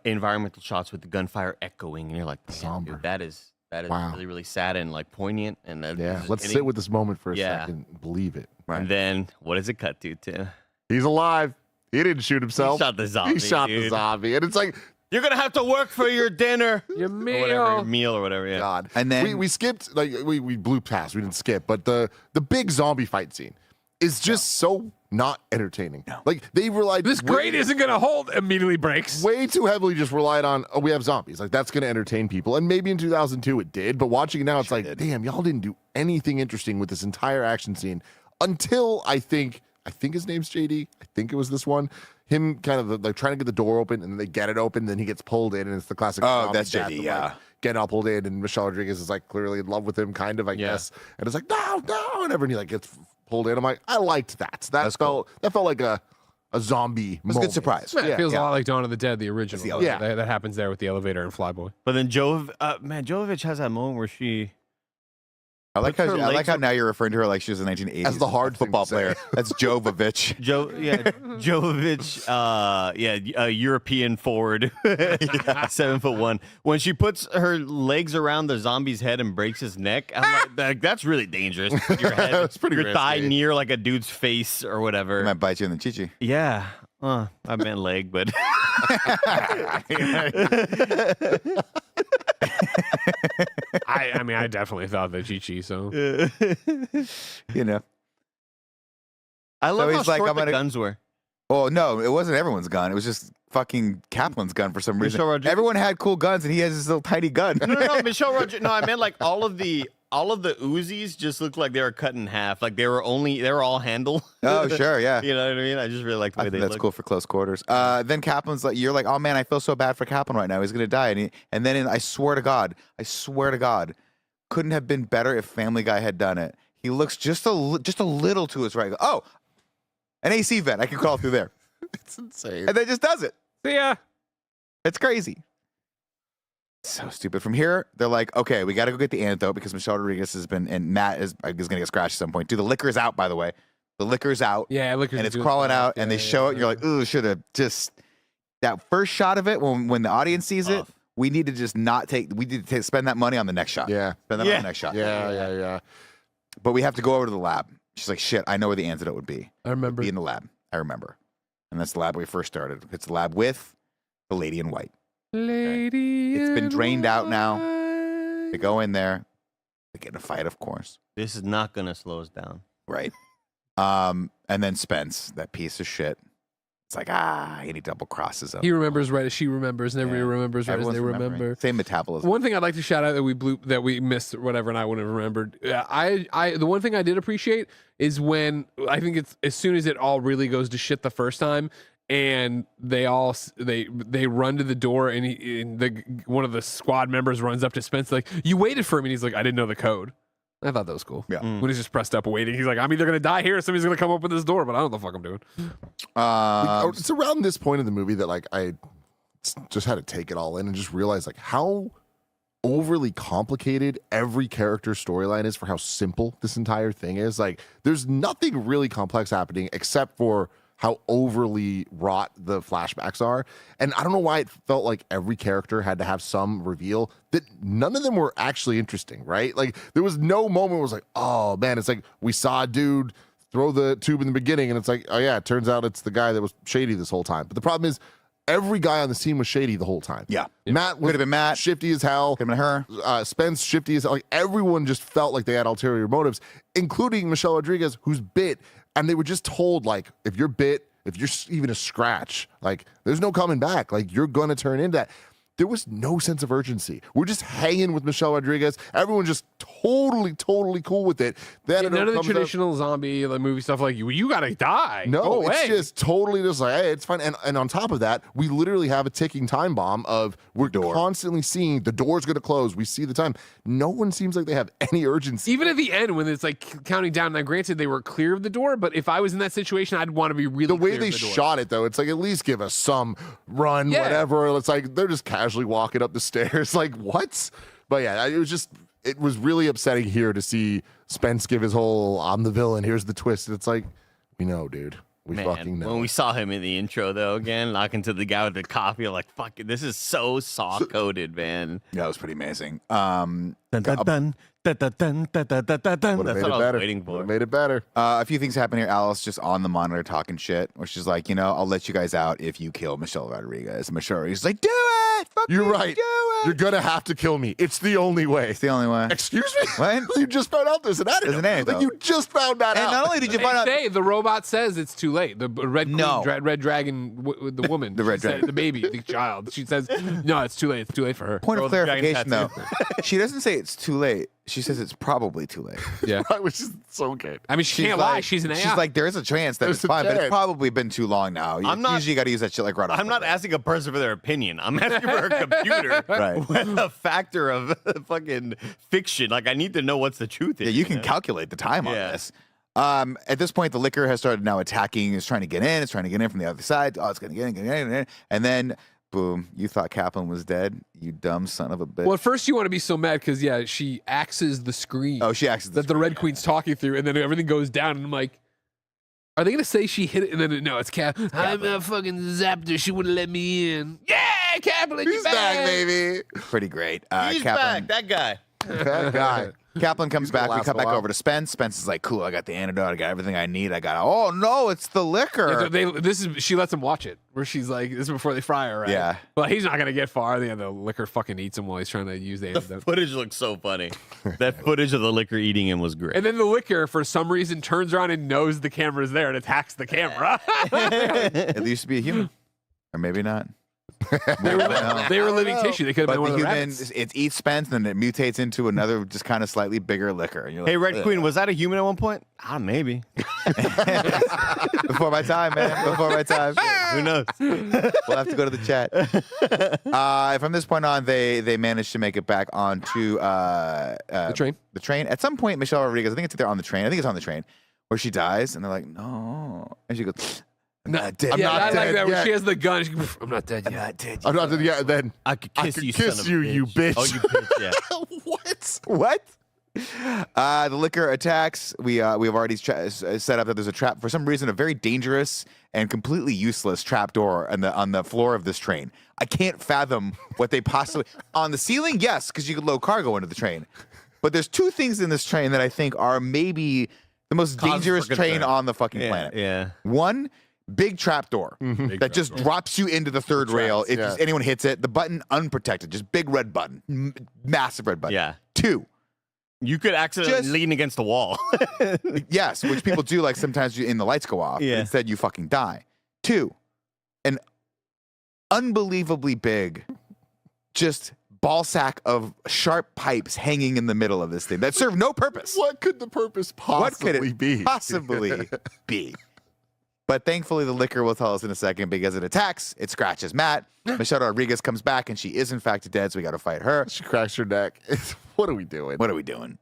[SPEAKER 5] environmental shots with the gunfire echoing, and you're like, "Damn,
[SPEAKER 1] Somber.
[SPEAKER 5] dude, that is
[SPEAKER 1] Wow.
[SPEAKER 5] really, really sad and like poignant." And
[SPEAKER 1] Yeah. Let's sit with this moment for a
[SPEAKER 5] Yeah.
[SPEAKER 1] second. and Believe it.
[SPEAKER 5] And then what does it cut to? Tim?
[SPEAKER 1] He's alive. He didn't shoot himself.
[SPEAKER 5] He shot the zombie.
[SPEAKER 1] He shot the
[SPEAKER 5] dude.
[SPEAKER 1] zombie. And it's like,
[SPEAKER 5] You're gonna have to work for your dinner,
[SPEAKER 4] Your
[SPEAKER 5] or whatever, your meal or whatever. Yeah.
[SPEAKER 1] God.
[SPEAKER 3] And then-
[SPEAKER 1] we skipped, like, we blew past. We didn't skip. But the big zombie fight scene is just so not entertaining. Like, they relied
[SPEAKER 4] This grade isn't going to hold. Immediately breaks.
[SPEAKER 1] way too heavily just relied on, oh, we have zombies. Like, that's going to entertain people. And maybe in 2002 it did. But watching it now, it's like, damn, y'all didn't do anything interesting with this entire action scene until I think his name's JD. I think it was this one. Him kind of like trying to get the door open, and then they get it open, then he gets pulled in, and it's the classic.
[SPEAKER 3] Oh,
[SPEAKER 1] zombie
[SPEAKER 3] that's
[SPEAKER 1] death
[SPEAKER 3] JD,
[SPEAKER 1] of,
[SPEAKER 3] yeah.
[SPEAKER 1] like, getting all pulled in, and Michelle Rodriguez is like clearly in love with him, kind of, I guess. And it's like, no, and everyone he like gets pulled in. I'm like, I liked that. That felt like a zombie.
[SPEAKER 3] It was a good surprise.
[SPEAKER 4] Yeah, it feels
[SPEAKER 3] yeah.
[SPEAKER 4] a lot like Dawn of the Dead, the original.
[SPEAKER 3] the
[SPEAKER 1] elevator.
[SPEAKER 4] That happens there with the elevator and Flyboy.
[SPEAKER 5] But then Jovovich has that moment where she.
[SPEAKER 3] I like
[SPEAKER 5] Puts
[SPEAKER 3] how
[SPEAKER 5] her
[SPEAKER 3] I like
[SPEAKER 5] legs
[SPEAKER 3] how
[SPEAKER 5] up-
[SPEAKER 3] now you're referring to her like she was a 1980s
[SPEAKER 1] As the hard thing
[SPEAKER 3] football
[SPEAKER 1] to say.
[SPEAKER 3] player. That's Jovovich.
[SPEAKER 5] Jovovich, a European forward, 7'1". When she puts her legs around the zombie's head and breaks his neck, I'm like, that's really dangerous. Your head,
[SPEAKER 1] That's pretty
[SPEAKER 5] your thigh
[SPEAKER 1] risky.
[SPEAKER 5] near like a dude's face or whatever.
[SPEAKER 3] Might bite you in the chichi.
[SPEAKER 5] Yeah, I meant leg, but
[SPEAKER 4] I mean, I definitely thought that Chi-Chi, so.
[SPEAKER 3] You know.
[SPEAKER 5] I love
[SPEAKER 3] he's
[SPEAKER 5] how
[SPEAKER 3] like,
[SPEAKER 5] short
[SPEAKER 3] I'm
[SPEAKER 5] the
[SPEAKER 3] gonna-
[SPEAKER 5] guns were.
[SPEAKER 3] Oh no, it wasn't everyone's gun. It was just fucking Kaplan's gun for some reason.
[SPEAKER 5] Michelle Rodriguez-
[SPEAKER 3] Everyone had cool guns, and he has this little tiny gun.
[SPEAKER 5] No, Michelle Rodriguez. No, I meant like all of the Uzis just looked like they were cut in half. Like they were all handle.
[SPEAKER 3] Oh sure, yeah.
[SPEAKER 5] You know what I mean? I just really like the
[SPEAKER 3] I
[SPEAKER 5] way
[SPEAKER 3] think
[SPEAKER 5] they
[SPEAKER 3] that's
[SPEAKER 5] look.
[SPEAKER 3] cool for close quarters. Then Kaplan's like, you're like, oh man, I feel so bad for Kaplan right now. He's gonna die, and then I swear to God, couldn't have been better if Family Guy had done it. He looks just a little to his right. Oh, an AC vent. I can crawl through there,
[SPEAKER 1] It's insane.
[SPEAKER 3] and then just does it.
[SPEAKER 4] See ya.
[SPEAKER 3] It's crazy. So stupid. From here, they're like, okay, we got to go get the antidote because Michelle Rodriguez has been, and Matt is going to get scratched at some point. Dude, the liquor is out, by the way. The liquor's out.
[SPEAKER 4] Yeah, look.
[SPEAKER 3] And it's crawling out, and they show it, and you're like, ooh, should have just, that first shot of it, when the audience sees it,
[SPEAKER 5] Tough.
[SPEAKER 3] we need to just not take, we need to spend that money on the next shot.
[SPEAKER 1] Yeah.
[SPEAKER 3] Spend that on the next shot.
[SPEAKER 1] Yeah.
[SPEAKER 3] But we have to go over to the lab. She's like, shit, I know where the antidote would be.
[SPEAKER 4] I remember.
[SPEAKER 3] Be in the lab. I remember. And that's the lab we first started. It's the lab with the lady in white.
[SPEAKER 4] Lady.
[SPEAKER 3] It's been
[SPEAKER 4] in
[SPEAKER 3] drained out now.
[SPEAKER 4] white.
[SPEAKER 3] They go in there. They get in a fight, of course.
[SPEAKER 5] This is not gonna slow us down.
[SPEAKER 3] Right. And then Spence, that piece of shit. It's like, and he double crosses him.
[SPEAKER 4] He remembers right as she remembers, and everybody
[SPEAKER 3] Yeah.
[SPEAKER 4] remembers right
[SPEAKER 3] Everyone's
[SPEAKER 4] as they
[SPEAKER 3] remembering.
[SPEAKER 4] remember.
[SPEAKER 3] Same metabolism.
[SPEAKER 4] One thing I'd like to shout out that we missed or whatever, and I wouldn't have remembered. The one thing I did appreciate is when I think it's as soon as it all really goes to shit the first time, and they run to the door, and one of the squad members runs up to Spence like, "You waited for me," and he's like, "I didn't know the code." I thought that was cool.
[SPEAKER 3] Yeah.
[SPEAKER 4] When he's just pressed up waiting, he's like, "I'm either gonna die here or somebody's gonna come open this door, but I don't know what the fuck I'm doing."
[SPEAKER 1] It's around this point in the movie that like I just had to take it all in and just realize like how overly complicated every character's storyline is for how simple this entire thing is. Like there's nothing really complex happening except for how overly wrought the flashbacks are. And I don't know why it felt like every character had to have some reveal that none of them were actually interesting, right? Like there was no moment where it was like, oh man, it's like we saw a dude throw the tube in the beginning and it's like, oh yeah, it turns out it's the guy that was shady this whole time. But the problem is every guy on the scene was shady the whole time.
[SPEAKER 3] Yeah.
[SPEAKER 1] Matt
[SPEAKER 3] Could have been Matt.
[SPEAKER 1] shifty as hell.
[SPEAKER 3] Could have been her.
[SPEAKER 1] Spence shifty as hell. Like everyone just felt like they had ulterior motives, including Michelle Rodriguez, who's bit, and they were just told like, if you're bit, if you're even a scratch, like there's no coming back. Like you're gonna turn into that. There was no sense of urgency. We're just hanging with Michelle Rodriguez. Everyone just totally cool with it. Then
[SPEAKER 4] none of the traditional zombie movie stuff like you gotta die.
[SPEAKER 1] No,
[SPEAKER 4] Go
[SPEAKER 1] it's
[SPEAKER 4] away.
[SPEAKER 1] just totally just like, hey, it's fine. And on top of that, we literally have a ticking time bomb of we're constantly seeing the door's going to close. We see the time. No one seems like they have any urgency.
[SPEAKER 4] Even at the end when it's like counting down. Now, granted, they were clear of the door, but if I was in that situation, I'd want to be really
[SPEAKER 1] The way
[SPEAKER 4] clear
[SPEAKER 1] they
[SPEAKER 4] of the door.
[SPEAKER 1] shot it, though, it's like at least give us some run,
[SPEAKER 4] Yeah.
[SPEAKER 1] whatever. It's like they're just casually walking up the stairs. Like, what? But yeah, it was really upsetting here to see Spence give his whole, I'm the villain, here's the twist. And it's like, we know, dude. We fucking know.
[SPEAKER 5] When we saw him in the intro, though, again, knocking to the guy with the coffee, I'm like, fuck it, this is so soft-coded, man.
[SPEAKER 3] Yeah, it was pretty amazing.
[SPEAKER 5] Dun, dun, dun, dun, dun, dun, dun, dun, dun, dun, dun.
[SPEAKER 1] Would've
[SPEAKER 5] That's
[SPEAKER 1] made
[SPEAKER 5] what
[SPEAKER 1] it
[SPEAKER 5] I was
[SPEAKER 1] better.
[SPEAKER 5] waiting for.
[SPEAKER 1] Would've made it better.
[SPEAKER 3] A few things happen here. Alice just on the monitor talking shit, where she's like, I'll let you guys out if you kill Michelle Rodriguez. And Michelle Rodriguez is like, do it! Fuck
[SPEAKER 1] You're
[SPEAKER 3] you,
[SPEAKER 1] right.
[SPEAKER 3] Do it!
[SPEAKER 1] You're gonna have to kill me. It's the only way.
[SPEAKER 3] It's the only way.
[SPEAKER 1] Excuse me?
[SPEAKER 3] What?
[SPEAKER 1] You just found out there's an antidote.
[SPEAKER 3] There's an antidote.
[SPEAKER 1] Like you just found that
[SPEAKER 3] And
[SPEAKER 1] out.
[SPEAKER 3] not only did you
[SPEAKER 4] They
[SPEAKER 3] find out,
[SPEAKER 4] say the robot says it's too late. The red queen,
[SPEAKER 3] No.
[SPEAKER 4] red dragon, the woman,
[SPEAKER 3] The red
[SPEAKER 4] she said-
[SPEAKER 3] dragon.
[SPEAKER 4] the baby, the child. She says, "No, it's too late. It's too late for her."
[SPEAKER 3] point of
[SPEAKER 5] Throw the dragon
[SPEAKER 3] clarification though, she doesn't say it's too late. She says it's probably too late.
[SPEAKER 4] Yeah,
[SPEAKER 1] Which is so good.
[SPEAKER 4] I mean, she can't lie. She's an AI.
[SPEAKER 3] She's like, there is a chance that
[SPEAKER 1] There's
[SPEAKER 3] it's
[SPEAKER 1] a
[SPEAKER 3] fine, but it's
[SPEAKER 1] chance.
[SPEAKER 3] probably been too long now.
[SPEAKER 5] I'm not-
[SPEAKER 3] Usually you got to use that shit like right off.
[SPEAKER 5] I'm
[SPEAKER 3] the
[SPEAKER 5] not
[SPEAKER 3] bat.
[SPEAKER 5] asking a person for their opinion. I'm asking for a computer
[SPEAKER 3] Right.
[SPEAKER 5] with a factor of fucking fiction. Like, I need to know what's the truth is.
[SPEAKER 3] Yeah, you can
[SPEAKER 5] know?
[SPEAKER 3] calculate the time on
[SPEAKER 5] Yeah.
[SPEAKER 3] this. At this point, the liquor has started now attacking. It's trying to get in. It's trying to get in from the other side. Oh, it's going to get in, get in, get in. And then, boom, you thought Kaplan was dead? You dumb son of a bitch.
[SPEAKER 4] well, at first you want to be so mad because she axes the screen.
[SPEAKER 3] Oh, she axes the
[SPEAKER 4] that the Red Queen's talking through, and then everything goes down, and I'm like, are they gonna say she hit it? And then no, it's I'm a fucking zapped her. She wouldn't let me in. Yeah, Kaplan,
[SPEAKER 1] He's
[SPEAKER 4] you're
[SPEAKER 1] back, baby.
[SPEAKER 3] Pretty great.
[SPEAKER 5] He's
[SPEAKER 3] Kaplan,
[SPEAKER 5] back. That guy.
[SPEAKER 1] That guy.
[SPEAKER 3] Kaplan comes
[SPEAKER 1] gonna
[SPEAKER 3] back. We
[SPEAKER 1] last
[SPEAKER 3] cut
[SPEAKER 1] a
[SPEAKER 3] back
[SPEAKER 1] while.
[SPEAKER 3] over to Spence. Spence is like, cool, I got the antidote. I got everything I need. Oh, no, it's the liquor.
[SPEAKER 4] She lets him watch it, where she's like, this is before they fry her, right?
[SPEAKER 3] Yeah.
[SPEAKER 4] But he's not gonna get far. The liquor fucking eats him while he's trying to use the
[SPEAKER 5] The
[SPEAKER 4] antidote.
[SPEAKER 5] footage looks so funny. That footage of the liquor eating him was great.
[SPEAKER 4] And then the liquor, for some reason, turns around and knows the camera's there and attacks the camera.
[SPEAKER 3] It used to be a human. Or maybe not.
[SPEAKER 4] They were living tissue. They could have
[SPEAKER 3] But
[SPEAKER 4] been one
[SPEAKER 3] the
[SPEAKER 4] of the
[SPEAKER 3] human,
[SPEAKER 4] rabbits.
[SPEAKER 3] it eats Spence, and then it mutates into another just kind of slightly bigger liquor. And you're like,
[SPEAKER 5] Hey, Red
[SPEAKER 3] "Ugh."
[SPEAKER 5] Queen, was that a human at one point? Maybe.
[SPEAKER 3] Before my time, man. Before my time.
[SPEAKER 5] Who knows?
[SPEAKER 3] We'll have to go to the chat. From this point on, they managed to make it back onto
[SPEAKER 4] The train.
[SPEAKER 3] The train. At some point, Michelle Rodriguez, I think it's there on the train. I think it's on the train where she dies, and they're like, "No," and she goes, "I'm not dead.
[SPEAKER 4] Yeah,
[SPEAKER 1] not
[SPEAKER 4] I like
[SPEAKER 1] dead
[SPEAKER 4] that. When
[SPEAKER 1] yet.
[SPEAKER 4] she has the gun, she, I'm not dead
[SPEAKER 3] I'm
[SPEAKER 4] yet.
[SPEAKER 3] not dead."
[SPEAKER 1] I'm not. Yeah. Then
[SPEAKER 5] I could
[SPEAKER 1] I
[SPEAKER 5] kiss
[SPEAKER 1] could
[SPEAKER 5] you,
[SPEAKER 1] kiss
[SPEAKER 5] son of
[SPEAKER 1] you,
[SPEAKER 5] a bitch.
[SPEAKER 1] you bitch.
[SPEAKER 5] Oh, you bitch, yeah.
[SPEAKER 1] What?
[SPEAKER 3] What? The liquor attacks. We have already set up that there's a trap. For some reason, a very dangerous and completely useless trap door on the floor of this train. I can't fathom what they possibly on the ceiling. Yes, because you could load cargo into the train. But there's two things in this train that I think are maybe the most
[SPEAKER 5] Cause
[SPEAKER 3] dangerous
[SPEAKER 5] for
[SPEAKER 3] train
[SPEAKER 5] concern.
[SPEAKER 3] on the fucking
[SPEAKER 5] Yeah,
[SPEAKER 3] planet.
[SPEAKER 5] yeah.
[SPEAKER 3] One, big trap door that just drops you into the third rail if
[SPEAKER 1] yeah.
[SPEAKER 3] just anyone hits it. The button unprotected, just big red button, massive red button.
[SPEAKER 5] Yeah.
[SPEAKER 3] Two,
[SPEAKER 5] You could accidentally
[SPEAKER 3] Just-
[SPEAKER 5] lean against the wall.
[SPEAKER 3] yes, which people do, like sometimes and the lights go off. But
[SPEAKER 5] Yeah.
[SPEAKER 3] instead, you fucking die. Two, an unbelievably big, just ball sack of sharp pipes hanging in the middle of this thing that serve no purpose.
[SPEAKER 1] What could the purpose
[SPEAKER 3] What could
[SPEAKER 1] possibly
[SPEAKER 3] it
[SPEAKER 1] be?
[SPEAKER 3] possibly be? But thankfully, the liquor will tell us in a second because it attacks. It scratches Matt. Michelle Rodriguez comes back, and she is in fact dead. So we got to fight her.
[SPEAKER 1] She cracks her neck. What are we doing?
[SPEAKER 3] What are we doing?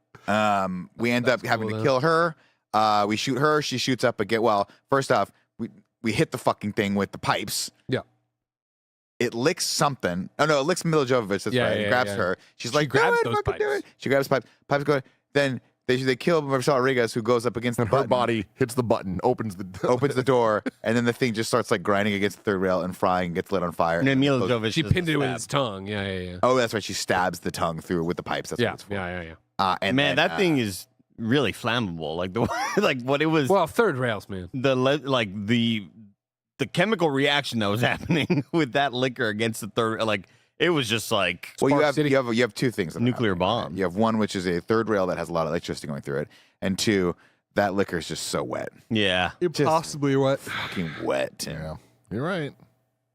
[SPEAKER 3] We end up having to kill her. We shoot her. She shoots up again. Well, first off, we hit the fucking thing with the pipes.
[SPEAKER 4] Yeah.
[SPEAKER 3] It licks something. Oh no, it licks Mila Jovovich. That's right. It grabs her. She's like,
[SPEAKER 4] grabs
[SPEAKER 3] do it,
[SPEAKER 4] those
[SPEAKER 3] fucking do
[SPEAKER 4] pipes.
[SPEAKER 3] it. She grabs pipes. Pipes go. Then they kill Michelle Rodriguez, who goes up against the
[SPEAKER 1] And
[SPEAKER 3] button,
[SPEAKER 1] her body hits the button, opens the
[SPEAKER 3] door, and then the thing just starts like grinding against the third rail and frying, and gets lit on fire.
[SPEAKER 5] And then Mila Jovovich
[SPEAKER 4] She
[SPEAKER 5] does
[SPEAKER 4] pinned
[SPEAKER 5] the
[SPEAKER 4] it with
[SPEAKER 5] stab.
[SPEAKER 4] his tongue. Yeah.
[SPEAKER 3] Oh, that's right. She stabs the tongue through with the pipes. That's what it's for.
[SPEAKER 4] Yeah.
[SPEAKER 3] And
[SPEAKER 5] Man,
[SPEAKER 3] then,
[SPEAKER 5] that thing is really flammable. Like the like what it was.
[SPEAKER 4] Well, third rails, man.
[SPEAKER 5] The chemical reaction that was happening with that liquor against the third, like it was just like
[SPEAKER 3] Well,
[SPEAKER 4] Spark City.
[SPEAKER 3] you have two things. that are
[SPEAKER 5] Nuclear
[SPEAKER 3] happening, right?
[SPEAKER 5] bomb.
[SPEAKER 3] You have one, which is a third rail that has a lot of electricity going through it, and two, that liquor is just so wet,
[SPEAKER 5] yeah.
[SPEAKER 4] Impossibly what?
[SPEAKER 3] fucking wet, Tim.
[SPEAKER 1] Yeah, you're right.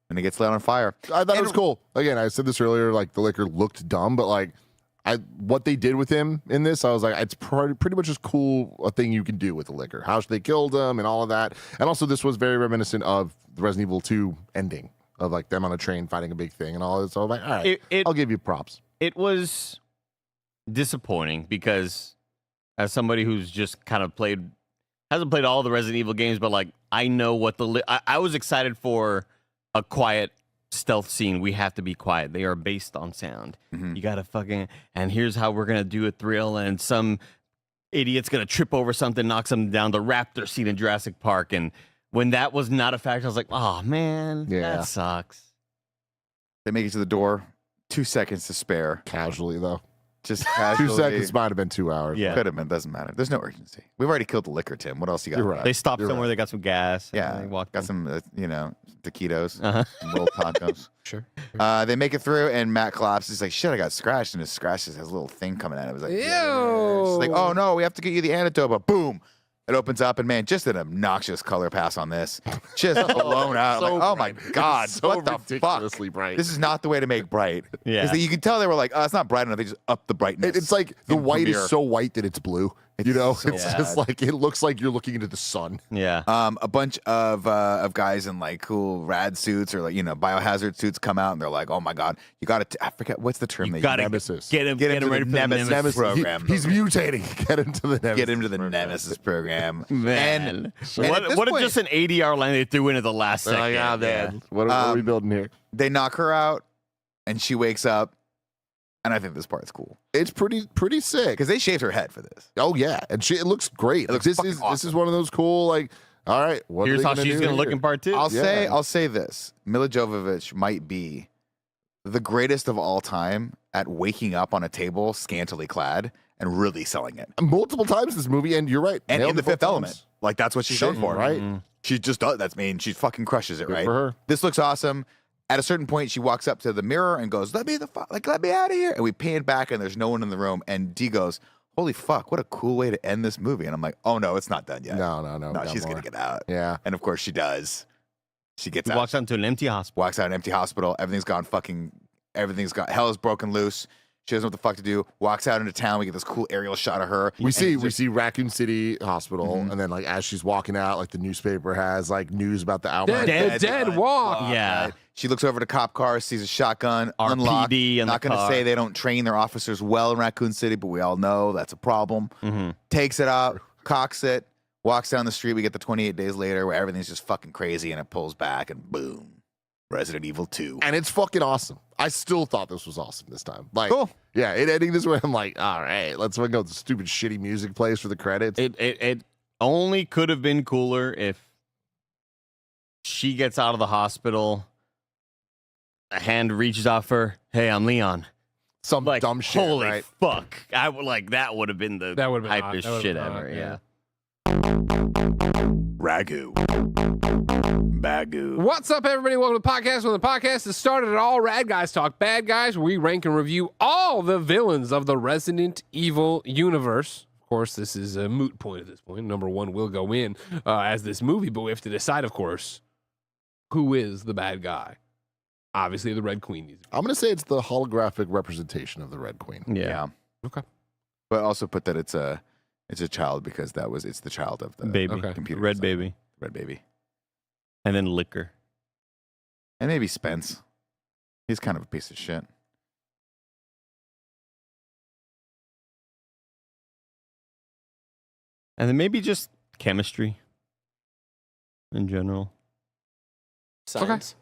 [SPEAKER 3] And it gets lit on fire.
[SPEAKER 1] I thought it was cool. Again, I said this earlier. Like the liquor looked dumb, but like what they did with him in this, I was like, it's pretty much as cool a thing you can do with the liquor. How they killed him and all of that. And also, this was very reminiscent of the Resident Evil 2 ending of like them on a train fighting a big thing and all that. So I'm like, all right, I'll give you props.
[SPEAKER 5] It was disappointing because as somebody who's just kind of hasn't played all the Resident Evil games, but like I know what I was excited for a quiet stealth scene. We have to be quiet. They are based on sound.
[SPEAKER 3] Mhm.
[SPEAKER 5] You gotta and here's how we're gonna do a thrill, and some idiot's gonna trip over something, knock something down, the raptor scene in Jurassic Park. And when that was not a factor, I was like, oh man,
[SPEAKER 1] Yeah.
[SPEAKER 5] that sucks.
[SPEAKER 3] They make it to the door. 2 seconds to spare.
[SPEAKER 1] Casually though,
[SPEAKER 3] Just
[SPEAKER 1] 2
[SPEAKER 3] casually.
[SPEAKER 1] seconds might have been 2 hours.
[SPEAKER 5] Yeah.
[SPEAKER 3] Could have been. Doesn't matter. There's no urgency. We've already killed the liquor, Tim. What else you got?
[SPEAKER 1] You're right.
[SPEAKER 5] They stopped
[SPEAKER 1] You're
[SPEAKER 5] somewhere.
[SPEAKER 1] right.
[SPEAKER 5] They got some gas. and
[SPEAKER 3] Yeah.
[SPEAKER 5] they walked
[SPEAKER 3] Got
[SPEAKER 5] in.
[SPEAKER 3] some, taquitos,
[SPEAKER 5] Uh-huh.
[SPEAKER 3] some little tacos.
[SPEAKER 4] Sure.
[SPEAKER 3] They make it through, and Matt collapses. He's like, shit, I got scratched. And his scratch just has a little thing coming out. It was like,
[SPEAKER 4] Ew.
[SPEAKER 3] She's like, oh no, we have to get you the antidote. But boom, it opens up, and man, just an obnoxious color pass on this. Just blown out.
[SPEAKER 1] So
[SPEAKER 3] Like, oh my
[SPEAKER 1] bright.
[SPEAKER 3] God,
[SPEAKER 1] It's so
[SPEAKER 3] what the fuck?
[SPEAKER 1] ridiculously bright.
[SPEAKER 3] This is not the way to make bright.
[SPEAKER 5] Yeah.
[SPEAKER 3] 'Cause you can tell they were like, oh, it's not bright enough. They just upped the brightness.
[SPEAKER 1] It's like the
[SPEAKER 3] in
[SPEAKER 1] white
[SPEAKER 3] Premiere.
[SPEAKER 1] is so white that it's blue.
[SPEAKER 3] It's so
[SPEAKER 1] It's just
[SPEAKER 3] bad.
[SPEAKER 1] like it looks like you're looking into the sun.
[SPEAKER 5] Yeah.
[SPEAKER 3] A bunch of guys in like cool rad suits or like biohazard suits come out and they're like, oh my God, you got to I forget what's the term
[SPEAKER 5] You
[SPEAKER 3] they
[SPEAKER 5] gotta
[SPEAKER 3] use.
[SPEAKER 1] Nemesis.
[SPEAKER 5] get him
[SPEAKER 3] to
[SPEAKER 5] ready
[SPEAKER 3] the
[SPEAKER 5] for the
[SPEAKER 3] Nemesis
[SPEAKER 5] Nemesis.
[SPEAKER 3] program.
[SPEAKER 1] He's mutating. Get him to the Nemesis.
[SPEAKER 3] Get him to the Nemesis program.
[SPEAKER 5] Man,
[SPEAKER 3] And at this
[SPEAKER 5] what
[SPEAKER 3] point,
[SPEAKER 5] just an ADR line they threw in at the last
[SPEAKER 1] They're
[SPEAKER 5] second?
[SPEAKER 1] like, ah,
[SPEAKER 5] Yeah.
[SPEAKER 1] man. What are we building here?
[SPEAKER 3] they knock her out and she wakes up. And I think this part's cool
[SPEAKER 1] It's pretty sick.
[SPEAKER 3] because they shaved her head for this.
[SPEAKER 1] Oh yeah, and it looks great.
[SPEAKER 3] It looks
[SPEAKER 1] this
[SPEAKER 3] fucking
[SPEAKER 1] is
[SPEAKER 3] awesome.
[SPEAKER 1] one of those cool like. All right, what
[SPEAKER 5] Here's
[SPEAKER 1] are they
[SPEAKER 5] how
[SPEAKER 1] gonna
[SPEAKER 5] she's
[SPEAKER 1] do
[SPEAKER 5] gonna look
[SPEAKER 1] here?
[SPEAKER 5] in part 2.
[SPEAKER 3] I'll
[SPEAKER 1] Yeah.
[SPEAKER 3] say this. Mila Jovovich might be the greatest of all time at waking up on a table scantily clad and really selling it.
[SPEAKER 1] multiple times this movie, and you're right.
[SPEAKER 3] And
[SPEAKER 1] Nailed
[SPEAKER 3] in the
[SPEAKER 1] it both
[SPEAKER 3] Fifth Element,
[SPEAKER 1] times.
[SPEAKER 3] like that's what she's
[SPEAKER 1] Same,
[SPEAKER 3] known for,
[SPEAKER 1] right?
[SPEAKER 3] She just does. She fucking crushes it,
[SPEAKER 1] Good
[SPEAKER 3] right?
[SPEAKER 1] for her.
[SPEAKER 3] This looks awesome. At a certain point, she walks up to the mirror and goes, "Let me let me out of here." And we pan back, and there's no one in the room. And Dee goes, "Holy fuck, what a cool way to end this movie." And I'm like, "Oh no, it's not done yet.
[SPEAKER 1] No,
[SPEAKER 3] no,
[SPEAKER 1] got
[SPEAKER 3] she's
[SPEAKER 1] more.
[SPEAKER 3] gonna get out."
[SPEAKER 1] Yeah,
[SPEAKER 3] And of course, she does. She gets
[SPEAKER 5] He
[SPEAKER 3] out.
[SPEAKER 5] walks out into an empty hospital.
[SPEAKER 3] Walks out an empty hospital. Everything's gone. Hell is broken loose. She doesn't know what the fuck to do. Walks out into town. We get this cool aerial shot of her.
[SPEAKER 1] we see Raccoon City Hospital,
[SPEAKER 3] Mm-hmm.
[SPEAKER 1] and then like as she's walking out, like the newspaper has like news about the outbreak.
[SPEAKER 4] Dead walk.
[SPEAKER 5] Yeah.
[SPEAKER 3] She looks over to cop car, sees a shotgun,
[SPEAKER 5] RPD
[SPEAKER 3] unlocked.
[SPEAKER 5] in the
[SPEAKER 3] Not going to
[SPEAKER 5] car.
[SPEAKER 3] say they don't train their officers well in Raccoon City, but we all know that's a problem. Takes it out, cocks it, walks down the street. We get the 28 days later where everything's just fucking crazy and it pulls back and boom. Resident Evil 2.
[SPEAKER 1] And it's fucking awesome. I still thought this was awesome this time. Like,
[SPEAKER 3] Cool.
[SPEAKER 1] yeah, it ending this way. I'm like, all right, let's go. The stupid shitty music plays for the credits.
[SPEAKER 5] It only could have been cooler if she gets out of the hospital, a hand reaches out for her. Hey, I'm Leon.
[SPEAKER 1] Some
[SPEAKER 5] Like,
[SPEAKER 1] dumb shit,
[SPEAKER 5] holy
[SPEAKER 1] right?
[SPEAKER 5] fuck! I would like that would have been the
[SPEAKER 4] That would've been hot.
[SPEAKER 5] hypest
[SPEAKER 4] That would've
[SPEAKER 5] shit
[SPEAKER 4] been hot,
[SPEAKER 5] ever.
[SPEAKER 4] yeah.
[SPEAKER 3] Ragu. Bagu.
[SPEAKER 4] What's up, everybody? Welcome to the podcast. When the podcast is started at All Rad Guys Talk Bad Guys, where we rank and review all the villains of the Resident Evil universe. Of course, this is a moot point at this point. Number one will go in as this movie, but we have to decide, of course, who is the bad guy. Obviously, the Red Queen needs to be.
[SPEAKER 1] I'm gonna say it's the holographic representation of the Red Queen.
[SPEAKER 5] Yeah,
[SPEAKER 4] Okay.
[SPEAKER 3] But also put that it's a child because it's the child of the
[SPEAKER 5] baby,
[SPEAKER 4] Okay.
[SPEAKER 3] computer
[SPEAKER 5] red
[SPEAKER 3] design.
[SPEAKER 5] baby.
[SPEAKER 3] Red baby.
[SPEAKER 5] And then liquor.
[SPEAKER 3] And maybe Spence. He's kind of a piece of shit.
[SPEAKER 5] And then maybe just chemistry in general.
[SPEAKER 6] Science.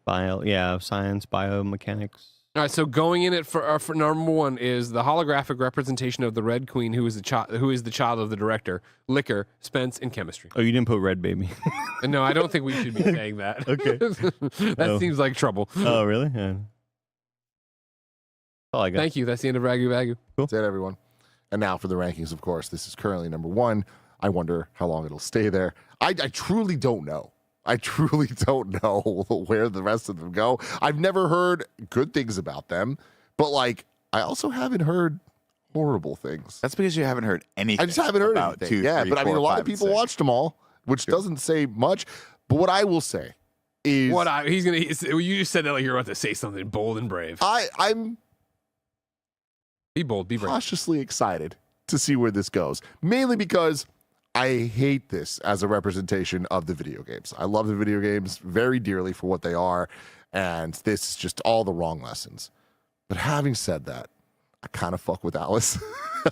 [SPEAKER 5] Science, biomechanics.
[SPEAKER 4] All right, so going in it for number one is the holographic representation of the Red Queen, who is the child of the director, liquor, Spence, and chemistry.
[SPEAKER 5] Oh, you didn't put red baby.
[SPEAKER 4] And no, I don't think we should be saying that.
[SPEAKER 5] Okay.
[SPEAKER 4] That seems like trouble.
[SPEAKER 5] Oh, really? Yeah. All I got.
[SPEAKER 4] Thank you. That's the end of Ragu Bagu.
[SPEAKER 1] That's it, everyone. And now for the rankings, of course. This is currently number one. I wonder how long it'll stay there. I truly don't know. I truly don't know where the rest of them go. I've never heard good things about them, but like I also haven't heard horrible things.
[SPEAKER 3] That's because you haven't heard anything.
[SPEAKER 1] I just haven't heard
[SPEAKER 3] about
[SPEAKER 1] anything.
[SPEAKER 3] 2,
[SPEAKER 1] Yeah,
[SPEAKER 3] 3,
[SPEAKER 1] but I mean,
[SPEAKER 3] 4,
[SPEAKER 1] a lot
[SPEAKER 3] 5,
[SPEAKER 1] of people
[SPEAKER 3] 6.
[SPEAKER 1] watched them all, which doesn't say much. But what I will say is,
[SPEAKER 4] You just said that like you're about to say something bold and brave.
[SPEAKER 1] I'm
[SPEAKER 4] Be bold. Be brave.
[SPEAKER 1] cautiously excited to see where this goes, mainly because I hate this as a representation of the video games. I love the video games very dearly for what they are, and this is just all the wrong lessons. But having said that, I kind of fuck with Alice.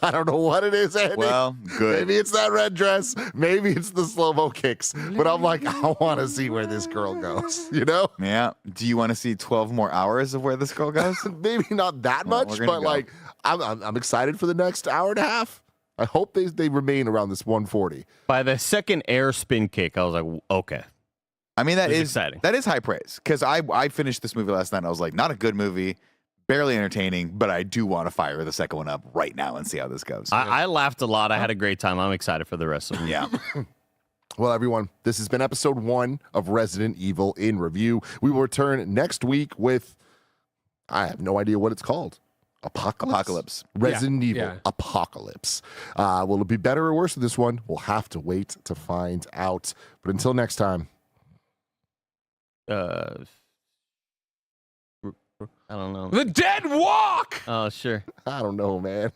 [SPEAKER 1] I don't know what it is, Andy.
[SPEAKER 3] Well, good.
[SPEAKER 1] Maybe it's that red dress. Maybe it's the slow-mo kicks. But I'm like, I want to see where this girl goes, you know?
[SPEAKER 3] Yeah. Do you want to see 12 more hours of where this girl goes?
[SPEAKER 1] Maybe not that
[SPEAKER 3] Well,
[SPEAKER 1] much,
[SPEAKER 3] we're gonna
[SPEAKER 1] but
[SPEAKER 3] go.
[SPEAKER 1] like, I'm excited for the next hour and a half. I hope they remain around this 140.
[SPEAKER 5] By the second air spin kick, I was like, okay.
[SPEAKER 3] I mean, that
[SPEAKER 5] It was
[SPEAKER 3] is
[SPEAKER 5] exciting.
[SPEAKER 3] That is high praise because I finished this movie last night. And I was like, not a good movie, barely entertaining, but I do want to fire the second one up right now and see how this goes.
[SPEAKER 5] I laughed a lot. I had a great time. I'm excited for the rest of them.
[SPEAKER 3] yeah.
[SPEAKER 1] Well, everyone, this has been episode 1 of Resident Evil in Review. We will return next week with, I have no idea what it's called. Apocalypse. Resident Evil
[SPEAKER 4] yeah.
[SPEAKER 1] Apocalypse. Will it be better or worse than this one? We'll have to wait to find out. But until next time.
[SPEAKER 5] I don't know.
[SPEAKER 4] The Dead Walk.
[SPEAKER 5] Oh, sure.
[SPEAKER 1] I don't know, man.